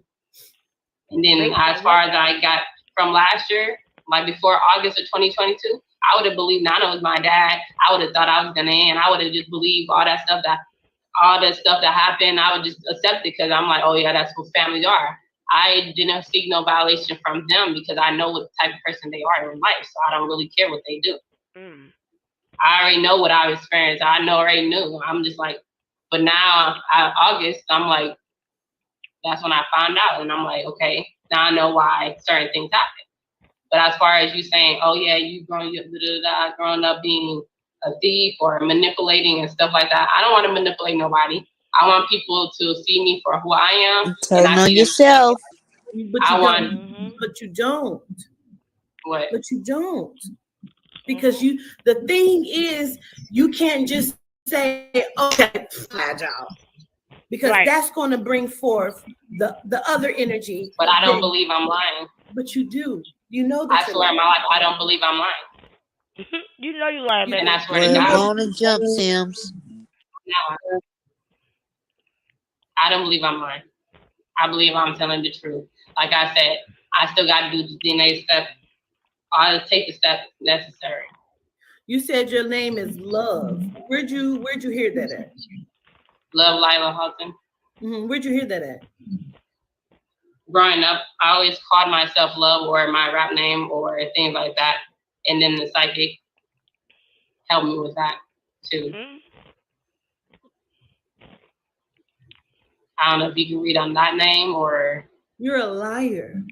And then as far as I got from last year, like before August of 2022, I would have believed Nana was my dad. I would have thought I was gonna end. I would have just believed all the stuff that happened. I would just accept it because I'm like, oh yeah, that's what families are. I didn't seek no violation from them because I know what type of person they are in life, so I don't really care what they do. I already know what I've experienced. Already knew. I'm just like, but now August, I'm like, that's when I found out, and I'm like, okay, now I know why certain things happen. But as far as you saying, oh yeah, you growing up being a thief or manipulating and stuff like that, I don't want to manipulate nobody. I want people to see me for who I am. Turn on yourself. But you don't. What? But you don't. Because the thing is, you can't just say, okay, fragile. Because that's going to bring forth the other energy. But I don't believe I'm lying. But you do. You know that. I swear in my life, I don't believe I'm lying. You know you lying, man. And I swear to God. On and jump, Sims. No. I don't believe I'm lying. I believe I'm telling the truth. Like I said, I still got to do the DNA step. I'll take the steps necessary. You said your name is Love. Where'd you hear that at? Love Lila Hudson. Where'd you hear that at? Growing up, I always called myself Love or my rap name or things like that. And then the psychic helped me with that too. I don't know if you can read on that name or... You're a liar.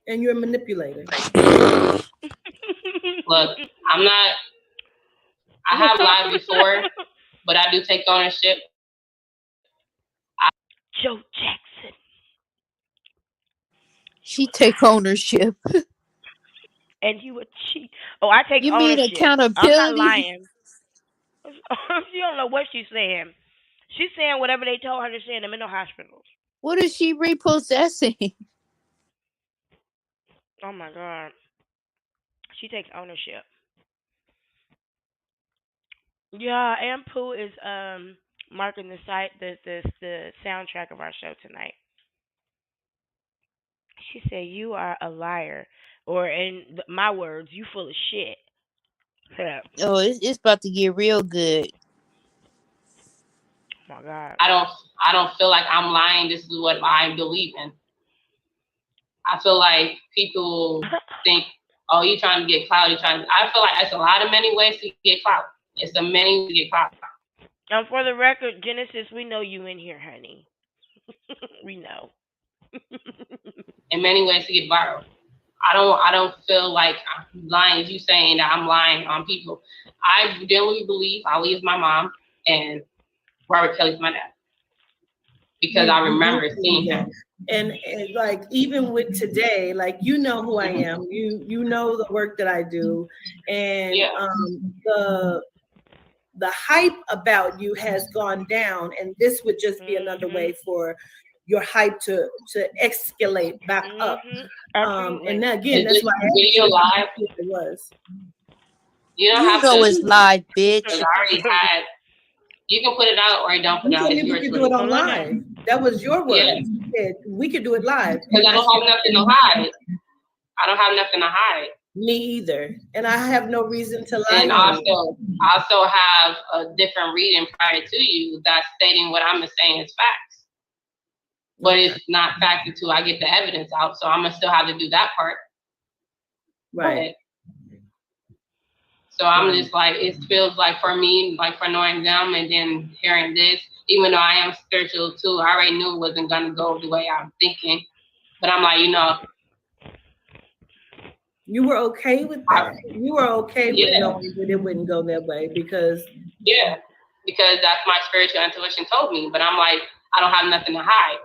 And you're a manipulator. Look, I have lied before, but I do take ownership. Joe Jackson. She take ownership. And you a cheat. Oh, I take ownership. You mean accountability? I'm not lying. She don't know what she's saying. She's saying whatever they told her to say in the mental hospitals. What is she repossessing? Oh my God. She takes ownership. Yeah, Aunt Pooh is marking the soundtrack of our show tonight. She said, "You are a liar," or in my words, "You full of shit." Yeah. Oh, it's about to get real good. Oh my God. I don't feel like I'm lying. This is what I believe in. I feel like people think, oh, you trying to get clout. I feel like it's a lot of many ways to get clout. It's a many ways to get clout. For the record, Genesis, we know you in here, honey. We know. In many ways to get viral. I don't feel like I'm lying. You saying that I'm lying on people. I genuinely believe Ali is my mom and Robert Kelly's my dad. Because I remember seeing him. And like even with today, like you know who I am. You know the work that I do. And the hype about you has gone down, and this would just be another way for your hype to escalate back up. And again, that's why video live it was. You don't have know to. It's live, bitch. I already had. You can put it out or don't put it out. We could do it on live. That was your word. Yeah. We could do it live. Because I don't have nothing to hide. I don't have nothing to hide. Me either. And I have no reason to lie. And also have a different reading prior to you that's stating what I'm saying is facts. But it's not fact until I get the evidence out. So I'm going to still have to do that part. Right. So I'm just like, it feels like for me, like for knowing them and then hearing this, even though I am spiritual too, I already knew it wasn't going to go the way I'm thinking. But I'm like, you were okay with that. You were okay with knowing that it wouldn't go that way because that's my spiritual intuition told me. But I'm like, I don't have nothing to hide.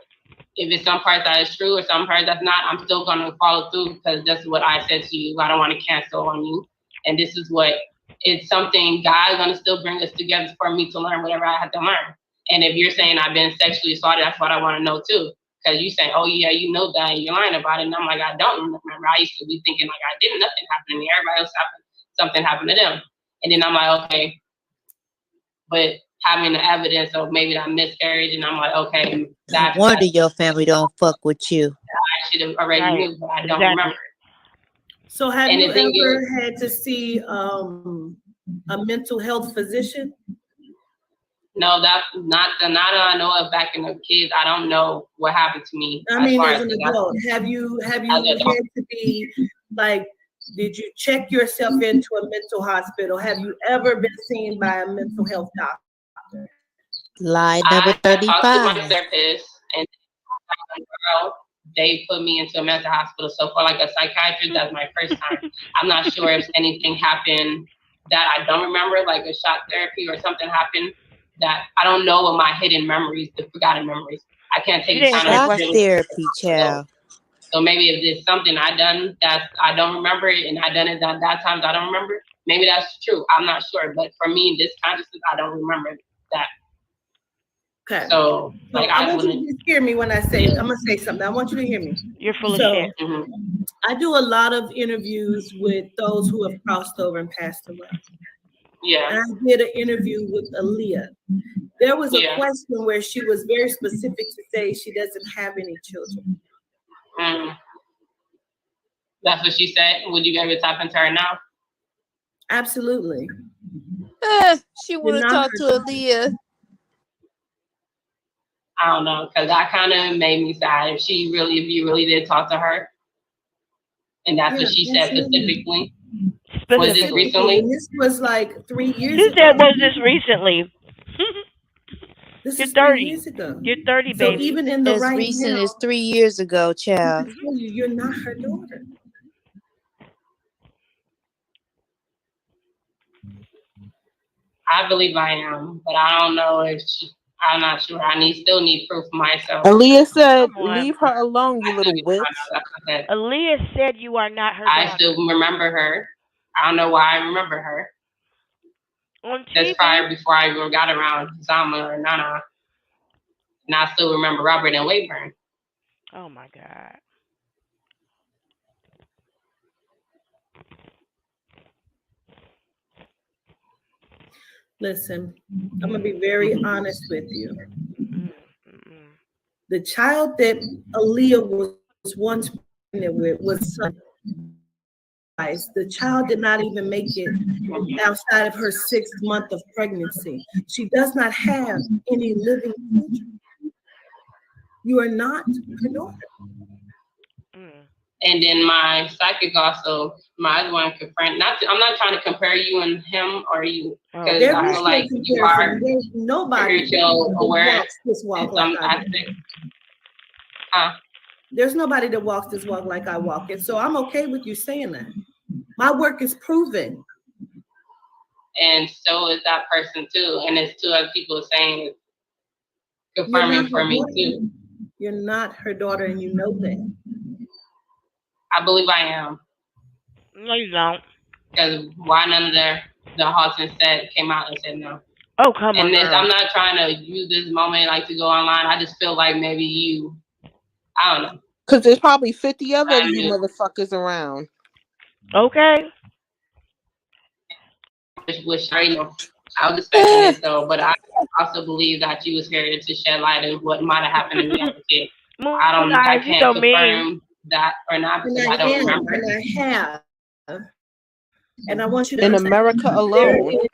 If it's some parts that is true or some parts that's not, I'm still going to follow through because that's what I said to you. I don't want to cancel on you. And this is what it's something God's going to still bring us together for me to learn whatever I have to learn. And if you're saying I've been sexually assaulted, that's what I want to know too. Because you say, oh yeah, you know that and you're lying about it. And I'm like, I don't remember. I used to be thinking like I didn't, nothing happened to me. Everybody else something happened to them. And then I'm like, okay. But having the evidence of maybe that miscarriage, and I'm like, okay. No wonder your family don't fuck with you. I should have already knew, but I don't remember. So have you ever had to see a mental health physician? No, that's not I know of back in the kids. I don't know what happened to me. I mean, as an adult, have you had to be like, did you check yourself into a mental hospital? Have you ever been seen by a mental health doctor? Lie number 35. I talked to my therapist, and they put me into a mental hospital. So for like a psychiatrist, that's my first time. I'm not sure if anything happened that I don't remember, like a shock therapy or something happened that I don't know what my hidden memories, the forgotten memories. I can't take time shock therapy, child. So maybe if there's something I done that I don't remember it and I done it that times I don't remember, maybe that's true. I'm not sure. But for me, this consciousness, I don't remember that. Okay. So like I want you to hear me when I say I'm gonna say something. I want you to hear me. You're full of shit. I do a lot of interviews with those who have crossed over and passed away. Yeah. And I did an interview with Aaliyah. There was a question where she was very specific to say she doesn't have any children. That's what she said. Would you ever tap into her now? Absolutely. She would have talked to Aaliyah. I don't know, because that kind of made me sad. If you really did talk to her, and that's what she said specifically. Was this recently? This was like 3 years ago. You said, was this recently? This You're is 30 3 years ago. You're 30, baby. So even in the as right recent now, as 3 years ago, child. You're not her daughter. I believe I am, but I don't know if I'm not sure. I still need proof myself. Aaliyah said, leave her alone, you little witch. Aaliyah said you are not her daughter. I still remember her. I don't know why I remember her. On TV? That's prior before I even got around Zama or Nana. And I still remember Robert and Wayburn. Oh my God. Listen, I'm going to be very honest with you. The child that Aaliyah was once pregnant with was son. The child did not even make it outside of her 6th month of pregnancy. She does not have any living children. You are not her daughter. And then my psychic also, my other one confirmed. I'm not trying to compare you and him or you, because There I is feel no like you are comparison. There's nobody spiritual that aware walks this walk in like some I do. aspect. There's nobody that walks this walk like I walk it. So I'm okay with you saying that. My work is proven. And so is that person too. And it's two other people saying, You're confirming not for her me daughter. too. You're not her daughter, and you know that. I believe I am. No, you don't. Because why none of the Hawkins said came out and said no. Oh, come on, And this, girl. I'm not trying to use this moment like to go online. I just feel like maybe you, I don't know. Because there's probably 50 other I you knew. motherfuckers around. Okay. Wish I know. I was expecting this though, but I also believe that you was here to shed light on what might have happened to me as a kid. I You can't so mean. confirm that or not because I don't remember. And I have. And I want you to In understand America there alone. is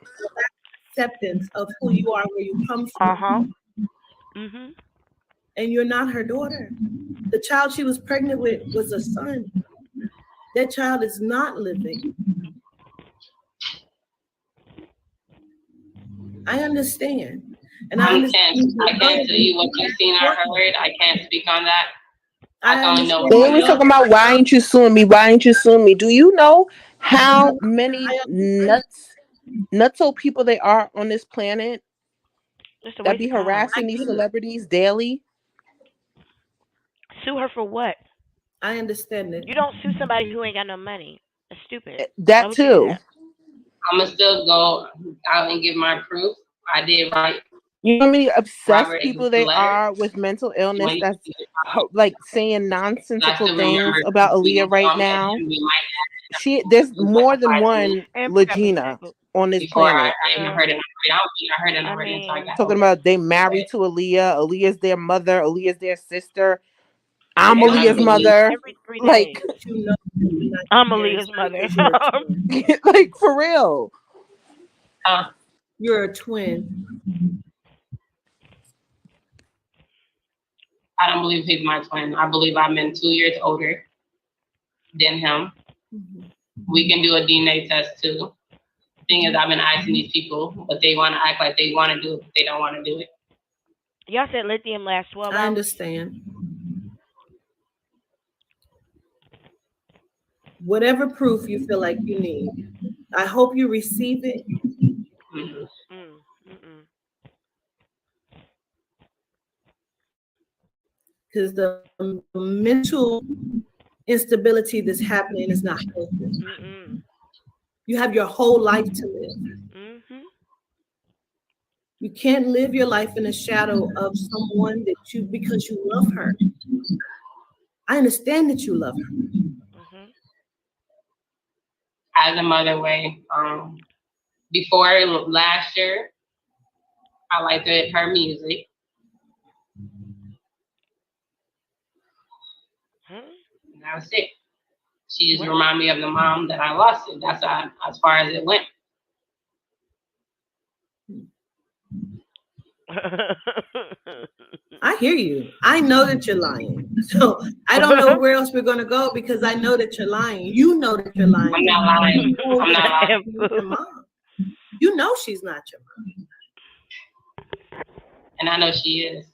acceptance of who you are, where you come from. Uh-huh. Mm-hmm. And you're not her daughter. The child she was pregnant with was a son. That child is not living. I understand. And I can't tell you what you've seen or heard. I can't speak on that. I can only know They were talking about why ain't you suing me? Why ain't you suing me? Do you know how many nutso people there are on this planet that be harassing these celebrities daily? Sue her for what? I understand it. You don't sue somebody who ain't got no money. That's stupid. That too. I'm gonna still go out and give my proof. I did right. You know how many obsessed people they are with mental illness that's like saying nonsensical things about Aaliyah right now? There's more than one Legina on this planet. I heard it. Talking about they married to Aaliyah. Aaliyah's their mother. Aaliyah's their sister. I'm Aaliyah's mother. Like, I'm Aaliyah's mother. Like, for real. You're a twin. I don't believe he's my twin. I believe I'm 2 years older than him. Mm-hmm. We can do a DNA test too. The thing is, I've been asking these people, but they want to act like they want to do it, but they don't want to do it. Y'all said lithium lasts 12 hours. I understand. Whatever proof you feel like you need, I hope you receive it. Mm-hmm. Because the mental instability that's happening is not healthy. You have your whole life to live. You can't live your life in the shadow of someone because you love her. I understand that you love her. As a mother way, before last year, I liked her music. That was it. She just reminded me of the mom that I lost. It. That's as far as it went. I hear you. I know that you're lying. So I don't know where else we're going to go because I know that you're lying. You know that you're lying. I'm not lying. I'm not lying. Your mom. You know she's not your mom. And I know she is.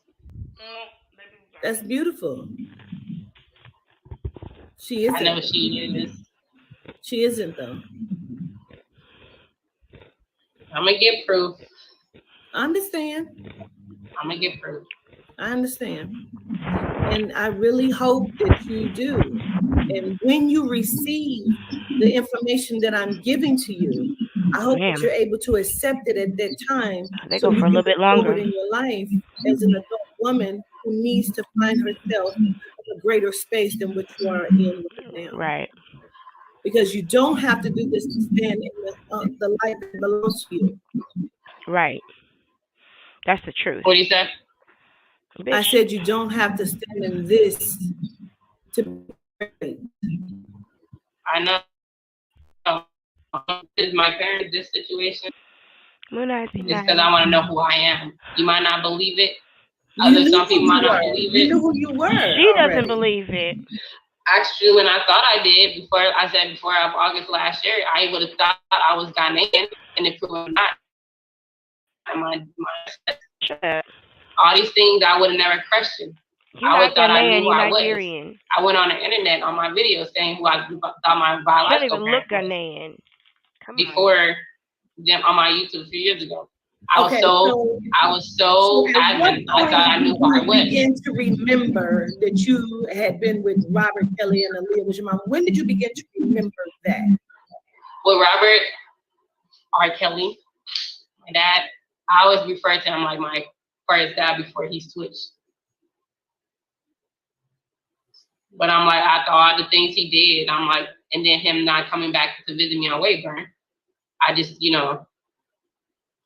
That's beautiful. She isn't. I know she is. She isn't though. I'm gonna get proof. I understand. I'm gonna get proof. I understand. And I really hope that you do. And when you receive the information that I'm giving to you, I hope that you're able to accept it at that time. They go for a little bit longer in your life as an adult woman who needs to find herself in a greater space than what you are in right now. Right. Because you don't have to do this to stand in the light that belongs to you. Right. That's the truth. What do you say? I said you don't have to stand in this to be great. I know. Is my parents this situation? It's because I want to know who I am. You might not believe it. Some people might not believe it. You knew who you were. She doesn't believe it. Actually, when I thought I did, before August last year, I would have thought I was Ghanaian, and if it was not, all these things I would have never questioned. I would thought I knew who I was. I went on the internet on my video saying who I thought my biological parents was. Ghanaian. Before them on my YouTube a few years ago. I was so adamant. I thought I knew who I was. Begin to remember that you had been with Robert Kelly and Aaliyah was your mom. When did you begin to remember that? With Robert R. Kelly, my dad, I always refer to him like my first dad before he switched. But I'm like, after all the things he did, I'm like, and then him not coming back to visit me on Wayburn, I just,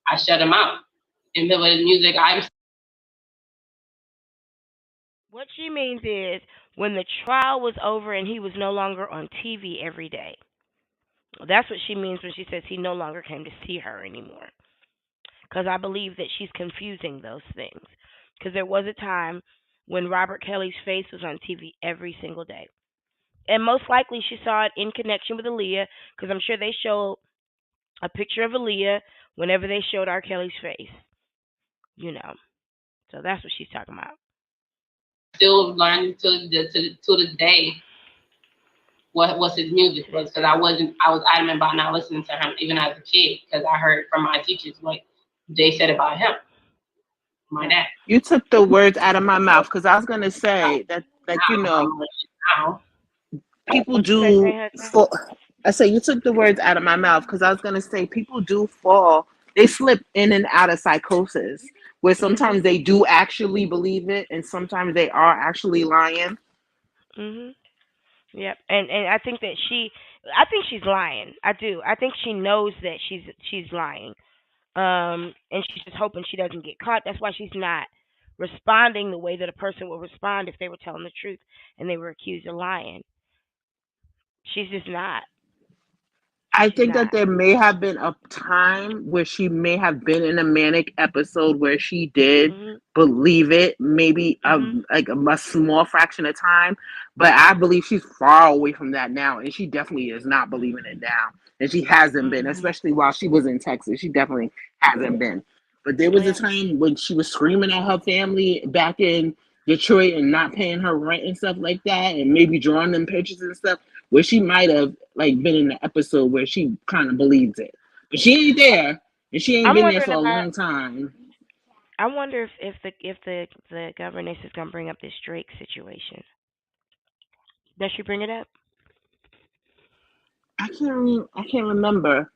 I shut him out. And with his music, What she means is when the trial was over and he was no longer on TV every day. That's what she means when she says he no longer came to see her anymore. Because I believe that she's confusing those things. Because there was a time when Robert Kelly's face was on TV every single day. And most likely she saw it in connection with Aaliyah, because I'm sure they showed a picture of Aaliyah whenever they showed R. Kelly's face. So that's what she's talking about. Still learning to this day what his music was, because I was adamant about not listening to him even as a kid, because I heard from my teachers what they said about him. My dad. You took the words out of my mouth, because I was gonna say that, people do. I say you took the words out of my mouth, because I was gonna say people do fall. They slip in and out of psychosis, where sometimes they do actually believe it, and sometimes they are actually lying. Mhm. Yep. And I think that she's lying. I do. I think she knows that she's lying. And she's just hoping she doesn't get caught. That's why she's not responding the way that a person would respond if they were telling the truth and they were accused of lying. She's just not. I think that there may have been a time where she may have been in a manic episode where she did believe it, maybe like a small fraction of time. But I believe she's far away from that now, and she definitely is not believing it now. And she hasn't been, especially while she was in Texas. She definitely hasn't been. But there was a time when she was screaming at her family back in Detroit and not paying her rent and stuff like that, and maybe drawing them pictures and stuff, where she might have been in the episode where she kind of believes it, but she ain't there, and she ain't been there for a long time. I wonder if the governess is gonna bring up this Drake situation. Does she bring it up? I can't remember.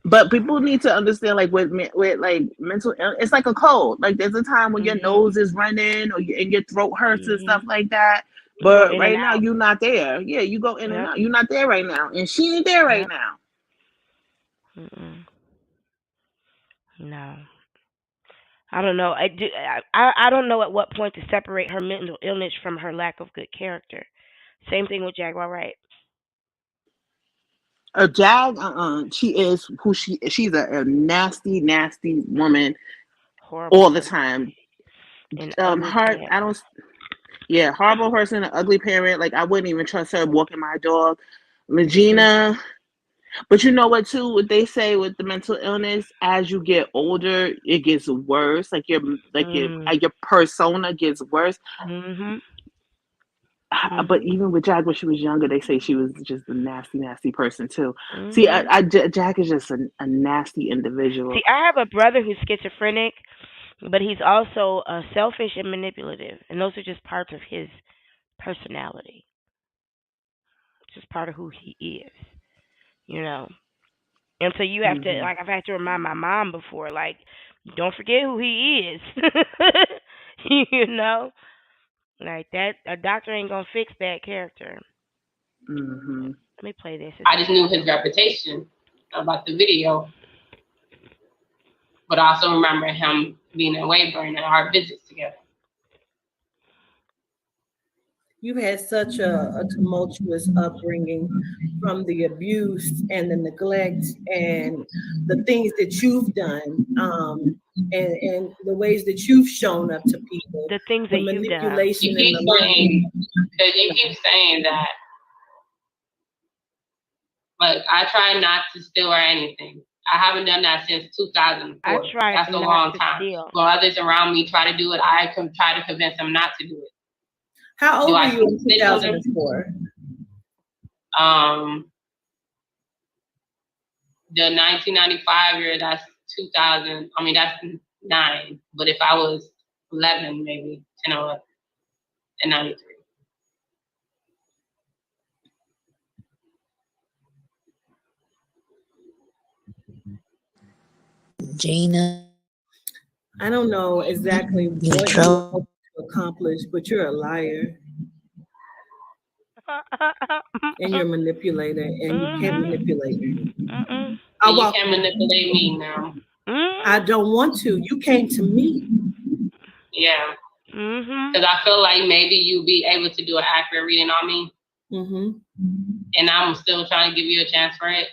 But people need to understand, with mental illness, it's like a cold. There's a time when your nose is running and your throat hurts and stuff like that. But right now, you're not there. Yeah, you go in and out. You're not there right now, and she ain't there right now. No, I don't know. I don't know at what point to separate her mental illness from her lack of good character. Same thing with Jaguar Wright. She is who she is. She's a nasty, nasty woman. Horrible all the time. Horrible person, an ugly parent. I wouldn't even trust her walking my dog. Regina. But you know what too? What they say with the mental illness, as you get older, it gets worse. Your persona gets worse. But even with Jack, when she was younger, they say she was just a nasty, nasty person too. See, Jack is just a nasty individual. See, I have a brother who's schizophrenic, but he's also selfish and manipulative, and those are just parts of his personality. It's just part of who he is, And so you have to, I've had to remind my mom before, don't forget who he is, that a doctor ain't gonna fix that character. Let me play this. I just knew his reputation about the video, but I also remember him being in Wayburn and our visits together. You've had such a tumultuous upbringing from the abuse and the neglect and the things that you've done, and the ways that you've shown up to people, The things the that you've done. You manipulation and keep the lying. saying, because you keep saying that, like, I try not to steal or anything. I haven't done that since 2004. I try That's a not long to time. steal. When others around me try to do it, I can try to convince them not to do it. How old Do were I you in snitch on them? 2004? The 1995 year, that's 2000. I mean, that's 9. But if I was 11, maybe 10 or 11, and 93. Gina, I don't know exactly you in what you were trouble? hoping to accomplish, but you're a liar and you're a manipulator, and you can't manipulate me. Mm-mm. I And you walk. can't manipulate me now. I don't want to. You came to me. Yeah. Mm-hmm. Because I feel like maybe you'll be able to do an accurate reading on me. And I'm still trying to give you a chance for it.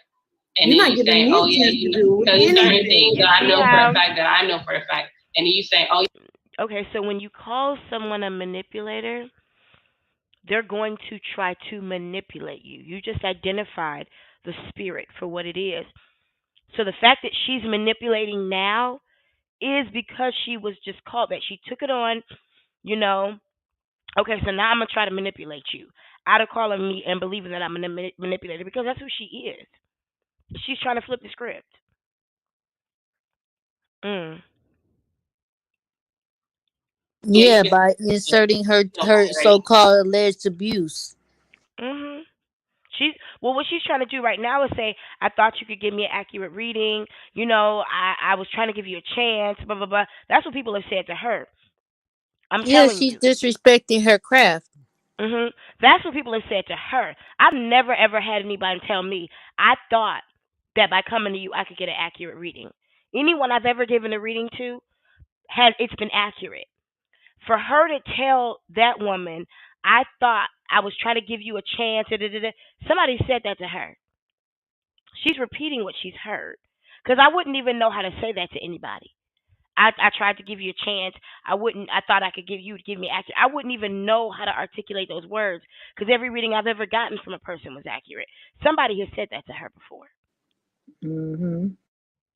And You're then not you giving say, me oh, a yeah, chance you to know, do because there's certain anything. things If that I we know for a have, fact that I know for a fact. And then you say, oh, okay, so when you call someone a manipulator, they're going to try to manipulate you. You just identified the spirit for what it is. So the fact that she's manipulating now is because she was just called that. She took it on, you know. Okay, so now I'm gonna try to manipulate you out of calling me and believing that I'm a manipulator because that's who she is. She's trying to flip the script. Mm. yeah, you Yeah, can by inserting her right. so-called alleged abuse. Mhm. She's well. What she's trying to do right now is say, "I thought you could give me an accurate reading. You know, I was trying to give you a chance. Blah blah blah." That's what people have said to her. I'm Yeah, telling she's you. disrespecting her craft. That's what people have said to her. I've never ever had anybody tell me I thought that by coming to you I could get an accurate reading. Anyone I've ever given a reading to has it's been accurate. For her to tell that woman, I thought I was trying to give you a chance. Da, da, da, da. Somebody said that to her. She's repeating what she's heard. Because I wouldn't even know how to say that to anybody. I tried to give you a chance. I thought I could give you give me accurate. I wouldn't even know how to articulate those words because every reading I've ever gotten from a person was accurate. Somebody has said that to her before.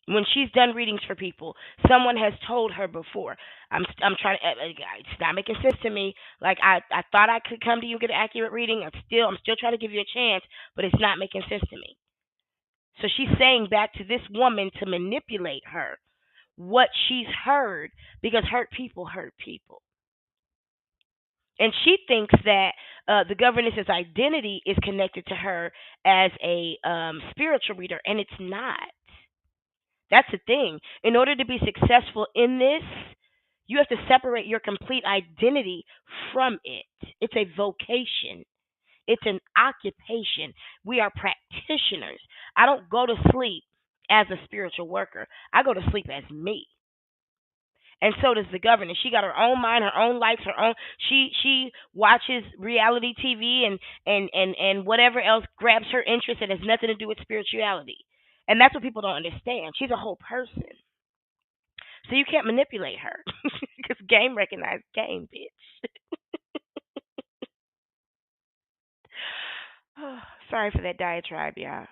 When she's done readings for people, someone has told her before. I'm trying to. It's not making sense to me. Like I thought I could come to you and get an accurate reading. I'm still trying to give you a chance, but it's not making sense to me. So she's saying back to this woman to manipulate her what she's heard because hurt people hurt people. And she thinks that the governess's identity is connected to her as a spiritual reader, and it's not. That's the thing. In order to be successful in this, you have to separate your complete identity from it. It's a vocation. It's an occupation. We are practitioners. I don't go to sleep as a spiritual worker. I go to sleep as me. And so does the governess. She got her own mind, her own likes, her own. She watches reality TV and whatever else grabs her interest and has nothing to do with spirituality. And that's what people don't understand. She's a whole person, so you can't manipulate her because game recognized game, bitch. Sorry for that diatribe, y'all.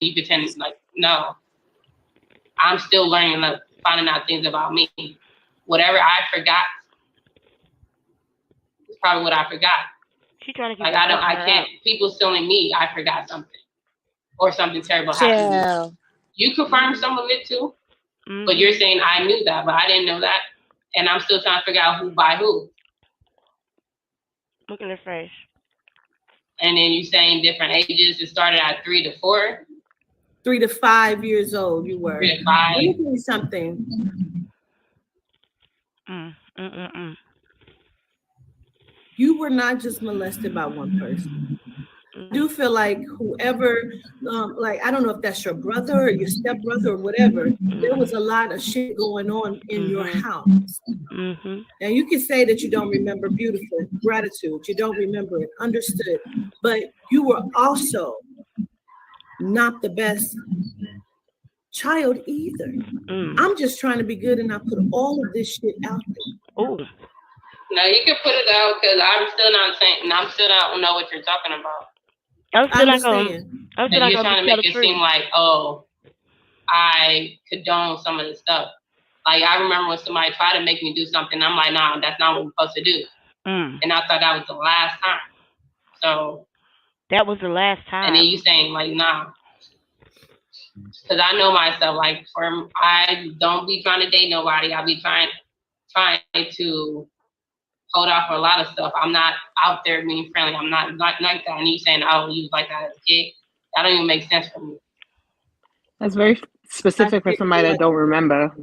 You pretend like, no, I'm still learning, like, finding out things about me. Whatever I forgot is probably what I forgot. She's trying to keep Like, I can't, people stealing me, I forgot something. Or something terrible happened to me. Child. You confirmed some of it too, Mm-hmm. but you're saying I knew that, but I didn't know that. And I'm still trying to figure out who by who. Look at her face. And then you saying different ages. It started at 3 to 4. 3 to 5 years old, you were. 3 to 5. Let me tell you something. You were not just molested by one person. do feel like whoever, like, I don't know if that's your brother or your stepbrother or whatever, there was a lot of shit going on in your house. Now, you can say that you don't remember, beautiful, gratitude, you don't remember it, understood, but you were also not the best child either. I'm just trying to be good, and I put all of this shit out there. Oh. No, you can put it out because I'm still not saying, I'm still not know what you're talking about. I'm still not going. You're trying to make it seem like, oh, I condone some of the stuff. Like, I remember when somebody tried to make me do something, I'm like, nah, that's not what we're supposed to do. And I thought that was the last time. So that was the last time. And then you saying like, nah. Because I know myself, like, I don't be trying to date nobody. I be trying to hold off for a lot of stuff. I'm not out there being friendly. I'm not like that. And you saying, oh, you was like that as a kid. That don't even make sense for me. That's very specific for somebody that don't remember.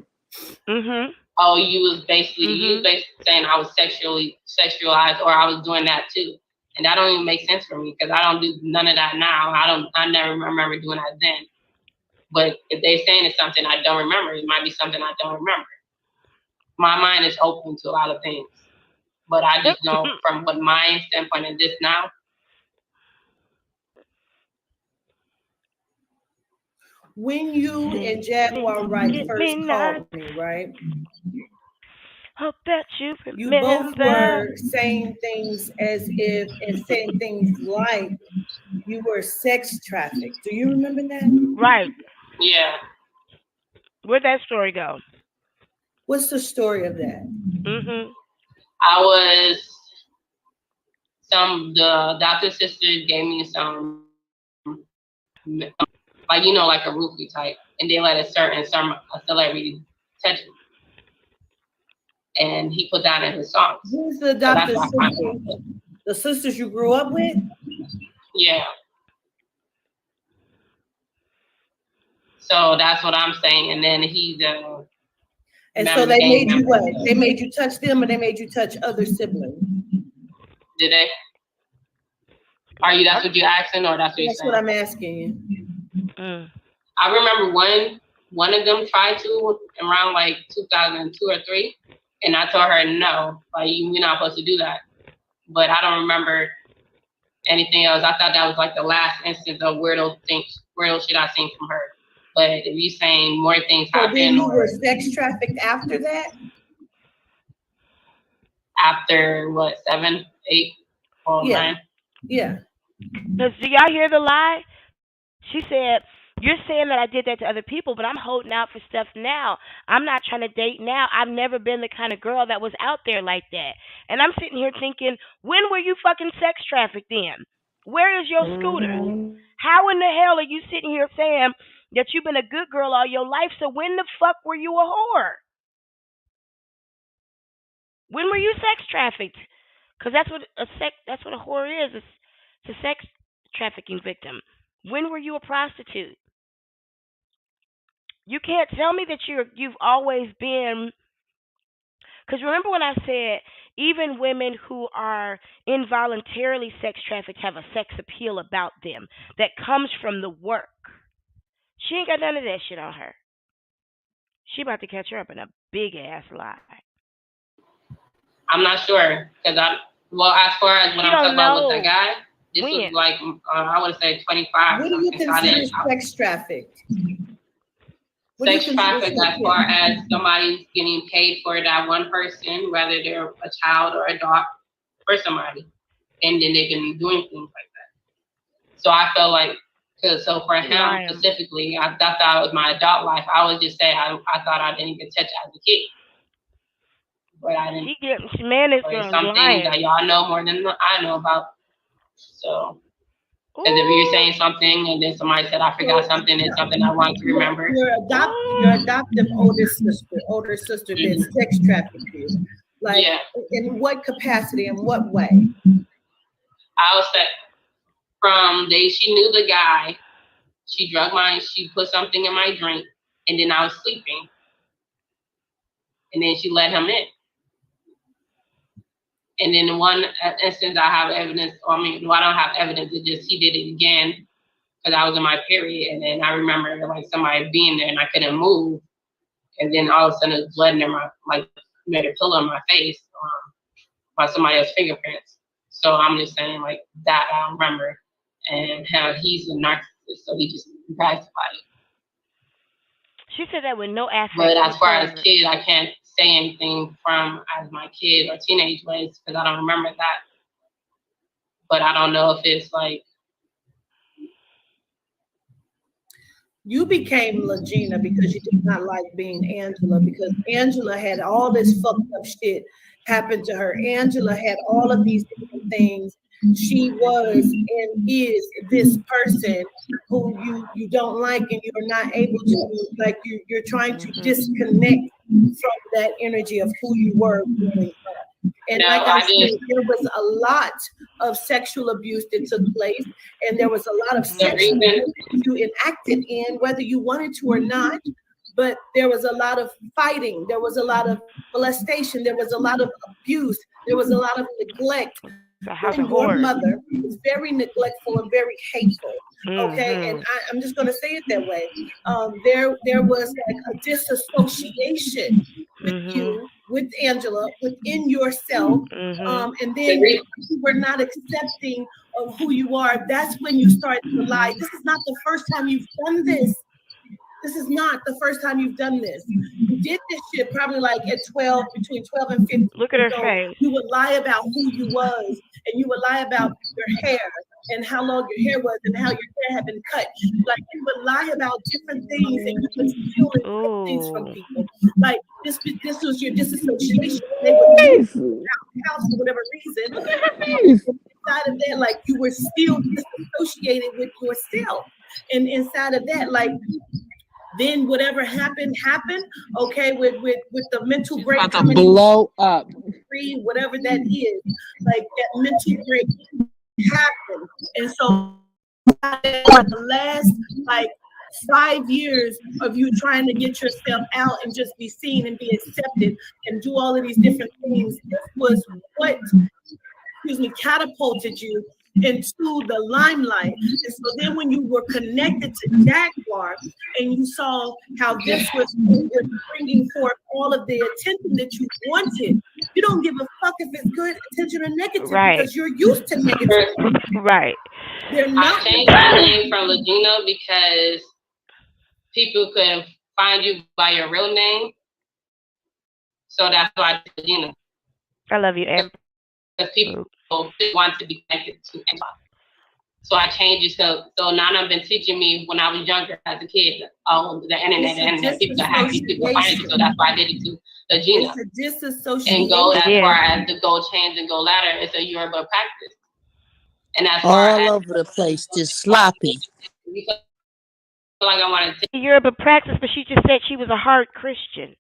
Oh, you was basically saying I was sexualized, or I was doing that too. And that don't even make sense for me because I don't do none of that now. I never remember doing that then. But if they're saying it's something I don't remember, it might be something I don't remember. My mind is open to a lot of things. But I just know from what my standpoint is this now. When you and Jaguar Wright first called me, right? Hope that you both were saying things as if, and saying things like you were sex trafficked. Do you remember that? Right. Yeah. Where'd that story go? What's the story of that? The adopted sister gave me some, like, you know, like a roofie type, and they let a celebrity touch me. And he put that in his songs. Who's the adopted sister? The sisters you grew up with? Yeah. So that's what I'm saying. And then and so they made you what? They made you touch them, or they made you touch other siblings? Did they? That's what you're asking, or that's what you're saying? That's what I'm asking you. I remember one of them tried to around like 2002 or 3, and I told her no, like, you're not supposed to do that. But I don't remember anything else. I thought that was like the last instance of weirdo shit I seen from her. But if you're saying more things happened, then you were sex trafficked after that? After what, 7, 8, or 9? Yeah. Do y'all hear the lie? She said, you're saying that I did that to other people, but I'm holding out for stuff now. I'm not trying to date now. I've never been the kind of girl that was out there like that. And I'm sitting here thinking, when were you fucking sex trafficked then? Where is your scooter? How in the hell are you sitting here saying that you've been a good girl all your life? So when the fuck were you a whore? When were you sex trafficked? Because that's what a whore is. It's a sex trafficking victim. When were you a prostitute? You can't tell me that you've always been. Because remember when I said even women who are involuntarily sex trafficked have a sex appeal about them that comes from the work. She ain't got none of that shit on her. She about to catch her up in a big ass lie. I'm not sure because as far as when I'm talking about with that guy, this was like I would say 25. What do you consider sex trafficked? Sex trafficked as far as somebody's getting paid for that one person, whether they're a child or a dog, for somebody, and then they've been doing things like that. So I felt like, so for him specifically, I thought that was my adult life. I would just say I thought I didn't get touched as a kid. But I didn't. Man is something that y'all know more than I know about. So, because if you're saying something and then somebody said I forgot something, it's something I want to remember. Your adoptive older sister did sex traffic you. Like, in what capacity? In what way? I would say she knew the guy. She put something in my drink, and then I was sleeping, and then she let him in. And then one instance I have evidence, I don't have evidence, it's just he did it again because I was in my period. And then I remember like somebody being there and I couldn't move. And then all of a sudden there's blood in my made a pillow on my face by somebody else's fingerprints. So I'm just saying like that I remember. And how he's a narcissist, so he just brags about it. She said that with no affect. But as far as kid, I can't say anything from as my kid or teenage ways because I don't remember that. But I don't know if it's like. You became Legina because you did not like being Angela, because Angela had all this fucked up shit happen to her. Angela had all of these different things. She was and is this person who you don't like, and you're not able to, like, you're trying to disconnect from that energy of who you were growing up. And no, like I said, there was a lot of sexual abuse that took place, and there was a lot of sexual abuse you enacted in, whether you wanted to or not. But there was a lot of fighting, there was a lot of molestation, there was a lot of abuse, there was a lot of neglect. Your mother was very neglectful and very hateful. Okay, and I'm just going to say it that way. There was like a disassociation with you, with Angela, within yourself, and then you were not accepting of who you are. That's when you started to lie. This is not the first time you've done this. This is not the first time you've done this. You did this shit probably like at 12, between 12 and 15. Look at her face. You would lie about who you was, and you would lie about your hair and how long your hair was and how your hair had been cut. Like, you would lie about different things, and you would steal things from people. Like, this was your disassociation. They would leave you out of the house for whatever reason. Look at her face. Inside of that, like, you were still disassociated with yourself. And inside of that, like, then whatever happened, okay, with the mental break coming, blow up, whatever that is, like that mental break happened. And so the last like 5 years of you trying to get yourself out and just be seen and be accepted and do all of these different things, this was what catapulted you into the limelight. And so then when you were connected to Jaguar and you saw how this was bringing forth all of the attention that you wanted, you don't give a fuck if it's good attention or negative, because you're used to negative. Right. They're not. I changed my name from Legina because people could find you by your real name. So that's why I did Legina. I love you, Amber. Because people want to be connected to Angela. So I changed it. So now I've been teaching me when I was younger as a kid, the internet and people got happy, people find it. So that's why I did it to Legina. It's a disassociation. And go as far as the gold chains and gold ladder, it's a Yoruba practice. And as far all over the place, just sloppy. Like I wanted to Yoruba practice, but she just said she was a hard Christian.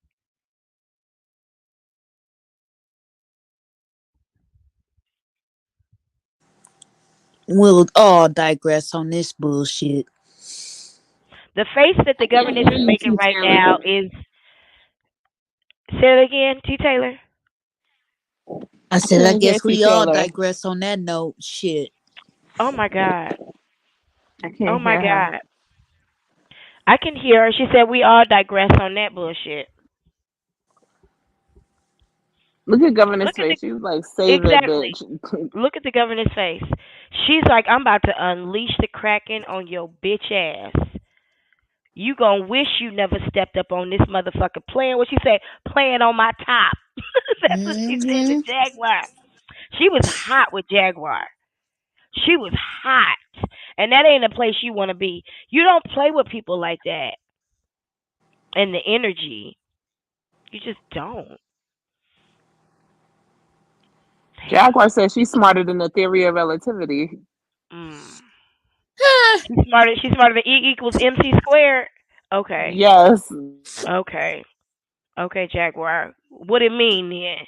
We'll all digress on this bullshit. The face that the government is making right now is. Say it again, T. Taylor. I said, I guess we all digress on that note. Shit. Oh my God. I can't oh my hear God. Her. I can hear her. She said we all digress on that bullshit. Look at Governor's face. She was like, save it, bitch. Look at the governor's face. She's like, I'm about to unleash the Kraken on your bitch ass. You gonna wish you never stepped up on this motherfucker playing. What she say? Playing on my top. That's what she said to Jaguar. She was hot with Jaguar. She was hot. And that ain't a place you want to be. You don't play with people like that. And the energy. You just don't. Jaguar says she's smarter than the theory of relativity. She's smarter than E equals MC squared. Okay. Yes. Okay, Jaguar. What it mean then?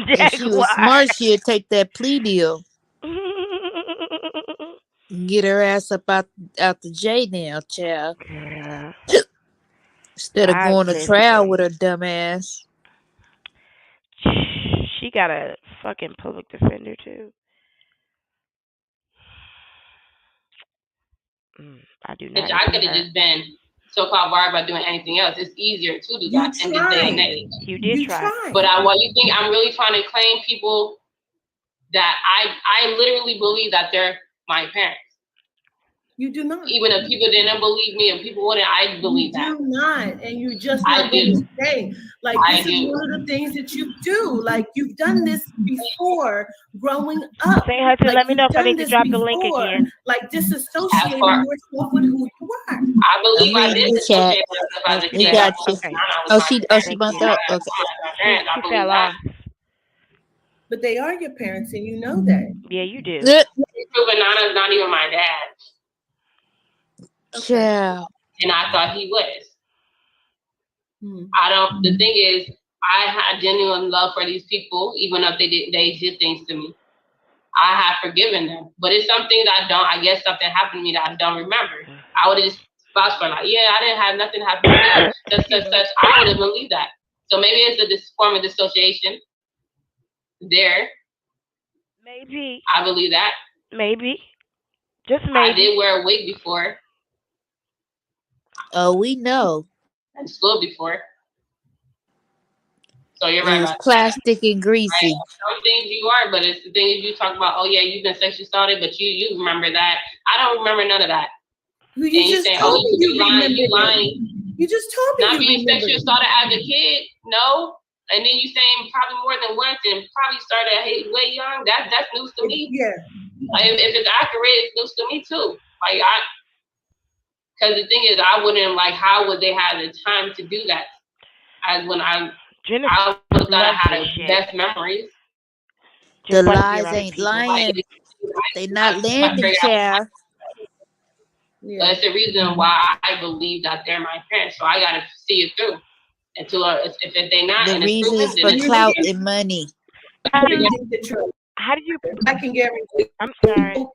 Jaguar. If she was smart, she'd take that plea deal. Get her ass up out the J now, child. Yeah. Instead of going to trial with her dumb ass. She she got a fucking public defender too. I do not I envy could have her. just been so-called barred by doing anything else. It's easier to do You that in this day and tried. age. You did try. But what you think I'm really trying to claim people that I literally believe that they're my parents. You do not. Even if people didn't believe me and people wouldn't, I believe that. You do not, and you just I not going do. to say like I this is do. one of the things that you do. Like you've done this before growing up. Say Hudson, Like let me know you've if I done need to this drop the link before. again. Like As disassociating far, yourself with who you are. I believe I'm I reading did the chat. dissociate myself as a We kid. got you. Okay. Oh, she Thank bumped you. up. Okay. I She believe fell that. off. But they are your parents, and you know that. Yeah, you do. Proven Nana's not even my dad. Child. And I thought he was. Hmm. The thing is, I had genuine love for these people, even if they did things to me. I have forgiven them. But it's something that I guess something happened to me that I don't remember. I would have just vouched for like, yeah, I didn't have nothing happen to me. Such. I would have believed that. So maybe it's this form of dissociation there. Maybe. I believe that. Maybe. Just maybe. I did wear a wig before. Oh, we know. And school before. So you're It right was about plastic and that. greasy. Right? Some things you are, but it's the thing is you talk about, oh yeah, you've been sexually assaulted, but you remember that. I don't remember none of that. You and just saying, told oh, me you lying. You just told me Not you being remember. sexually assaulted as a kid, no. And then you saying probably more than once and probably started way young. That's news to me. Yeah. Like, if it's accurate, it's news to me too. Like because the thing is, I wouldn't like. How would they have the time to do that? As when I would have thought I had the best memories. The lies ain't lying. They not landing, child. Yeah. But it's the reason why I believe that they're my parents. So I gotta see it through. Until if they not, The and it's reason proven, is for clout and money. How did you? I can guarantee. I'm sorry.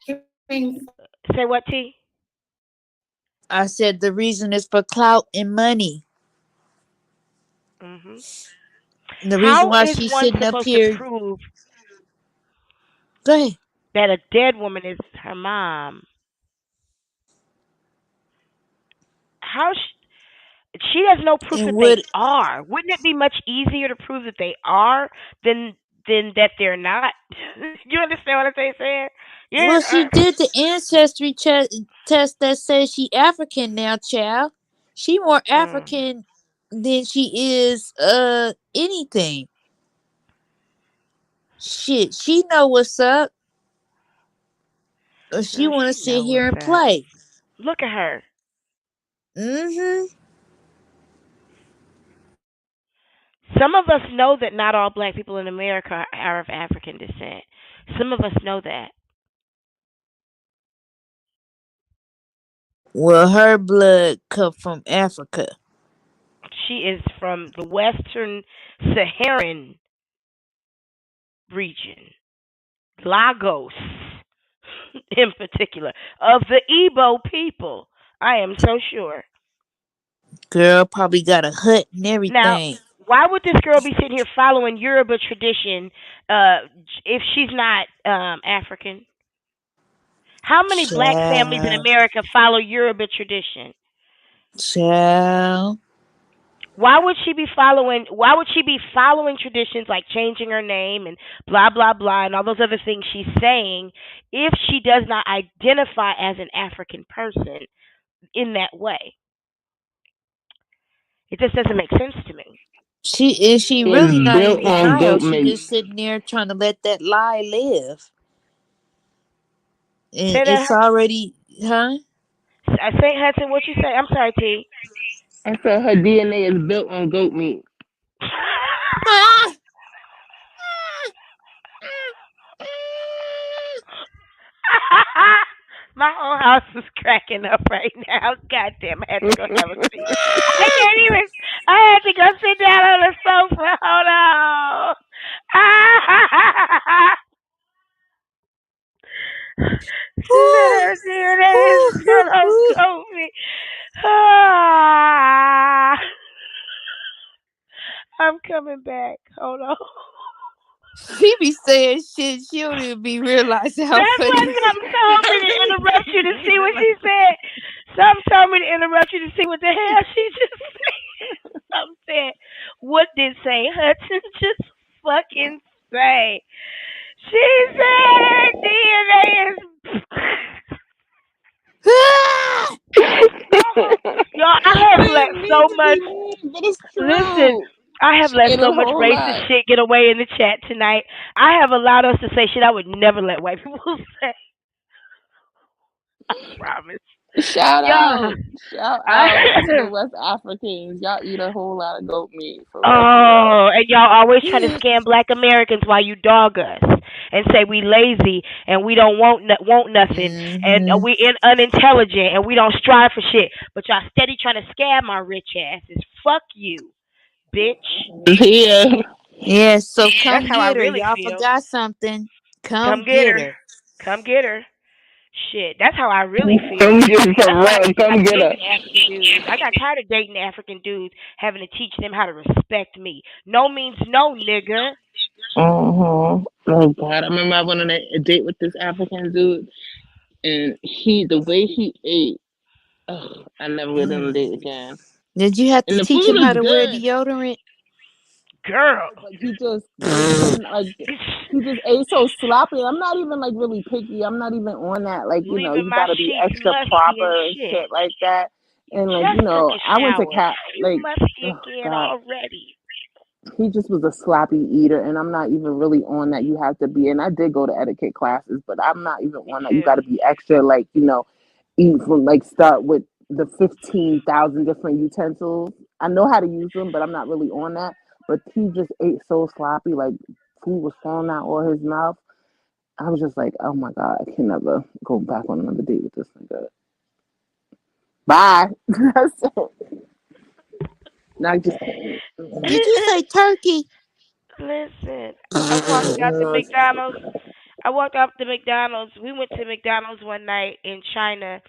Say what, T? I said the reason is for clout and money. Mm-hmm. The reason why is she's one sitting up supposed here. to prove Go ahead. that a dead woman is her mom? How she has no proof that they are. Wouldn't it be much easier to prove that they are than that they're not? You understand what I'm saying? Yeah. Well, she did the ancestry test that says she African now, child. She more African than she is anything. Shit, she know what's up. She want to sit here and play. Look at her. Mm-hmm. Some of us know that not all black people in America are of African descent. Some of us know that. Well, her blood come from Africa. She is from the Western Saharan region, Lagos in particular, of the Igbo people. I am so sure. Girl probably got a hut and everything. Now, why would this girl be sitting here following Yoruba tradition if she's not African? How many black families in America follow Yoruba tradition? Child. Why would she be following traditions like changing her name and blah blah blah and all those other things she's saying if she does not identify as an African person in that way? It just doesn't make sense to me. She really not in denial. She just sitting there trying to let that lie live. And it's already, huh? St. Hudson, what you say? I'm sorry, T. I said her DNA is built on goat meat. My whole house is cracking up right now. God damn, I had to go have a seat. I can't even. I had to go sit down on the sofa. Hold on. She said her DNA is built on goat meat. I'm coming back. Hold on. She be saying shit. She don't even be realizing how That's funny. what something told me to interrupt you to see what she said. Something told me to interrupt you to see what the hell she just said. Something said, what did St. Hudson just fucking say? She said DNA is. Y'all, I have I let didn't so mean to much. be mean, but it's Listen, true. I have She let ate a so much whole lot. racist shit get away in the chat tonight. I have allowed us to say shit I would never let white people say. I promise. Shout Y'all, out. Shout I, out to the West Africans. Y'all eat a whole lot of goat meat. For real, for real. oh, and y'all always trying to scam Black Americans while you dog us and say we lazy and we don't want nothing and Mm-hmm. we unintelligent and we don't strive for shit. But y'all steady trying to scam our rich asses. Fuck you, bitch. Yeah. Yeah, so That's come how I get her. really Y'all feel. forgot something. Come Come get get her. her. Come get her. Shit, that's how I really feel. Come get her That's for why I real. stopped Come get her. dating African dudes. I got tired of dating African dudes having to teach them how to respect me. No means no, nigga. Oh God! I remember I went on a date with this African dude, and the way he ate, ugh, I never would on a date again. Did you have to And the teach food him how is to wear good, deodorant? Girl. but he just couldn't like. He just ate so sloppy. I'm not even like really picky. I'm not even on that. Like Leaving you my got to be sheets extra musty and proper and shit. shit like that. You And like just took a I went to shower. cat You like, musty oh again God, already. he just was a sloppy eater, and I'm not even really on that. You have to be, and I did go to etiquette classes, but I'm not even Me on that. You got too. to be extra, like eat from like start with the 15,000 different utensils. I know how to use them, but I'm not really on that. But he just ate so sloppy, like food was falling out of his mouth. I was just like, oh my God, I can never go back on another date with this nigga. Bye. That's it. Now I just can't. Did you say turkey? Listen, I walked out the McDonald's. I walked out the McDonald's. We went to McDonald's one night in China,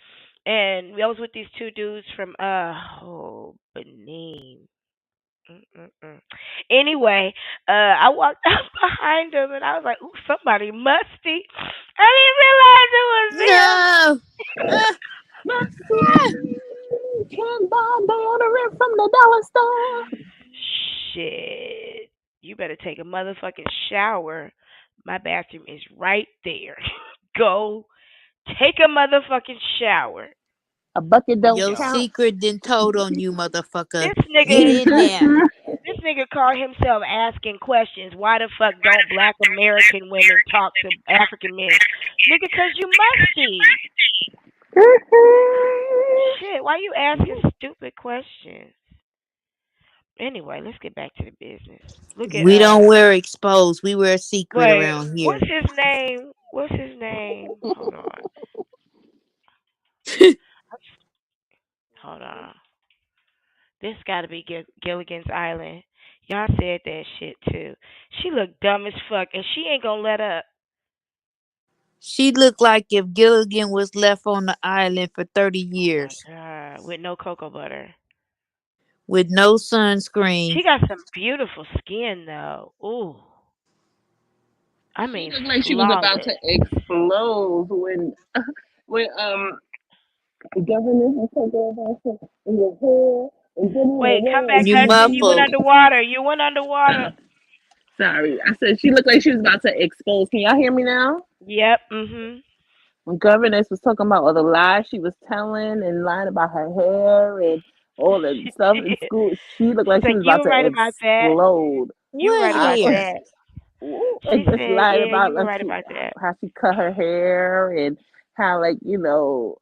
and I was with these two dudes from Benin. Mm-mm-mm. Anyway, I walked out behind them, and I was like, "Ooh, somebody musty." I didn't realize it was them. No. Ah, ah. Can buy deodorant from the dollar store. Shit, you better take a motherfucking shower. My bathroom is right there. Go take a motherfucking shower. A bucket don't Your Yo, count. secret then told on you, motherfucker. this Get nigga, in there. this nigga called himself asking questions. Why the fuck don't Black American women talk to African men? Nigga, cause you musty. Shit, why you asking stupid questions? Anyway, let's get back to the business. Look at We don't wear exposed. We wear secret wait, around what's here. his name? What's his name? Hold on. Hold on. This got to be Gilligan's Island. Y'all said that shit too. She look dumb as fuck, and she ain't gonna let up. She looked like if Gilligan was left on the island for 30 Oh my years god, with no cocoa butter. with no sunscreen. She got some beautiful skin though. Ooh, I She mean looked like she was about to flawless. explode when the governor was talking about in your hair and then in Wait, come the back, You Hudson. You went muffled. underwater. You went underwater. Sorry, I said she looked like she was about to expose. Can y'all hear me now? Yep. Mhm. When governess was talking about all the lies she was telling and lying about her hair and all the She stuff in did. school, she looked She like she said was you about were to right about that. explode. You were What right I about was, hair? that. and She just said, lied yeah, about you were like right about that. how she cut her hair and how like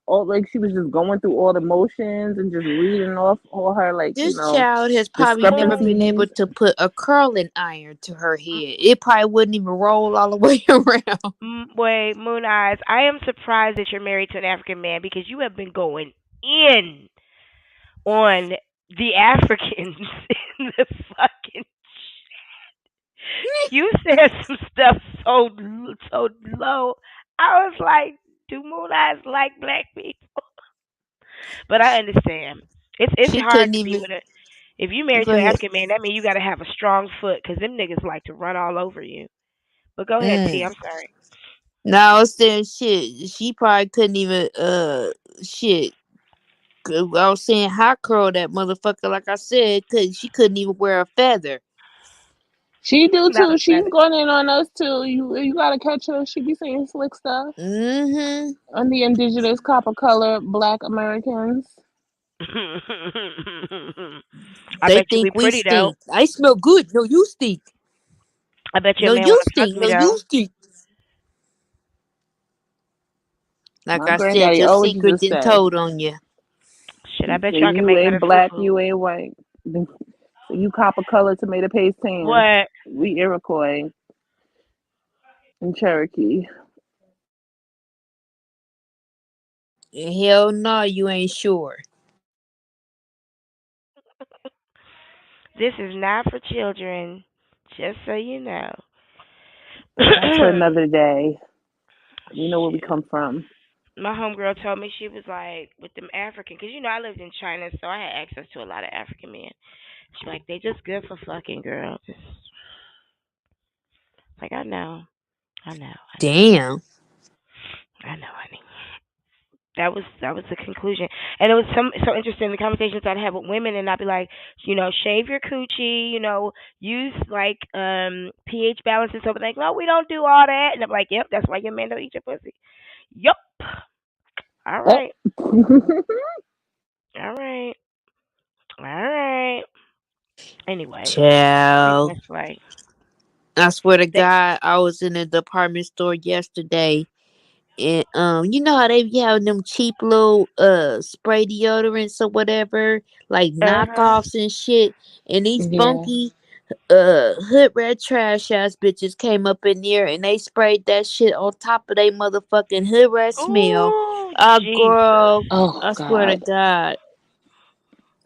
all like she was just going through all the motions and just reading off all her like This child has probably never Moon. been able discrepancies. to put a curling iron to her head. It probably wouldn't even roll all the way around. Wait, Moon Eyes. I am surprised that you're married to an African man because you have been going in on the Africans in the fucking. You said some stuff so low. I was like, do Moon Eyes like black people? But I understand. It's She hard couldn't to be even with a. If you married go to an ahead. African man, that means you gotta have a strong foot because them niggas like to run all over you. But go ahead, T. Mm. I'm sorry. No, I was saying shit. She probably couldn't even shit. I was saying hot curl that motherfucker. Like I said, cause she couldn't even wear a feather. She do Not a too. She's feather. going in on us too. You gotta catch her. She be saying slick stuff Mm-hmm. on the indigenous copper color Black Americans. I They bet you we think we pretty though. stink. I smell good. No, you stink. I bet your No, man you wanna fuck stink. me No, you though. stink. Like My I said, granddaddy your always used secret to done say, told on you. Shit, I he bet said, you I can "You make ain't better black, fufu. you ain't white. So you copper color tomato paste tan. What? We Iroquois and Cherokee." Hell no, you ain't sure. This is not for children. Just so you know. That's for another day. We know where we Shit. come from. My homegirl told me she was like with them African, cause you know I lived in China, so I had access to a lot of African men. She's like, they just good for fucking, girl. Just like I know, Damn. I know, honey. That was the conclusion, and it was so interesting the conversations I'd have with women, and I'd be like, shave your coochie, use like pH balance and stuff. Like, no, we don't do all that, and I'm like, yep, that's why your man don't eat your pussy. Yup. All Oh. right, all right, all right. Anyway, we Child. just like I swear to they. God, I was in a department store yesterday, and you know how they be having them cheap little spray deodorants or whatever, like Uh huh. knockoffs and shit. And these Yeah. funky hood rat trash ass bitches came up in there and they sprayed that shit on top of they motherfucking hood rat smell. Oh Jesus! Girl, Oh I swear to God. God,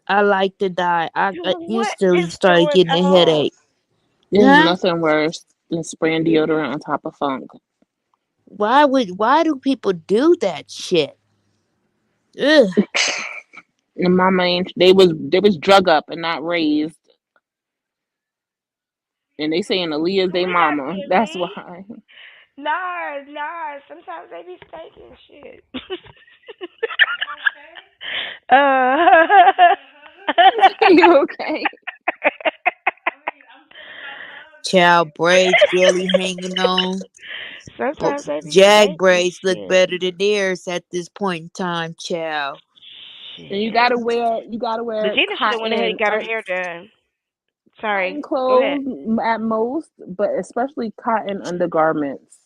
I like to die. I What instantly is started going getting a on? headache. There's Huh? nothing worse than spraying deodorant on top of funk. Why do people do that shit? Ugh. And mama ain't they was drug up and not raised. And they saying Aaliyah's We their not mama. being That's mean. why. Nah, nah. Sometimes they be stinking shit. uh. You okay? Child braids barely hanging on. But Sometimes they be Jag stinking braids look shit. better than theirs at this point in time, child. And you Shit. gotta wear Regina should have went ahead and got her hair done. cotton Sorry. Go ahead. clothes at most, but especially cotton undergarments.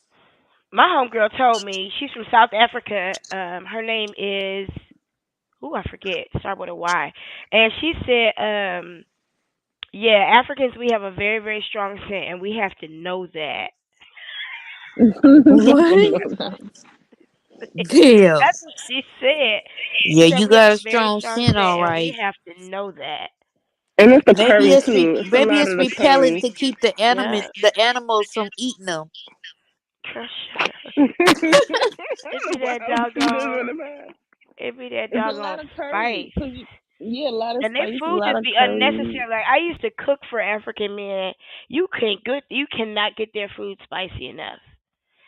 My homegirl told me she's from South Africa. Her name is I forget. Start with a Y. And she said, yeah, Africans we have a very, very strong scent and we have to know that. I What? know that. Damn. That's what she said. She Yeah, said you we have got a a very strong strong scent, scent all and we right. have to know that. And it's the curry too. It's a Maybe lot it's of the repellent curry. to keep the Yeah. animals from eating them. Girl, shut up. It be that Wow, she just doggone. went mad. It be that It's a doggone lot of curry. spice. Yeah, a lot of And their spices, a food lot just of be curry. unnecessary. Like I used to cook for African men. You cannot get their food spicy enough.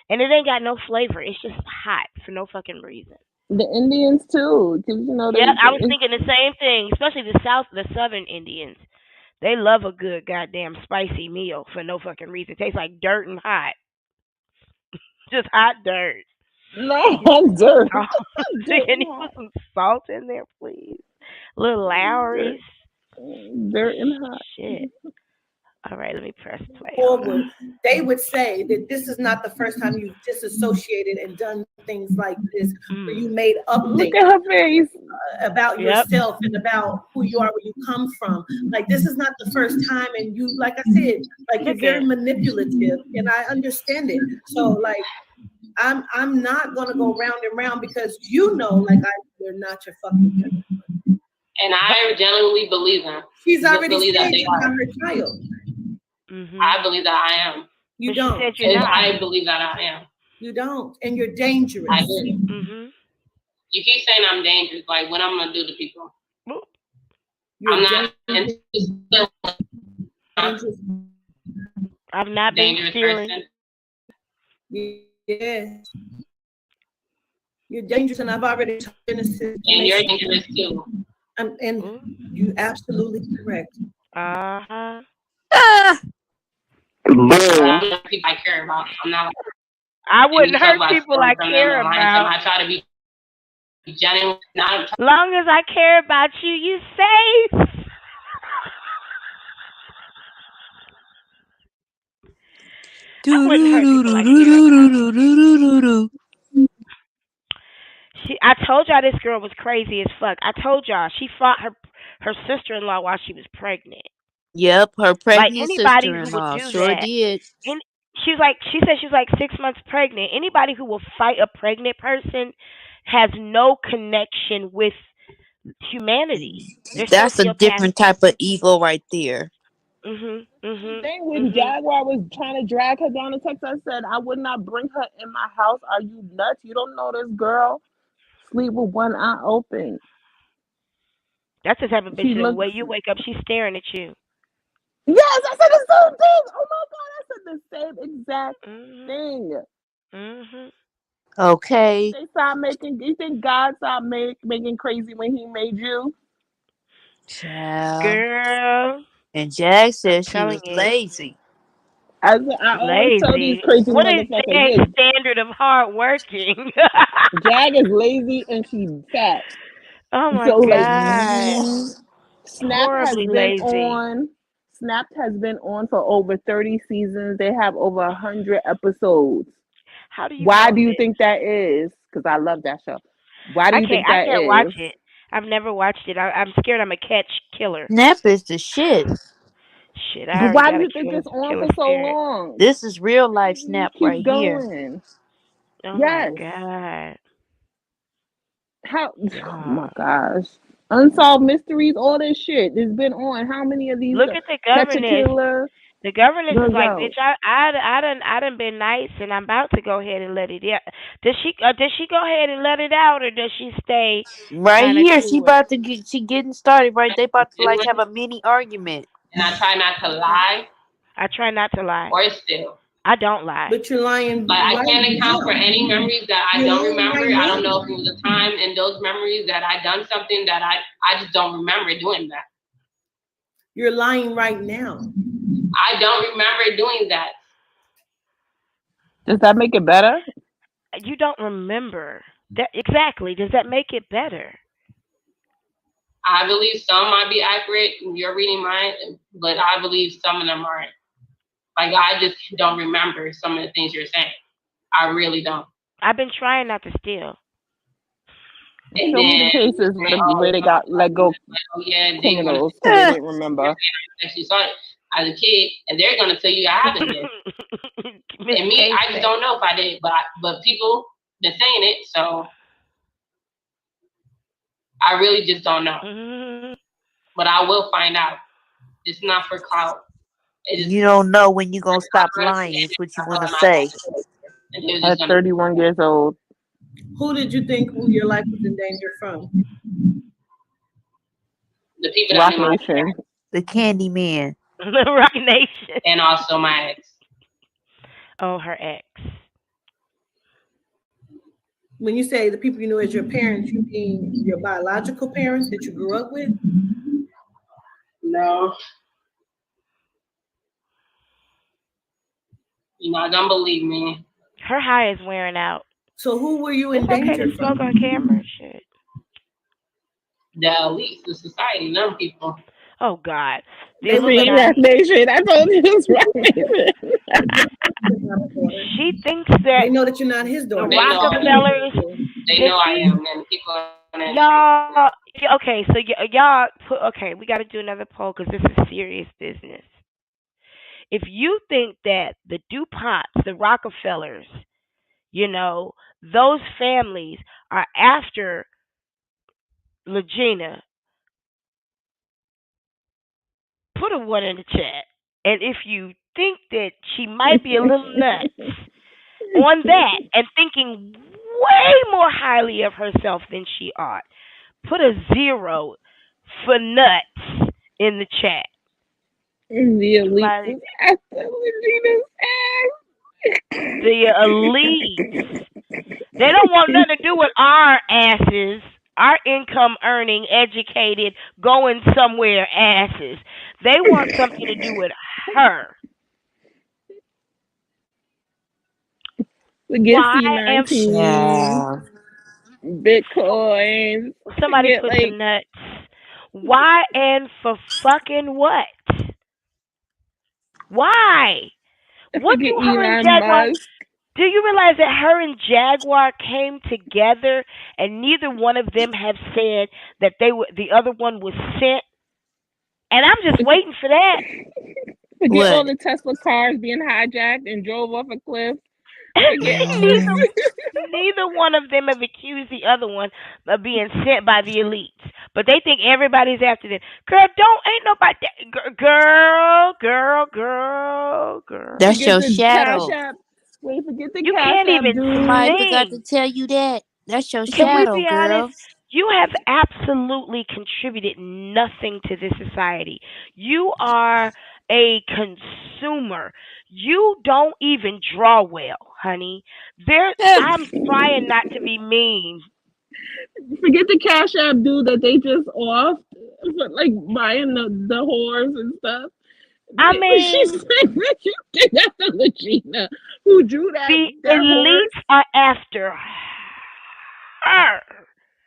And it ain't got no flavor. It's just hot for no fucking reason. The Indians too, because Yeah, I was it's thinking the same thing, especially the southern Indians. They love a good goddamn spicy meal for no fucking reason. It tastes like dirt and hot. Just hot dirt. You no dirt, salt. dirt Can and you put hot, some salt in there, please? Little dirt, Lowry's. dirt and hot. Shit. All right, let me press play. Hold on. Forward, they would say that this is not the first time you've disassociated and done things like this, where you made up Look things at her face. about Yep. yourself and about who you are, where you come from. Like this is not the first time, and you, like I said, like you're very Nigga. manipulative, and I understand it. So like I'm not gonna go round and round because you're not your fucking cousin. And I genuinely believe them. She's already Believe that said they you're are. not her child. I believe that I am. You But she don't. said you're not. I believe that I am. You don't, and you're I dangerous. do. Mhm. You keep saying I'm dangerous. Like, what I'm gonna do to people? You're I'm not dangerous. I've not been dangerous stealing. person. Yes, you're dangerous, and I've already told you in a And you're situation. dangerous too. And you absolutely correct. Uh huh. Ah, But Boo. I'm not people I care about. I'm not like I any wouldn't stuff hurt I people stole I from them care and lying to them. about. I try to be genuine. Not Long as I care about you, you safe. I do wouldn't do hurt do people do I do care do about. do do do do do. I told y'all this girl was crazy as fuck. I told y'all she fought her sister in law while she was pregnant. Yep, her Like pregnant anybody who would sister-in-law do sure that, did. and she said she was like 6 months pregnant. Anybody who will fight a pregnant person has no connection with humanity. They're That's a different sociopathic. type of ego right there. Mhm. Mhm. Thing when Mhm. Jaguar was trying to drag her down the text, I said I would not bring her in my house. Are you nuts? You don't know this girl sleep with one eye open. That's the type of She bitch that the looks. way you wake up, she's staring at you. Yes, I said the same thing. Oh my god, I said the same exact Mhm. thing. Mhm. You think Okay. they start making? You think God started making crazy when He made you? Child. Girl, And Jag I'm said she telling was you, lazy. I always tell these lazy. crazy What is motherfuckers, Jay's yeah, standard of hard working? Jag is lazy and she fat. Oh my So like, god, Snap has horribly been lazy. on. Snap has been on for over 30 seasons. They have over 100 episodes. How do you Why know do you this? think that is? Because I love that show. Why do you think I that can't watch is? it. I've never watched it. I'm scared I'm a catch killer. Snap is the shit. Shit, I But already why do got a you think killer it's on killer for so spirit. long? This is real life Snap Keep right here. going. Oh my Yes. god. How? Oh my Ah. gosh. Unsolved mysteries, all this shit. It's been on. How many of these? Look at the Catch a governess. Killer The governess is goes like, out. bitch, I done been nice, and I'm about to go ahead and let it out. Does she go ahead and let it out, or does she stay Right kind of here, to it? she getting started. Right, they about to do like it, have a mini argument. and I try not to lie I try not to lie. or steal. I don't lie. But you're lying Like I right can't account for now. any memories that I You're don't lying remember. right I don't know now. if it was a time in those memories that I done something that I just don't remember doing that. You're lying right now. I don't remember doing that. Does that make it better? You don't remember that exactly. Does that make it better? I believe some might be accurate. You're reading mine, but I believe some of them aren't. Like I just don't remember some of the things you're saying. I really don't. I've been trying not to steal. And Show me the then cases say, where oh, they got let go like, oh yeah, they want to criminals because they didn't remember. actually saw it as a kid, and they're gonna tell you I haven't been. Miss And me, K I just said. don't know if I did, but people been saying it, so I really just don't know. Mhm. But I will find out. It's not for clout. It is You don't know when you gonna stop honestly, lying. Is what you I want to thought say. and it was just At gonna 31 years old. Who did you think who your life was in danger from? the people that Rock knew my Nation. The Candy Man. Rock Nation. and also my ex. Oh, her ex. When you say the people you knew as your parents, you mean your biological parents that you grew up with? No, you're not gonna believe me. Her high is wearing out. So who were you in It's okay danger to smoke on from? camera. Shit. The elites, the society, them people. Oh God, the They It were ain't better. Rock Illuminati. Nation. I told you it's Rock Nation. She thinks that They know that you're not his the daughter. They know I am. Rockefellers. They That know I she, am, and people are y'all. Okay, so y'all put. Okay, we got to do another poll because this is serious business. If you think that the DuPonts, the Rockefellers, those families are after Legina, put a one in the chat. And if you think that she might be a little nuts on that and thinking way more highly of herself than she ought, put a zero for nuts in the chat. The elite Somebody, is after Regina's ass. The elites. They don't want nothing to do with our asses, our income earning, educated, going somewhere asses. They want something to do with her. Forget Why and C19, Yeah. Bitcoin. somebody Forget put the nuts. Why and for fucking what? Why? What forget do her and Elon Jaguar? Musk. Do you realize that her and Jaguar came together, and neither one of them have said that they were the other one was sent? And I'm just waiting for that. Forget all What? the Tesla cars being hijacked and drove off a cliff. Forget all this. Mm, Neither one of them have accused the other one of being sent by the elites, but they think everybody's after them. Girl, ain't nobody. Girl. that's Forget your the Cash shadow. App. Wait, forget the You Cash can't App, even dude. Somebody forgot to sing. tell you that. That's your Can we shadow, be honest? girl. You have absolutely contributed nothing to this society. You are a consumer. You don't even draw well, honey. I'm trying not to be mean. Forget the Cash App, dude, that they just off. Like buying the whores and stuff. I She mean, said that you think that's the Regina who drew the that horse. elites are after her.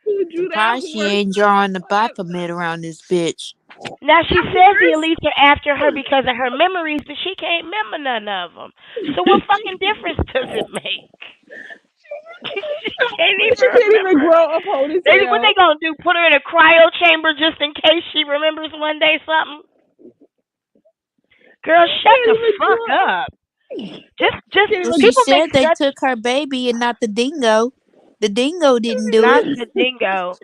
Who drew that Surprised she horse? ain't drawing the Baphomet around this bitch. Now she That says the horse? elites are after her because of her memories, but she can't remember none of them. So what fucking difference does it make? She can't She even can't even remember. grow a What ponytail. they gonna do? Put her in a cryo chamber just in case she remembers one day something? Girl, She shut can't the even fuck grow. up. She can't Well, even. she People make said they such took her baby and not the dingo. The dingo didn't do not it. the dingo.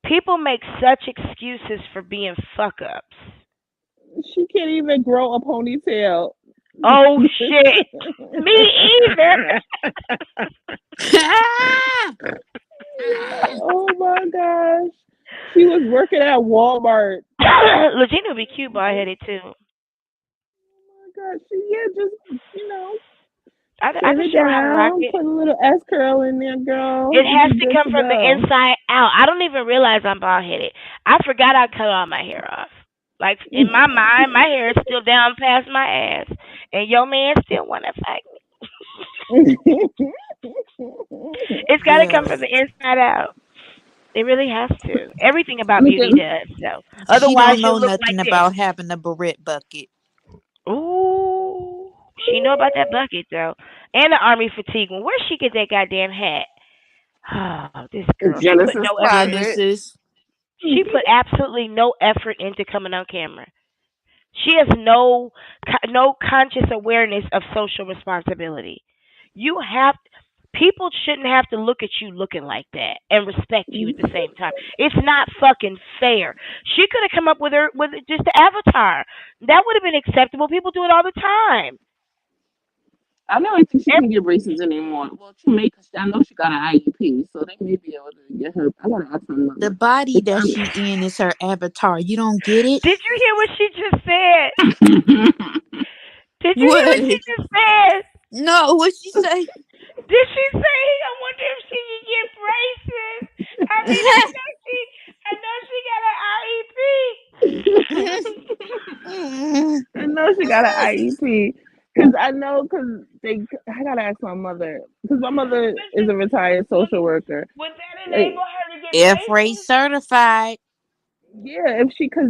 People make such excuses for being fuck ups. She can't even grow a ponytail. Oh shit. Me either. Oh my gosh. She was working at Walmart. Legina would be cute bald headed too. Oh my gosh. Just I thin can it show her how to rock down, it. put a little S curl in there, girl. It You has be to good come to from the go. inside out. I don't even realize I'm bald headed. I forgot I cut all my hair off. Like in my mind, my hair is still down past my ass, and your man still wanna fuck me. It's got to come Yeah. from the inside out. It really has to. Everything about Look beauty at does. So She otherwise, don't know you'll look like nothing this. about having a barrette bucket. Ooh, she know about that bucket though, and the army fatigue. Well, where'd she get that goddamn hat? Oh, this girl. She put Genesis no effort in. Closet. Genesis. She put absolutely no effort into coming on camera. She has no conscious awareness of social responsibility. You have People shouldn't have to look at you looking like that and respect you at the same time. It's not fucking fair. She could have come up with just the avatar. That would have been acceptable. People do it all the time. I don't think she can get braces anymore. Well, she may, cause I know she got an IEP, so they may be able to get her. I gotta ask my The mother. body that she in is her avatar. You don't get it? Did you hear what she just said? Did you hear what she What? just said? No, what she say? Did she say, I wonder if she can get braces? I mean, I know she got an I know she got an IEP. Cause I know, cause I gotta ask my mother, cause my mother is a retired social worker. Would that Like, enable her to get F-rate braces? certified. yeah, cause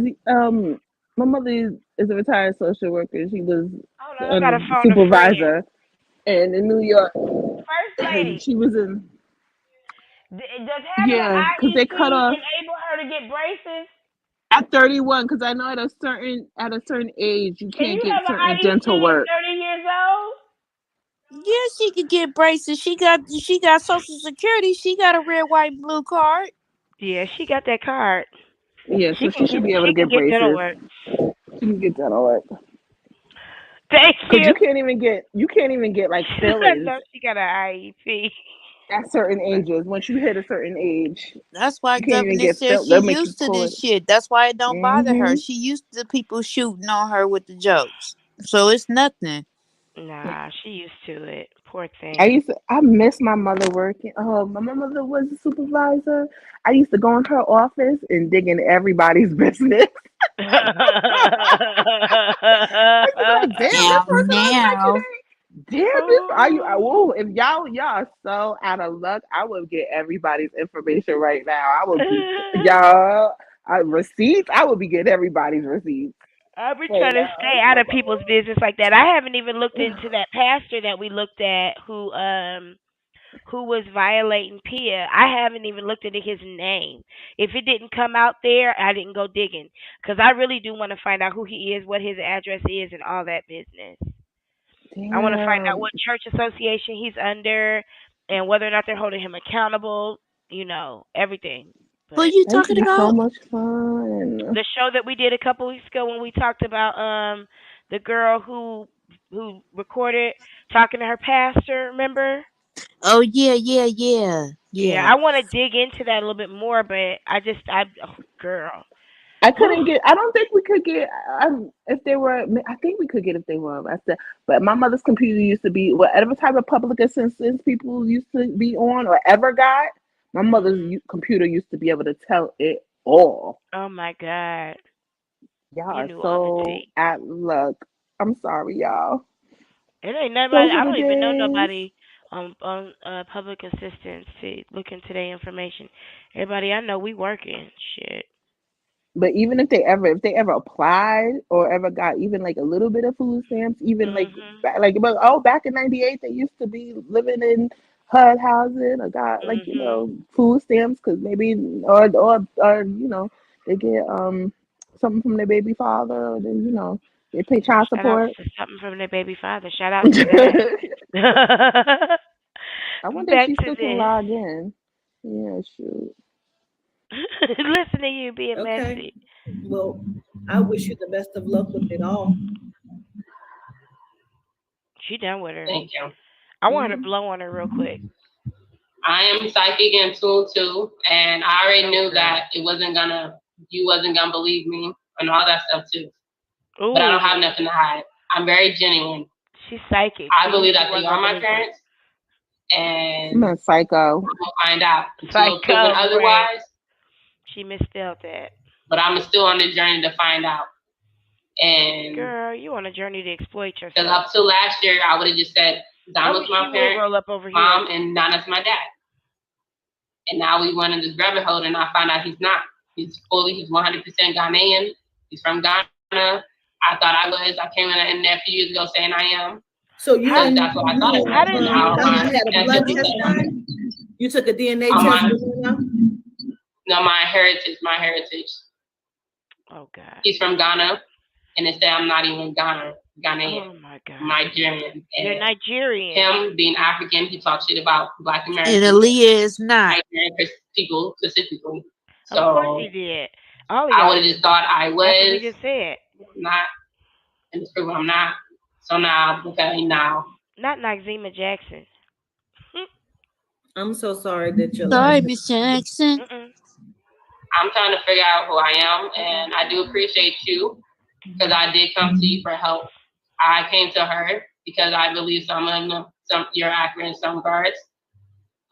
my mother is a retired social worker. She was Hold on, I got to phone a friend. supervisor and in New York. First lady, She was in, does having an yeah, cause they IEP cut off enable her to get braces? at 31. Cause I know at a certain age you Can can't you get have an certain IEP dental at work. 30 years old? Yeah, she could get braces. She got Social Security. She got a red, white, and blue card. Yeah, she got that card. Yeah, so she should be able to She can get get dental braces. work. She can get dental work. Thank Cause you. you can't even get like I fillers know she got an IEP. at certain ages. Once you hit a certain age, That's why you can't even Governor get said filled. she They'll make you used to pull this it. shit. That's why it don't bother her. Mhm. She used to people shooting on her with the jokes. So it's nothing. Nah, she used to it. Poor thing. I miss my mother working. Oh, my mother was a supervisor. I used to go in her office and dig in everybody's business. I used to be like, damn, this person on strike Now. today. Damn, this are you? Whoa, if y'all are so out of luck, I would get everybody's information right now. I would be y'all receipts. I would be getting everybody's receipts. I be Wait, trying to no, stay out of people's business like that. I haven't even looked into that pastor that we looked at who was violating Pia. I haven't even looked into his name. If it didn't come out there, I didn't go digging because I really do want to find out who he is, what his address is, and all that business. I want to find out damn. what church association he's under and whether or not they're holding him accountable. You know everything. Who But you That used to talking be so about? much fun. the show that we did a couple weeks ago when we talked about the girl who recorded talking to her pastor, remember? Oh yeah, yeah, yeah, Yeah, yeah. I want to dig into that a little bit more, but I oh, girl. I Whew. couldn't get. I don't think we could get. If they were, I think we could get if they were arrested. But my mother's computer used to be whatever type of public assistance people used to be on or ever got. My mother's Mhm. computer used to be able to tell it all. Oh my god. Y'all You are knew all the so tea. at luck. I'm sorry, y'all. It ain't nobody. Those were I the don't even know days. nobody on public assistance to look into their information. Everybody I know, we working. Shit. But even if they ever applied or ever got even like a little bit of food stamps, even like Mhm. but back in '98 they used to be living in HUD housing or got like Mhm. food stamps because maybe or they get something from their baby father or then they pay child Shout out support. to something from their baby father. Shout out to that. I wonder if Back she to still can this. log in. Yeah, shoot. Listen to you being Okay. messy. Well, I wish you the best of luck with it all. She done with her. Thank you. I want her to Hmm. blow on her real quick. I am psychic and tool too, and I already Oh, knew girl. that you wasn't gonna believe me and all that stuff too. But I don't have Ooh, nothing to hide. I'm very genuine. she's psychic. I See, you believe she that they wasn't are gonna my believe her. parents, and Man, psycho. we'll find out until proven Psycho, right? otherwise. She misspelled that. But I'm still on the journey to find out. And Girl, you on a journey to exploit because yourself. up till last year, I would have just said I Donald's wish my you would parent, roll up over here. mom, and Nana's my dad. And now we went in this rabbit hole, and I found out he's not. He's 100% Ghanaian. He's from Ghana. I thought I was. I came in there a few years ago saying I am. So you How Because and that's what I thought it how was. did And you now Nana my had a blood ancestors test say, done? You took a DNA oh, test with Nana? no, my heritage. Oh god. He's from Ghana, and they say I'm not even Ghanaian. Oh my I'm god. Nigerian. You're And Nigerian. him being African, he talks shit about Black And Americans, Aaliyah is not. Nigerian people specifically. Of course he So did. All of I y'all would have do. just thought I That's what we was just said. not, and it's proven I'm not. So now, okay, now Not Noxema Jackson. I'm so sorry that your life. Sorry, Miss Jackson. Mm-mm. I'm trying to figure out who I am, Mm-mm. and I do appreciate you because I did come to you for help. I came to her because I believe you're accurate in some regards.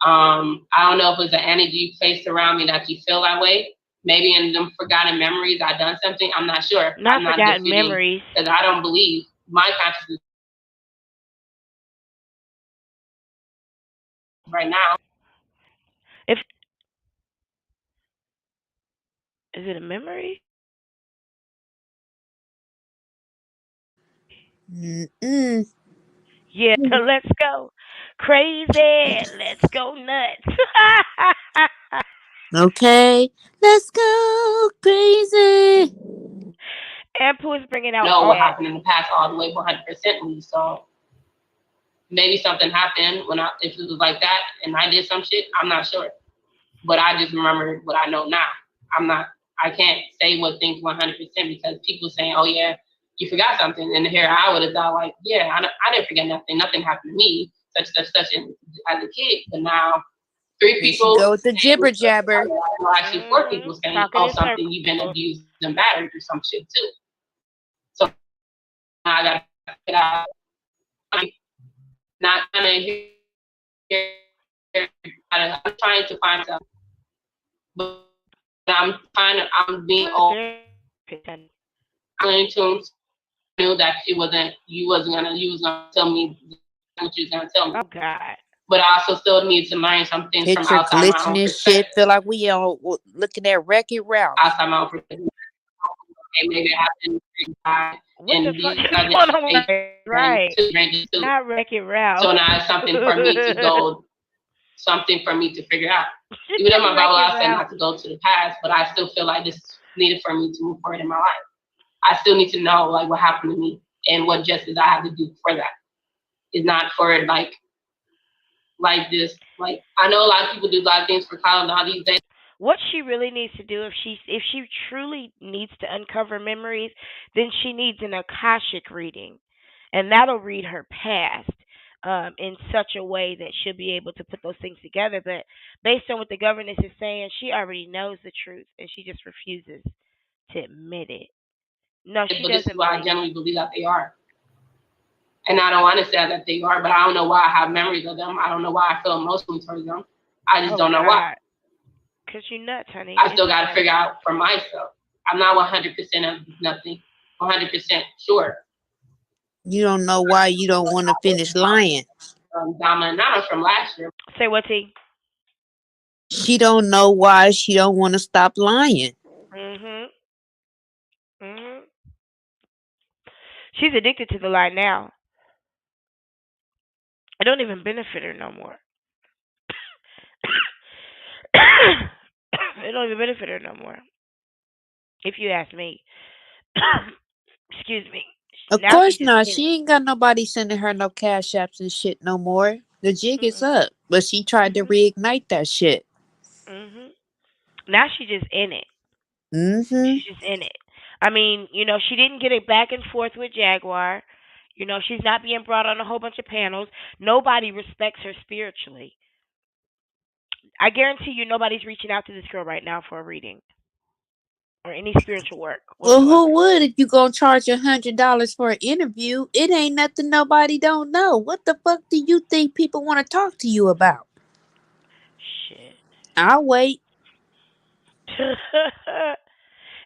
I don't know if it was the energy placed around me that you feel that way. Maybe in them forgotten memories, I done something. I'm not sure. Not I'm not forgotten disputing memories. because I don't believe my consciousness right now. If is it a memory? Mm-mm. Yeah, let's go. Crazy. Let's go nuts. Okay, let's go crazy. And Pooh is bringing out Know all what that. happened in the past all the way 100%. So maybe something happened if it was like that and I did some shit. I'm not sure, but I just remember what I know now. I can't say what things 100% because people saying, "Oh yeah, you forgot something," and here I would have thought like, "Yeah, I didn't forget nothing. Nothing happened to me, such as a kid." But now three Here she people go with the saying, jibber jabber. well, actually four people saying, Talking "Oh, in something you've been circles. abused and battered or some shit too." So now I gotta figure out not trying to hear. I'm trying to find something, but I'm being What all therapist? I'm in tune. Knew that you was gonna tell me what you was gonna tell me. Oh God. But I also still need to learn some things from Picture outside my glitching own and shit. perspective. Feel like we all looking at Wreck-It Ralph. Outside my own perspective. Okay, maybe it happened What the and fuck these is other going on? and Right. to drink it too. Not Wreck-It Ralph. So now it's something for me to go, something for me to figure out. Even though my Bible Wreck-It law said Ralph. not to go to the past, but I still feel like this is needed for me to move forward in my life. I still need to know like what happened to me and what justice I have to do for that. It's not for like this. Like I know a lot of people do a lot of things for college and all these days. What she really needs to do, if she truly needs to uncover memories, then she needs an akashic reading, and that'll read her past in such a way that she'll be able to put those things together. But based on what the governess is saying, she already knows the truth, and she just refuses to admit it. No, she But this is doesn't why I believe it. generally believe that they are. And I don't want to say that they are, but I don't know why I have memories of them. I don't know why I feel emotionally towards them. I just Oh don't know why. God, cause you nuts, honey. I It's still got to okay. figure out for myself. I'm not 100% of nothing, 100% sure. You don't know why you don't want to finish lying. Dama and Nana from last year. Say what, T? She don't know why she don't want to stop lying. Mhm. Mhm. She's addicted to the lie now. It don't even benefit her no more. It don't even benefit her no more. If you ask me. Excuse me. Of Now she's course just not. in it. She ain't got nobody sending her no cash apps and shit no more. The jig is Mm-mm. up. But she tried to Mhm. reignite that shit. Mhm. Now she's just in it. Mm-hmm. She's just in it. I mean, she didn't get it back and forth with Jaguar. She's not being brought on a whole bunch of panels. Nobody respects her spiritually. I guarantee you nobody's reaching out to this girl right now for a reading or any spiritual work Well, who whatsoever. would if you gonna charge $100 for an interview? It ain't nothing nobody don't know. What the fuck do you think people want to talk to you about? Shit. I'll wait.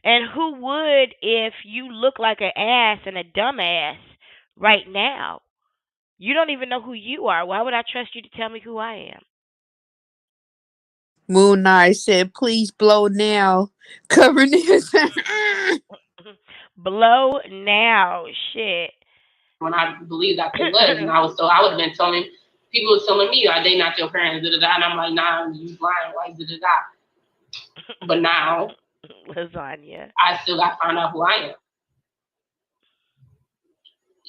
And who would if you look like an ass and a dumbass right now? You don't even know who you are. Why would I trust you to tell me who I am? Moon Knight said, please blow now. Cover this. Blow now. Shit. When I believed that they was, and I would have been telling people was telling me, are they not your parents? Da, da, da. And I'm like, nah, you lying, like da da da. But now Lasagna. I still got to find out who I am.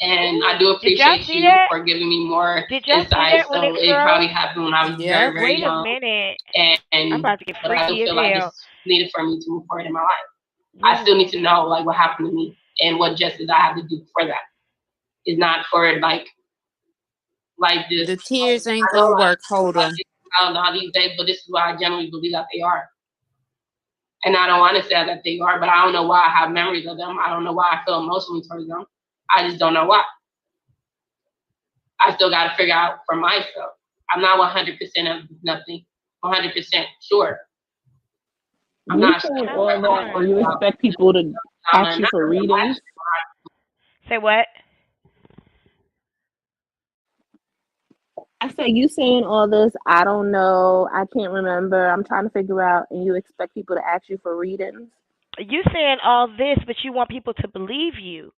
And I do Did y'all appreciate see you that? for giving me more Did y'all see insight. that when So it it froze? probably happened when I was very, Yep. very Wait a young. minute. I'm And about to get but I freaky still as feel like hell. this needed for me to move forward in my life. Wait I a still need to minute. know like what happened to me and what justice I have to do for that. It's not for this. The tears ain't I know gonna a lot of work. people Hold like on. this out all these days, but this is why I generally believe that they are. And I don't want to say that they are, but I don't know why I have memories of them. I don't know why I feel emotionally towards them. I just don't know why. I still got to figure out for myself. I'm not 100% of nothing, 100% sure. I'm You not saying Come all that, on. and you expect people to ask you for readings? Say what? I said, you saying all this, I don't know, I can't remember, I'm trying to figure out, and you expect people to ask you for readings? You saying all this, but you want people to believe you.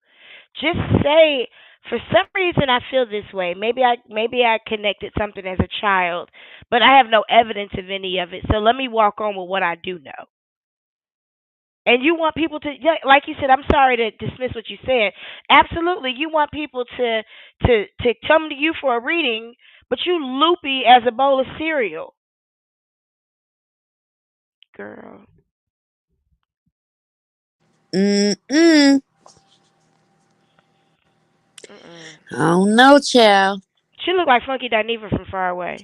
Just say, for some reason I feel this way. Maybe I connected something as a child, but I have no evidence of any of it. So let me walk on with what I do know. And you want people to, yeah, like you said, I'm sorry to dismiss what you said. Absolutely, you want people to come to you for a reading, but you loopy as a bowl of cereal, girl. Mm-mm. Mm-mm. I don't know, child. She looked like Funky Dineva from far away.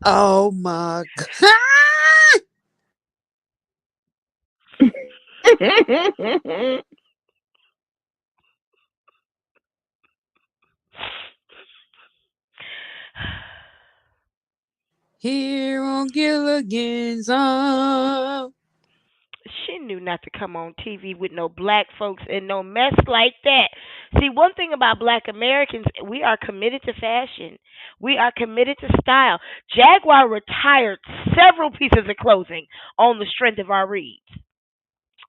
Oh my god. Here on Gilligan's Island. She knew not to come on TV with no black folks and no mess like that. See, one thing about black Americans, we are committed to fashion. We are committed to style. Jaguar retired several pieces of clothing on the strength of our reads.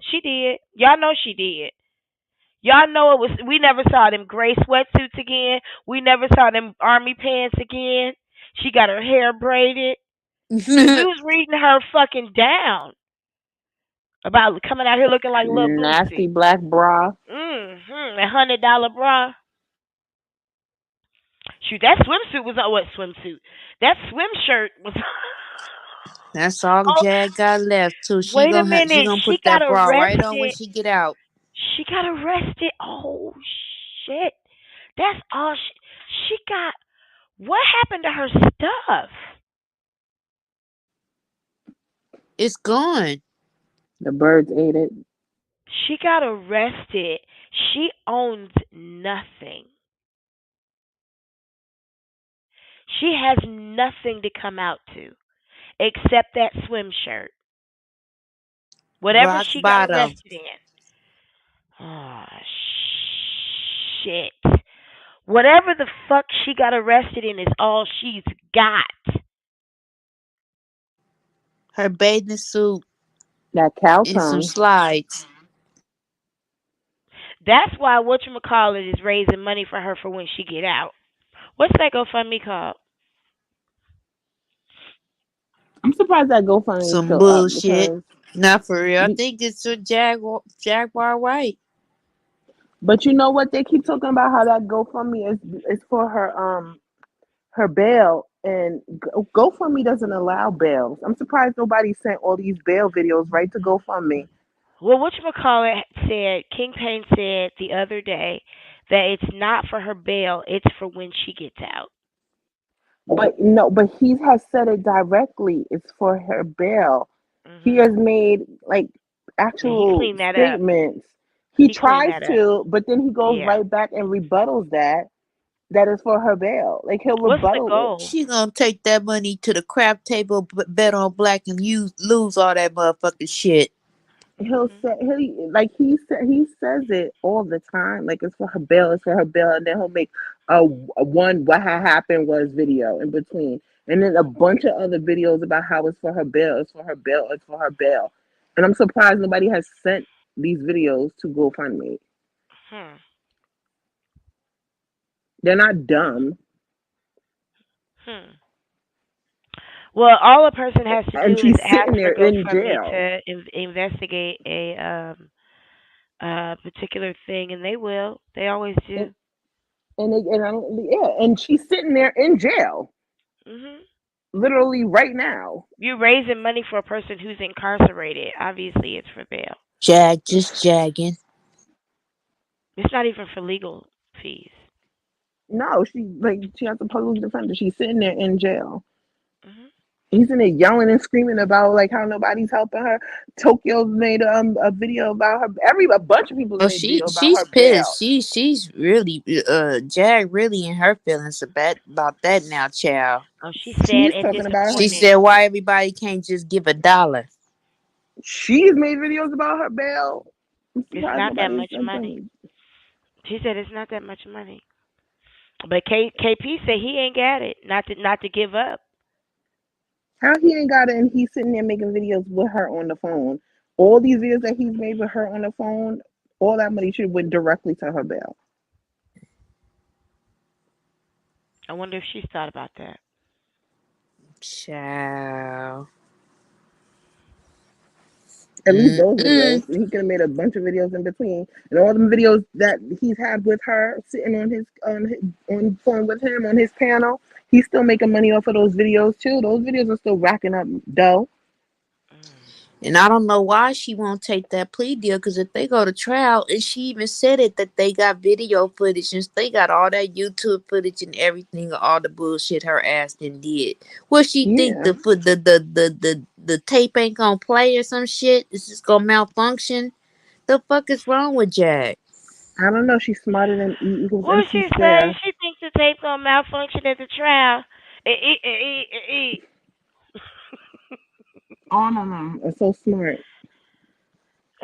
She did. Y'all know she did. Y'all know it was. We never saw them gray sweatsuits again. We never saw them army pants again. She got her hair braided. We was reading her fucking down about coming out here looking like Lil Nasty Boosie. black bra. $100 bra. Shoot, that swimsuit was what swimsuit? That swim shirt was. That's all Oh, Jag got left too. wait a minute. She gonna She put got that bra right on when arrested. she get out. She got arrested. Oh shit. That's all. She got. What happened to her stuff? It's gone. The birds ate it. She got arrested. She owns nothing. She has nothing to come out to except that swim shirt. Whatever Rock she got bottom. arrested in. Oh, shit. Whatever the fuck she got arrested in is all she's got. Her bathing suit That cow and some tongue. slides. That's why whatchamacallit is raising money for her for when she get out. What's that GoFundMe called? I'm surprised that GoFundMe is Some still up bullshit. because, Not for real. I be- think it's a Jaguar Wright. but you know what? They keep talking about how that GoFundMe is for her bail, and GoFundMe doesn't allow bails. I'm surprised nobody sent all these bail videos right to GoFundMe. Well, whatchamacallit said, King Payne said the other day that it's not for her bail, it's for when she gets out. But no, but he has said it directly. It's for her bail. He Mhm. has made like And he actual cleaned that up. statements. He He cleaned tries that up. to, but then he goes Yeah. right back and rebuttals that is for her bail. Like he'll What's the rebuttal it. goal? She gonna take that money to the crap table, bet on black, and lose all that motherfucking shit. He'll Mhm. say he says it all the time. Like it's for her bail, it's for her bail, and then he'll make a one what had happened was video in between, and then a bunch of other videos about how it's for her bail, it's for her bail, it's for her bail. And I'm surprised nobody has sent these videos to GoFundMe. Hmm. They're not dumb, Hmm. Well, all a person has to and do is she's ask sitting for there in GoFundMe jail. to investigate a particular thing, and they will. They always And do. and I don't, yeah, and she's sitting there in jail, Mhm. literally right now. You're raising money for a person who's incarcerated. Obviously, it's for bail. Just jagging. It's not even for legal fees. No, she has a public defender. She's sitting there in jail. Mhm. He's in there yelling and screaming about like how nobody's helping her. Tokyo made a video about her. A bunch of people Oh, made a video about she's her bail. pissed. She's really Jag really in her feelings about that now, child. Oh, she's sad She's and talking about She her. disappointed. said, "Why everybody can't just give $1?" She's made videos about her bail. I'm It's surprised not that nobody has much sent money. them. She said it's not that much money. But KP said he ain't got it. Not to give up. How he ain't got it and he's sitting there making videos with her on the phone. All these videos that he's made with her on the phone, all that money should have went directly to her bail. I wonder if she's thought about that. Child. At least those Mm-mm. videos. He could have made a bunch of videos in between, and all them videos that he's had with her sitting on phone with him on his panel. He's still making money off of those videos too. Those videos are still racking up dough. Mm. And I don't know why she won't take that plea deal. Because if they go to trial, and she even said it that they got video footage and they got all that YouTube footage and everything, all the bullshit her ass then did. What she think Yeah, the tape ain't gonna play or some shit? Is this gonna malfunction? The fuck is wrong with Jag? I don't know. She's smarter than E equals What MC she say? square. She thinks the tape gonna malfunction at the trial. All of them are so smart.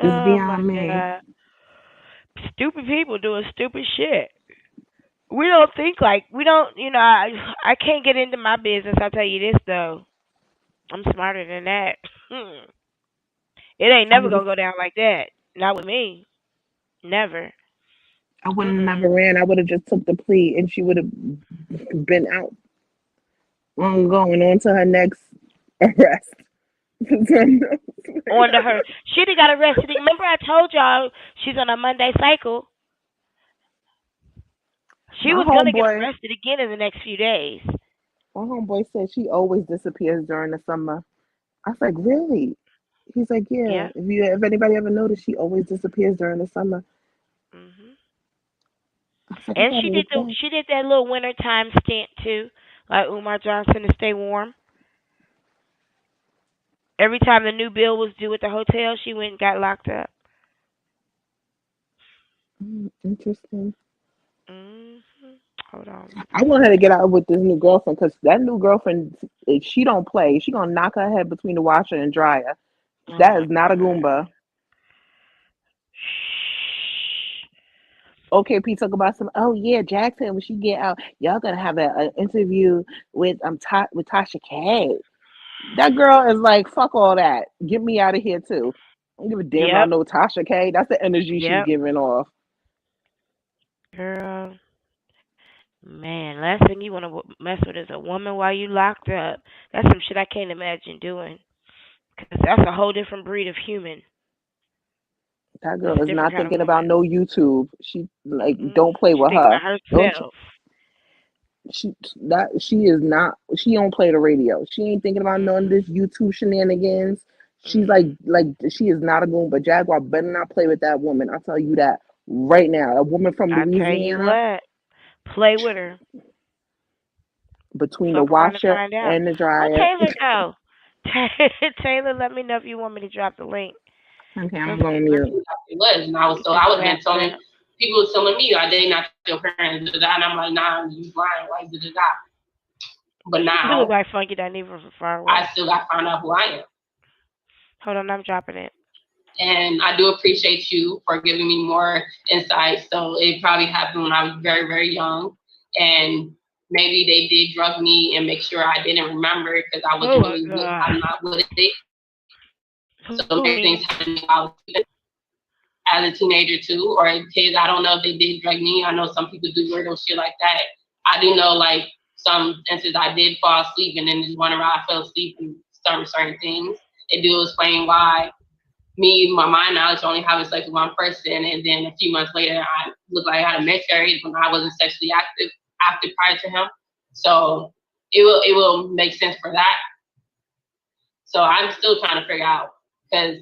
It's Oh my beyond me. god. Stupid people doing stupid shit. We don't think like we don't. I can't get into my business. I'll tell you this though. I'm smarter than that. It ain't I never would have. gonna go down like that. Not with me. Never. I would have Mm-mm. never ran. I would have just took the plea, and she would have been out long ago and on to her next arrest. On to her. She done got arrested. Remember I told y'all she's on a Monday cycle. She my was gonna get homeboy, arrested again in the next few days. my homeboy said she always disappears during the summer. I was like, really? He's like, yeah. Yeah. If anybody ever noticed, she always disappears during the summer. Mhm. I was like, I And gotta look back. she did that little wintertime stint too, like Umar Johnson to stay warm. Every time the new bill was due at the hotel, she went and got locked up. Interesting. Mhm. Hold on. I want her to get out with this new girlfriend because that new girlfriend, if she don't play, she gonna knock her head between the washer and dryer. Oh That my is not a god. Goomba. Shh. Okay, Pete, talk about some. Oh yeah, Jackson. When she get out, y'all gonna have an interview with with Tasha K. That girl is like, fuck all that. Get me out of here too. I don't give a damn about Yep. no Tasha K. That's the energy she's Yep. giving off. Girl. Man, last thing you want to mess with is a woman while you locked up. That's some shit I can't imagine doing. Cause that's a whole different breed of human. That That's girl a is different not kind of thinking about woman. no YouTube. She like Mm. don't play She with think her. about Don't herself. she is not she don't play the radio. She ain't thinking about none of Mm-mm. this YouTube shenanigans. She's Mm-mm. like she is not a goon, but Jaguar better not play with that woman. I'll tell you that right now. A woman from I tell you Louisiana what, play with her. between the Fuck around and washer find out. and the Where dryer. Taylor go? Taylor, let me know if you want me to drop the link. Okay, I'm Let's going let's mute. It was, and I was get so this I would have been wrapped telling up. people was telling me, "Are they not your parents?" And I'm like, "Nah, you lying, like da da da." But You look now like Funky that even from far I away. still got to find out who I am. Hold on, I'm dropping it. And I do appreciate you for giving me more insight. So it probably happened when I was very, very young. And maybe they did drug me and make sure I didn't remember because I was Oh my really, god. I'm not with it. So Who maybe me? things happened while I was as a teenager too, or kids. I don't know if they did drug me. I know some people do weirdo shit like that. I do know like some instances I did fall asleep and then just wonder why I fell asleep and certain things. It do explain why me, my mind knowledge only having sex with one person, and then a few months later, I looked like I had a miscarriage when I wasn't sexually active prior to him. So it will make sense for that. So I'm still trying to figure out because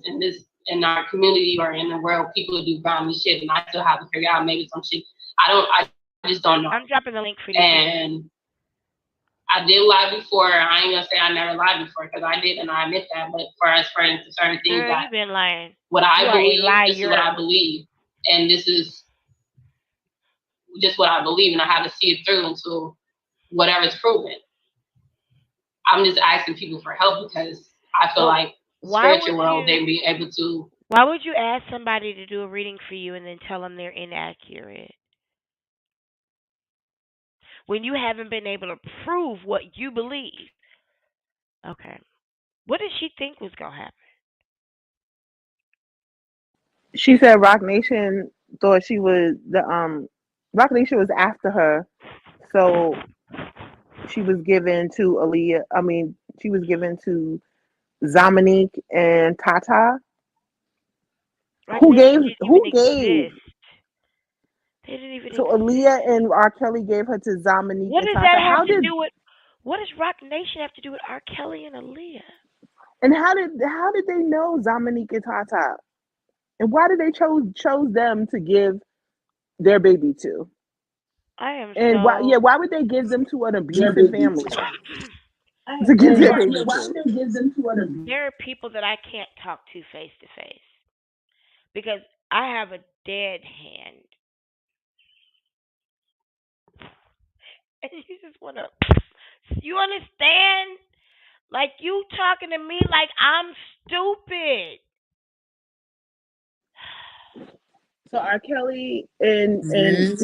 in our community or in the world, people do grimy shit, and I still have to figure out maybe some shit. I just don't know. I'm dropping the link for you too. And I did lie before. I ain't gonna say I never lied before because I did, and I admit that. But for as for certain things Girl, that you been lying. what You I are a believe, this is what I liar. believe, and this is just what I believe, and I have to see it through until whatever's proven. I'm just asking people for help because I feel Well, like the why spiritual would world you they be able to. why would you ask somebody to do a reading for you and then tell them they're inaccurate when you haven't been able to prove what you believe? Okay. What did she think was gonna happen? She said Rock Nation thought she was the Rock Nation was after her, so she was given to Aaliyah. I mean, she was given to Dominique and Tata. Rock Nation didn't even Who gave? exist. They didn't even So exist. Aaliyah and R. Kelly gave her to Dominique What and does that Tata. have to do with? What does Rock Nation have to do with R. Kelly and Aaliyah? How did they know Dominique and Tata? And why did they chose them to give their baby to? I am And so. why would they give them to an Their abusive baby family too. to give And their why, baby yeah, why to? would they give them to other? There are people that I can't talk to face because I have a dead hand, and you just wanna. You understand? Like, you talking to me like I'm stupid. So R. Kelly Mm-hmm.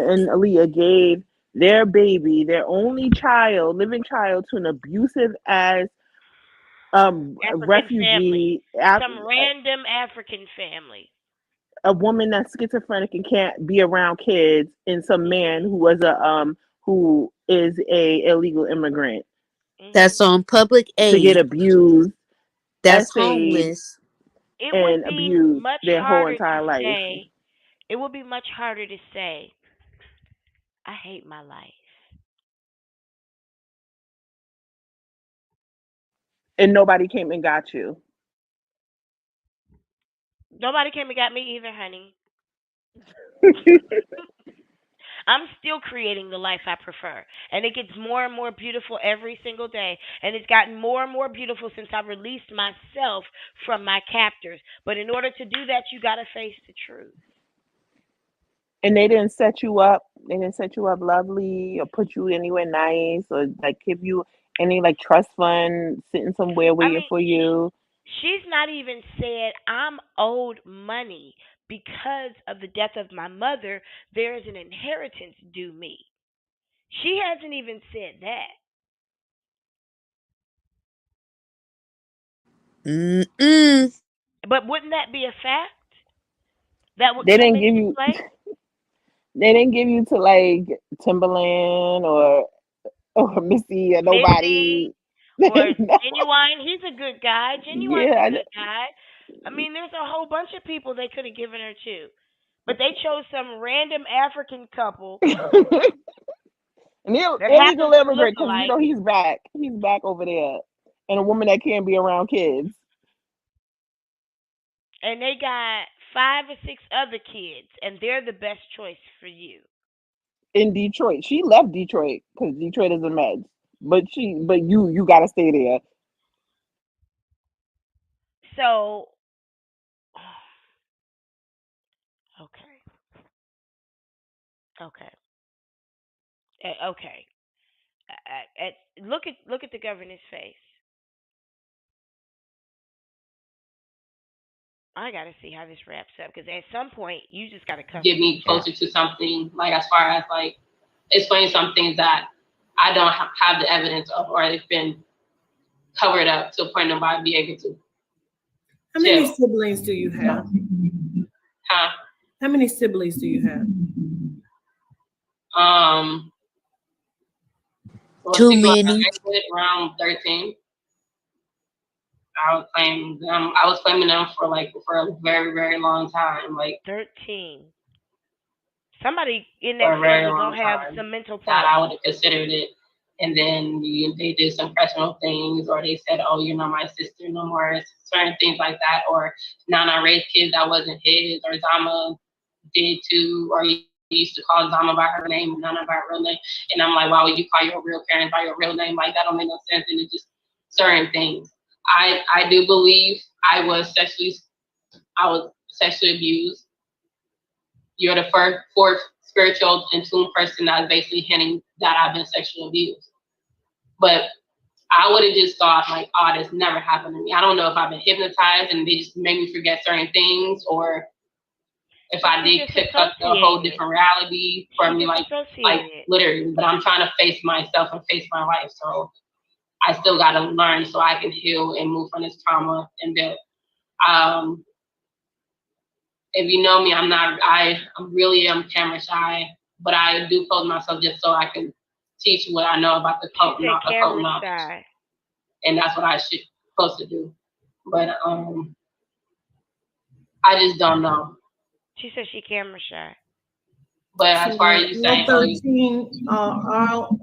and Aaliyah gave their baby, their only child, living child, to an abusive as African family. refugee, Some random African family. a woman that's schizophrenic and can't be around kids, and some man who was a who is a illegal immigrant Hmm. That's on public to get aid. abused, That's essayed, homeless. It would and be abused much their whole harder to entire life. say. It would be much harder to say, I hate my life. And nobody came and got you. Nobody came and got me either, honey. I'm still creating the life I prefer. And it gets more and more beautiful every single day. And it's gotten more and more beautiful since I released myself from my captors. But in order to do that, you got to face the truth. And they didn't set you up. They didn't set you up lovely or put you anywhere nice or like give you any like trust fund sitting somewhere I waiting mean, for you. she's not even said I'm owed money because of the death of my mother. There is an inheritance due me. She hasn't even said that. Mm-mm. But wouldn't that be a fact that would They come didn't into give you. play? They didn't give you to like Timberland or Missy or Missy nobody. or No. Genuine, he's a good guy. Genuine's a Yeah. good guy. I mean, there's a whole bunch of people they could have given her to. But they chose some random African couple An that illegal happens to look immigrant, because you alike, know he's back. He's back over there, and a woman that can't be around kids and they got 5 or 6 other kids, and they're the best choice for you. in Detroit. She left Detroit because Detroit is a mess. But you got to stay there. So, okay, okay, okay. Look at the governor's face. I gotta see how this wraps up because at some point you just gotta come Get to me terms. closer to something, like as far as like explain some things that I don't have the evidence of, or it's been covered up to a point nobody be able to How many tell. siblings do you have? Huh? How many siblings do you have? Well, Too people I many. with around 13. I was claiming them for a very, very long time, like 13. Somebody in for that a very family long gonna have time. some mental That I would problems. have considered it. And then they did some personal things, or they said, "Oh, you're not my sister no more." Certain things like that, or Nana raised kids that wasn't his, or Zama did too, or he used to call Zama by her name and Nana by her real name. And I'm like, why would you call your real parents by your real name? Like that don't make no sense. And it's just certain things. I do believe I was sexually abused. You're the fourth spiritual in tune person that's basically hinting that I've been sexually abused. But I would have just thought like, oh, this never happened to me. I don't know if I've been hypnotized and they just made me forget certain things, or if But I she did just pick up a whole associated. different reality for She me, just like associated. literally. But I'm trying to face myself and face my life. So I still got to learn so I can heal and move from this trauma and build. Um, if you know me, I really am camera shy, but I do close myself just so I can teach what I know about the She said occult camera knowledge, shy. and that's what I should supposed to do. But I just don't know. She said she camera shy. But as So far as you all saying, oh, 13,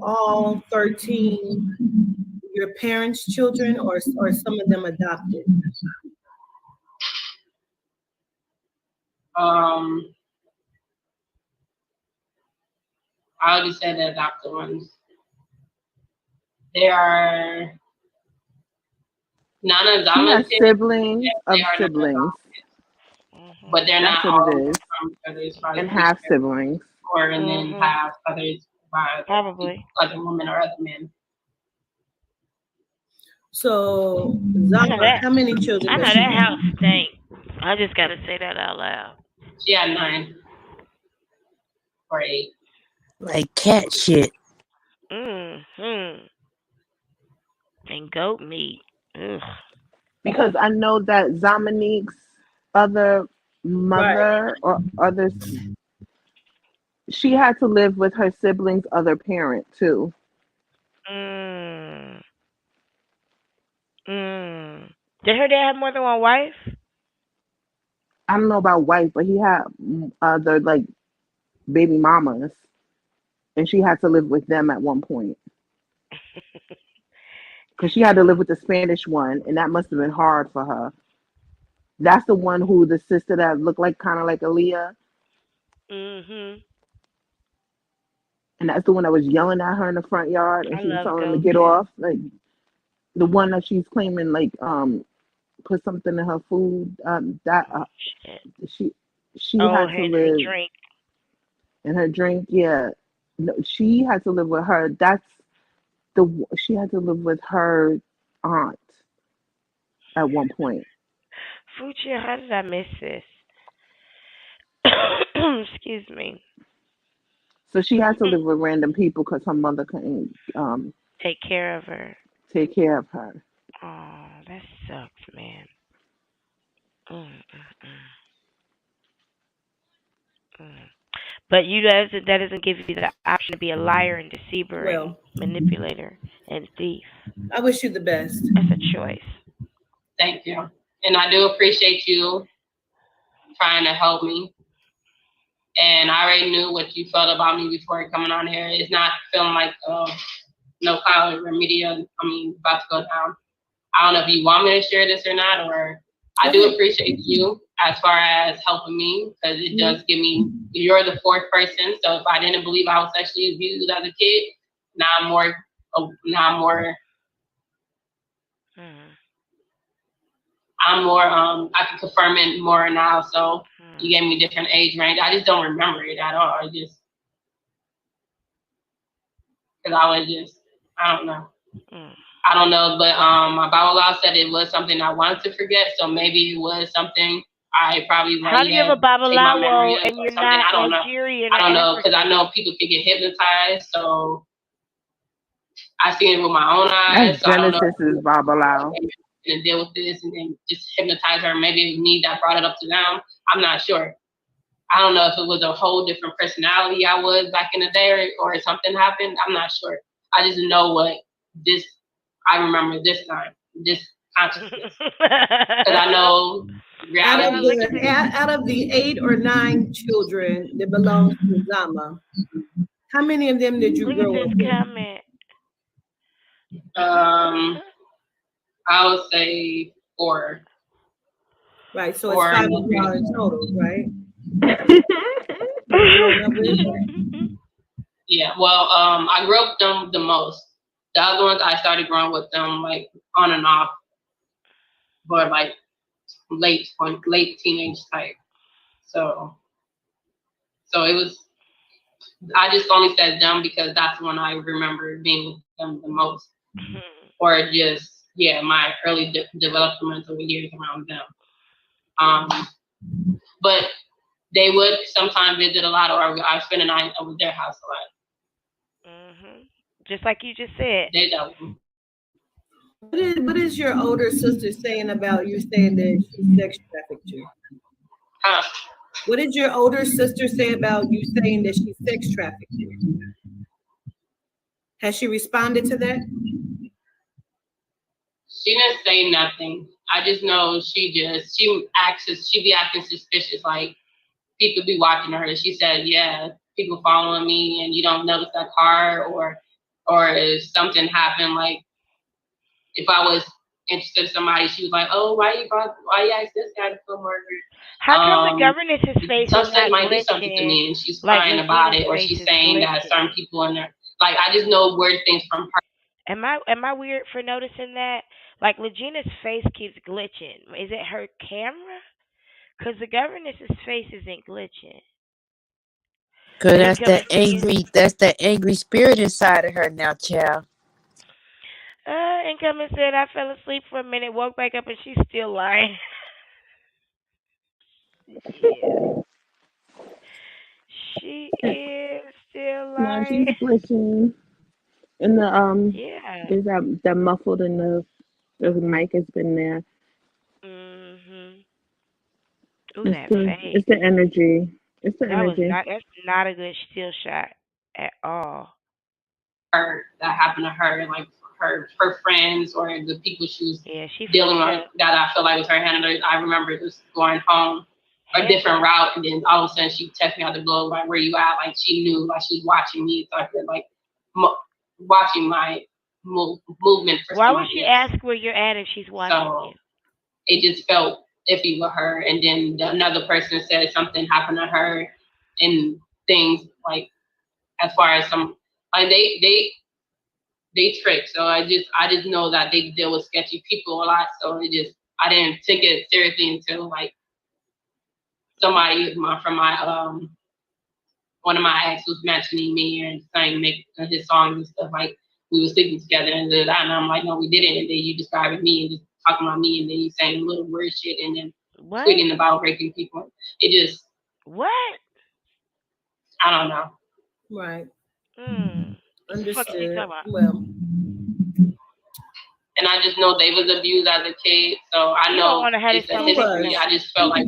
all 13, your parents' children, or some of them adopted? I already said the adopted ones. They are none of She Zama's has kids. siblings They of are none of siblings. but Mhm. they're That's not what it all is. from others, probably And half siblings. or and then Mhm. have others by other people, Probably. other women or other men. So, I know Zama, that. how many children I does know she that have? house stank. I just gotta say that out loud. She had 9 or 8. Like cat shit. Mm-hmm. And goat meat. Ugh. Because I know that Zamanique's other Right. mother or others, she had to live with her siblings' other parent too. Mm. Mm. Did her dad have more than one wife? I don't know about wife, but he had other like baby mamas, and she had to live with them at one point because she had to live with the Spanish one, and that must have been hard for her. That's the one who the sister that looked like kind of like Aaliyah, Mm-hmm. and that's the one that was yelling at her in the front yard, and I she was love telling him to goat get too. off. Like the one that she's claiming like put something in her food. That Shit. she she Oh, had her to and her live drink. in her drink. Yeah, no, she had to live with her. That's she had to live with her aunt at one point. Fuchsia, how did I miss this? Excuse me. So she had to live with random people because her mother couldn't Take care of her. take care of her. Oh, that sucks, man. Mm, mm, mm, mm. But that doesn't give you the option to be a liar and deceiver and Well, manipulator and thief. I wish you the best. That's a choice. Thank you. And I do appreciate you trying to help me. And I already knew what you felt about me before coming on here. It's not feeling like no kind of about to go down. I don't know if you want me to share this or not, or I do appreciate you as far as helping me because it does give me, you're the fourth person. So if I didn't believe I was sexually abused as a kid, now I'm more, Mm, I can confirm it more now. So you mm, gave me different age range. I just don't remember it at all. Because I don't know. mm. I don't know, but my Bible law said it was something I wanted to forget, so maybe it was something I probably How do you have a take my memory babalawo of and or you're something. not I don't know. Nigerian I or don't know because I African? know people can get hypnotized, so I seen it with my own eyes. That's So I don't know if Genesis's Babalao. they can deal with this and then just hypnotize her. Maybe it was me that brought it up to them. I'm not sure. I don't know if it was a whole different personality I was back in the day or something happened. I'm not sure. I just know this. I remember this time, this consciousness, because I know reality. Out of the 8 or 9 children that belongs to Zama, how many of them did you Look at grow this up with? comment. I would say 4. Right, so it's 4 5 and of y'all in 3. total, right? That you growing up with? Yeah. Well, I grew up with them the most. The other ones I started growing with them like on and off, but like late teenage type. So it was. I just only said them because that's when I remember being with them the most, or just my early developmental years around them. But they would sometimes visit a lot, or I spend a night over their house a lot. Just like you just said. They don't. What is your older sister saying about you saying that she sex trafficked you? Huh? What did your older sister say about you saying that she sex trafficked you? Has she responded to that? She didn't say nothing. I just know she be acting suspicious, like people be watching her. She said, yeah, people following me and you don't notice that car or if something happened, like if I was interested in somebody, she was like, oh, why you ask this guy to come murder? How come the governess's face is Sunset not might do something to glitching? me and she's Like crying about Regina's it, or face she's is saying that certain glitching. people in there. Like I just know weird things from her. Am I weird for noticing that? Like Regina's face keeps glitching. Is it her camera? Cause the governess's face isn't glitching. Cause It's coming from you. that's that angry spirit inside of her now, child. Incoming said I fell asleep for a minute, woke back up, and she's still lying. Yeah, she is still No, lying. she's glitching. And Yeah. there's that muffled in the mic has been there. Mhm. Ooh, It's that the face. it's the energy. It's the That was energy. not. That's not a good still shot at all. Her that happened to her, like her friends or the people she was Yeah, she dealing fucked with up. that I feel like was her handler. I remember just going home a different Handler. route, and then all of a sudden she texted me out the blue, like, where you at? Like, she knew, like, she was watching me, so I could, like, watching my movement for Why would somebody she else. ask where you're at if she's watching you? So it just felt iffy with her. And then another person said something happened to her, and things like, as far as some, like, they trick. So I just know that they deal with sketchy people a lot. So I didn't take it seriously until, like, somebody from my one of my ex was mentioning me and saying make his songs and stuff, like we were sleeping together and I'm like, no, we didn't. And then you describing me and just talking about me, and then you saying little weird shit and then What? tweeting about raping people. It just, What? I don't know. Right. What the fuck is she Understood. talking about? Well, And I just know they was abused as a kid, so I You don't know want to have this it's a who history. was? conversation. I just felt like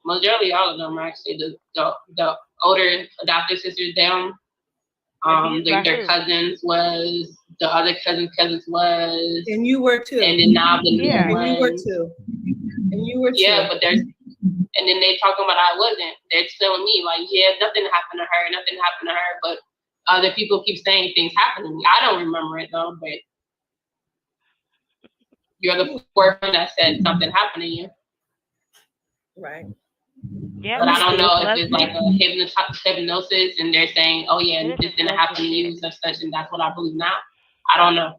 majority all of them are actually the older adopted sisters. Them Abused by their who? cousins was, the other cousins was, And you were and too. then now the new Yeah. And you were ones. too. And you were Yeah, too. but there's, and then they talking about I wasn't. They're telling me like, yeah, nothing happened to her, nothing happened to her, but other people keep saying things happened to me. I don't remember it though, but you're the fourth one that said something happened to you. Right. Yeah, But I but don't it's know if it's like disgusting. a hypnosis and they're saying, oh yeah, Then it's this didn't disgusting happen to shit. you, such, and that's what I believe now. I don't know.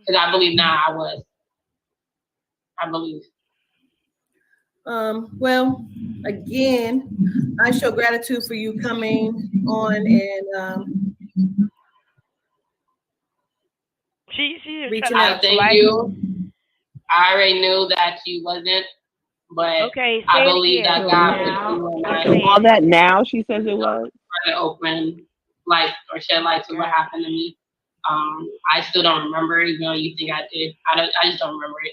Because I believe now I believe. Well, again, I show gratitude for you coming on and She's reaching trying to I out to thank polite. you. I already knew that you wasn't, but Okay, I say it believe again. that So God put now, you in Say my so it. all that now she says it was. to open light or shed light to what God. happened to me. I still don't remember it, even though you think I did. I just don't remember it.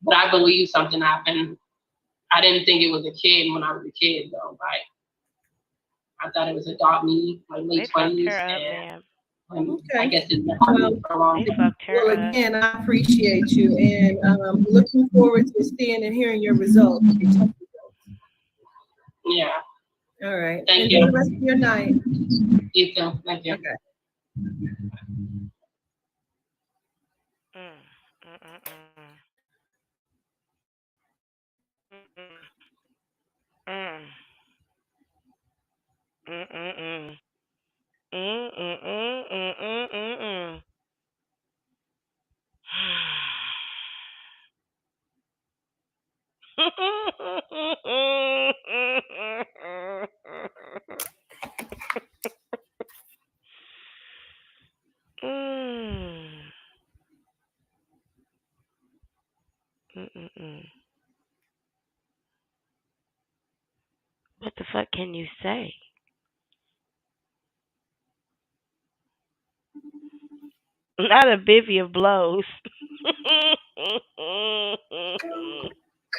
But I believe something happened. I didn't think it was a kid when I was a kid though. Like I thought it was adult me, like They late fucked 20s, her up, and man. I okay. guess it's been happening for a long They time. fucked her Well, up. again, I appreciate you and looking forward to seeing and hearing your results. Yeah. All right. Thank Enjoy you. the rest of your night. You too. Thank you. Okay. Mm, mm, mm, mm. Mm, mm, mm, mm. Mm, mm, mm, mm, mm, mm, mm. Mm. Mm-mm-mm. What the fuck can you say? Not a bivy of blows.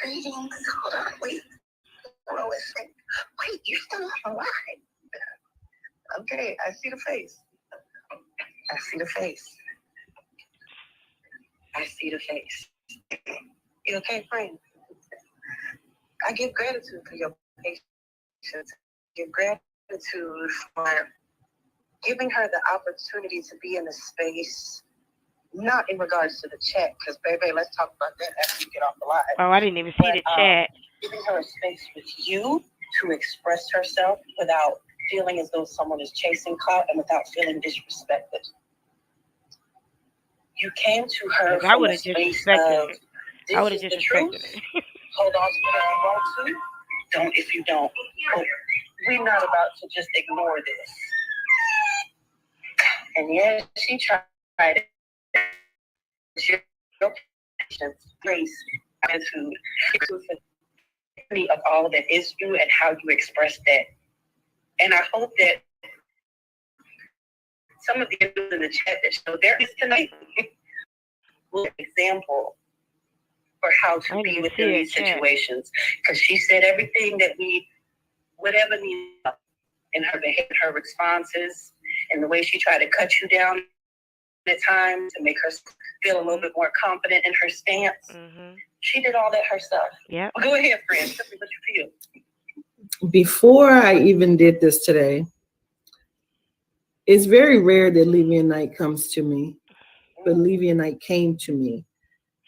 Greetings. Hold on. Wait. Hold on a second. Wait, you're still alive. Okay, I see the face. I see the face. I see the face. You okay, friend? I give gratitude for your patience. Give gratitude for giving her the opportunity to be in a space, not in regards to the chat, because baby, let's talk about that after you get off the line. Oh, I didn't even see the chat. Giving her a space with you to express herself without feeling as though someone is chasing clout and without feeling disrespected. You came to her I from would a have space disrespected of her. this I would have is the truth. disrespected her. Hold on to it if you want to. Don't if you don't. But we're not about to just ignore this. And yes, she tried it. Your patience, grace, attitude, of all that is you and how you express that. And I hope that some of the individuals in the chat that show there is tonight will example for how to be within these situations. Because she said everything that we would ever need in her behavior, her responses, and the way she tried to cut you down at times to make her feel a little bit more confident in her stance. Mm-hmm. She did all that herself. Yeah. Well, go ahead, friend. Tell me what you feel. Before I even did this today, it's very rare that Levianite comes to me, but Levianite came to me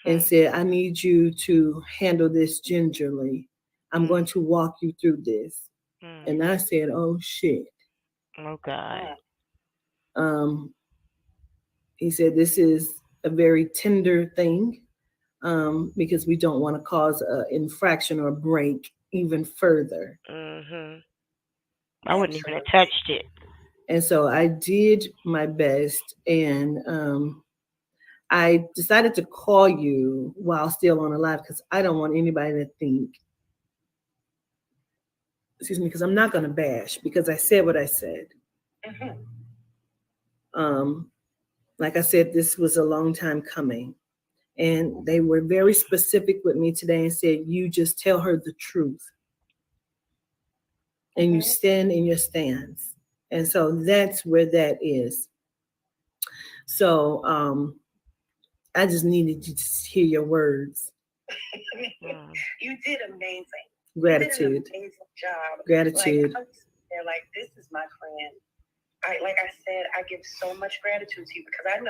and said, I need you to handle this gingerly. I'm going to walk you through this. And I said, oh, shit. Oh, God. He said, this is a very tender thing because we don't want to cause an infraction or break even further. Mm-hmm. I wouldn't even have touched it. And so I did my best, and I decided to call you while still on the live because I don't want anybody to think, excuse me, because I'm not going to bash because I said what I said. Mm-hmm. Like I said, this was a long time coming. And they were very specific with me today and said, you just tell her the truth. And you stand in your stance. And so that's where that is. So I just needed you to hear your words. You did amazing. Gratitude. You did an amazing job. Gratitude. They're like, this is my friend. Like I said, I give so much gratitude to you because I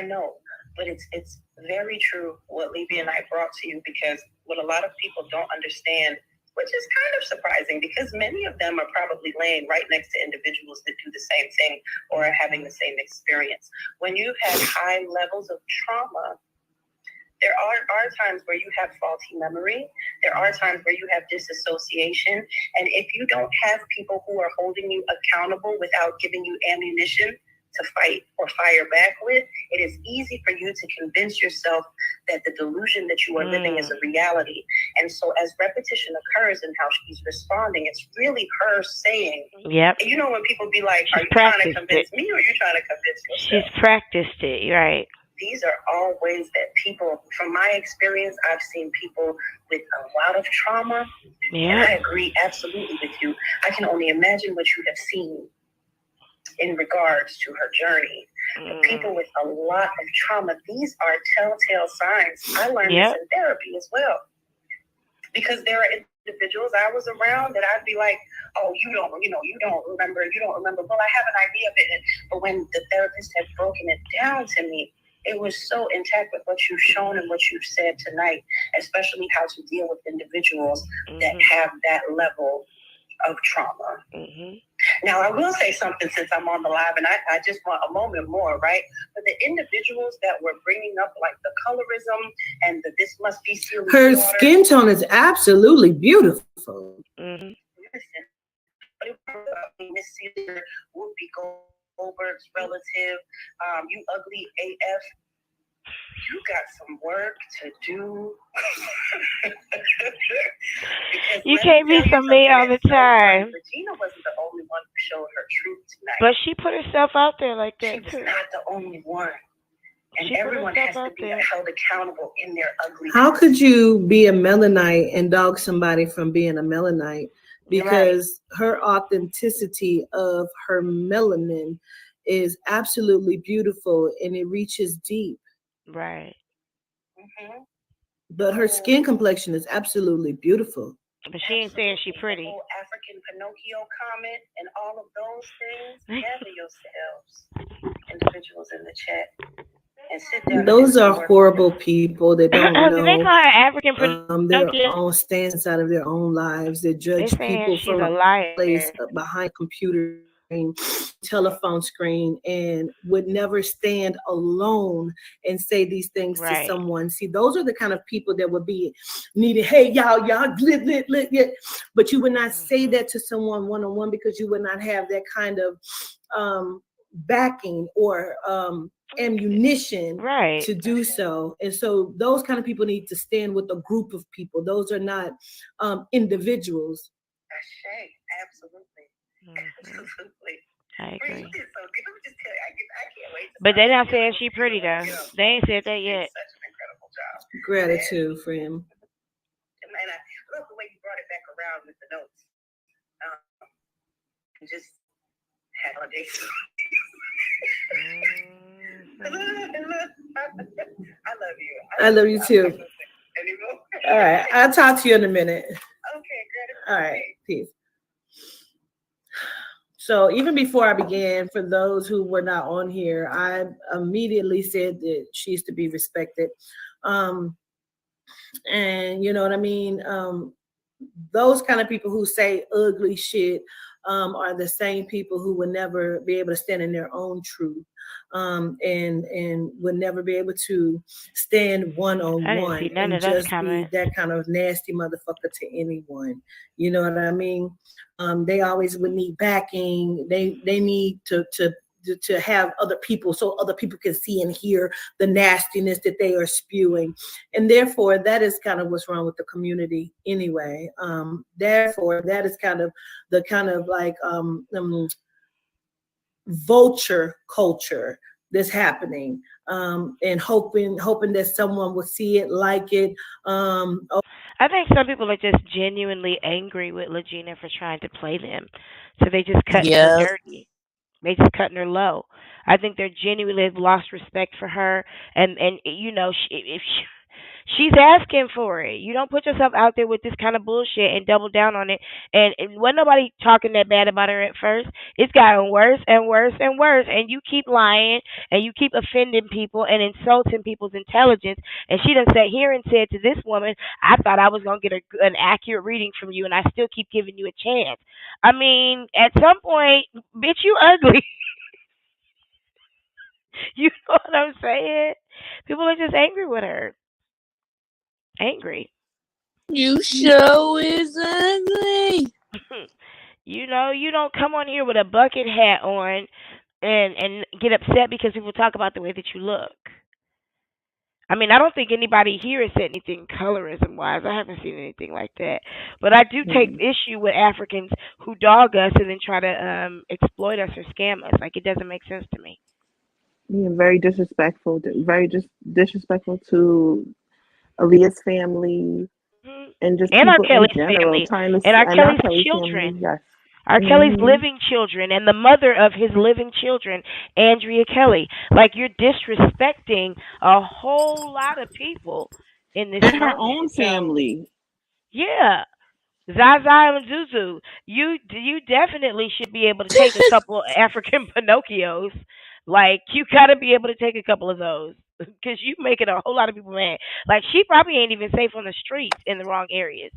know, but it's very true what Levy and I brought to you, because what a lot of people don't understand, which is kind of surprising because many of them are probably laying right next to individuals that do the same thing or are having the same experience. When you've had high levels of trauma, there are times where you have faulty memory. There are times where you have disassociation. And if you don't have people who are holding you accountable without giving you ammunition to fight or fire back with, it is easy for you to convince yourself that the delusion that you are living is a reality. And so as repetition occurs in how she's responding, it's really her saying, yep. You know, when people be like, are you trying to convince me or are you trying to convince yourself? She's practiced it, right. These are all ways that people, from my experience, I've seen people with a lot of trauma. Yeah. And I agree absolutely with you. I can only imagine what you have seen in regards to her journey. But people with a lot of trauma, these are telltale signs. I learned this in therapy as well. Because there are individuals I was around that I'd be like, oh, you don't remember. Well, I have an idea of it. But when the therapist had broken it down to me, it was so intact with what you've shown and what you've said tonight, especially how to deal with individuals that have that level of trauma. Now, I will say something since I'm on the live, and I just want a moment more, right? For the individuals that were bringing up like the colorism and the this must be serious. Her skin tone is absolutely beautiful. Listen, but Miss Caesar, Whoopi Goldberg's relative, you ugly AF. You got some work to do. You can't be for me all the time. Regina wasn't the only one who showed her truth tonight. But she put herself out there like that too. She was not the only one. And everyone has to be held accountable in their ugly. How could you be a Melanite and dog somebody from being a Melanite? Because her authenticity of her melanin is absolutely beautiful and it reaches deep. Right. But her skin complexion is absolutely beautiful. But she ain't saying she pretty. The whole African Pinocchio comment and all of those things. Gather yourselves, individuals in the chat. And sit down. Those are horrible people. They don't know. They call her African Pinocchio. Their own stance inside of their own lives. They judge people from a place behind computer screen, telephone screen, and would never stand alone and say these things to someone. See, those are the kind of people that would be needed. Hey, y'all, lit. But you would not say that to someone one-on-one because you would not have that kind of backing or ammunition Right. to do so. And so those kind of people need to stand with a group of people. Those are not individuals. Shay, absolutely. Absolutely. I Bree, agree. you did so good. Let me just tell you, I can't wait to But talk they're to not you. saying she pretty though. They ain't said that You did yet. such an incredible job. Gratitude for him. And I love the way you brought it back around with the notes. And just had all day. I love you. I love you too. Anymore. All right. I'll talk to you in a minute. Okay, great. All right. Peace. So even before I began, for those who were not on here, I immediately said that she used to be respected. And you know what I mean? Those kind of people who say ugly shit are the same people who will never be able to stand in their own truth, and would never be able to stand one on I didn't one see none and of those just be comments. that kind of nasty motherfucker to anyone. You know what I mean? They always would need backing. They need to have other people so other people can see and hear the nastiness that they are spewing, and therefore that is kind of what's wrong with the community anyway. Therefore that is kind of the kind of like vulture culture that's happening, and hoping that someone will see it, like it. I think some people are just genuinely angry with Legina for trying to play them, so they just cutting her Yeah. dirty. They just cutting her low. I think they're genuinely have lost respect for her, and you know, if she's asking for it, you don't put yourself out there with this kind of bullshit and double down on it. And wasn't nobody talking that bad about her at first. It's gotten worse and worse and worse, and you keep lying and you keep offending people and insulting people's intelligence. And she done sat here and said to this woman, "I thought I was gonna get an accurate reading from you, and I still keep giving you a chance." I mean, at some point, bitch, you ugly. You know what I'm saying? People are just angry with her. Angry. You show is ugly. You know, you don't come on here with a bucket hat on and get upset because people talk about the way that you look. I mean, I don't think anybody here has said anything colorism wise. I haven't seen anything like that. But I do take issue with Africans who dog us and then try to exploit us or scam us. Like, it doesn't make sense to me. Yeah, very disrespectful. Very just disrespectful to Aaliyah's family Hmm. and just And R. people in Kelly's general. family. Trying to And R. and our Kelly's Kelly family, children. yes. R. Kelly's Hmm. living children and the mother of his living children, Andrea Kelly. Like, you're disrespecting a whole lot of people in this And her moment. own So, family. yeah. Zaza and Zuzu, you definitely should be able to take a couple African Pinocchios. Like, you gotta be able to take a couple of those because you making a whole lot of people mad. Like, she probably ain't even safe on the streets in the wrong areas.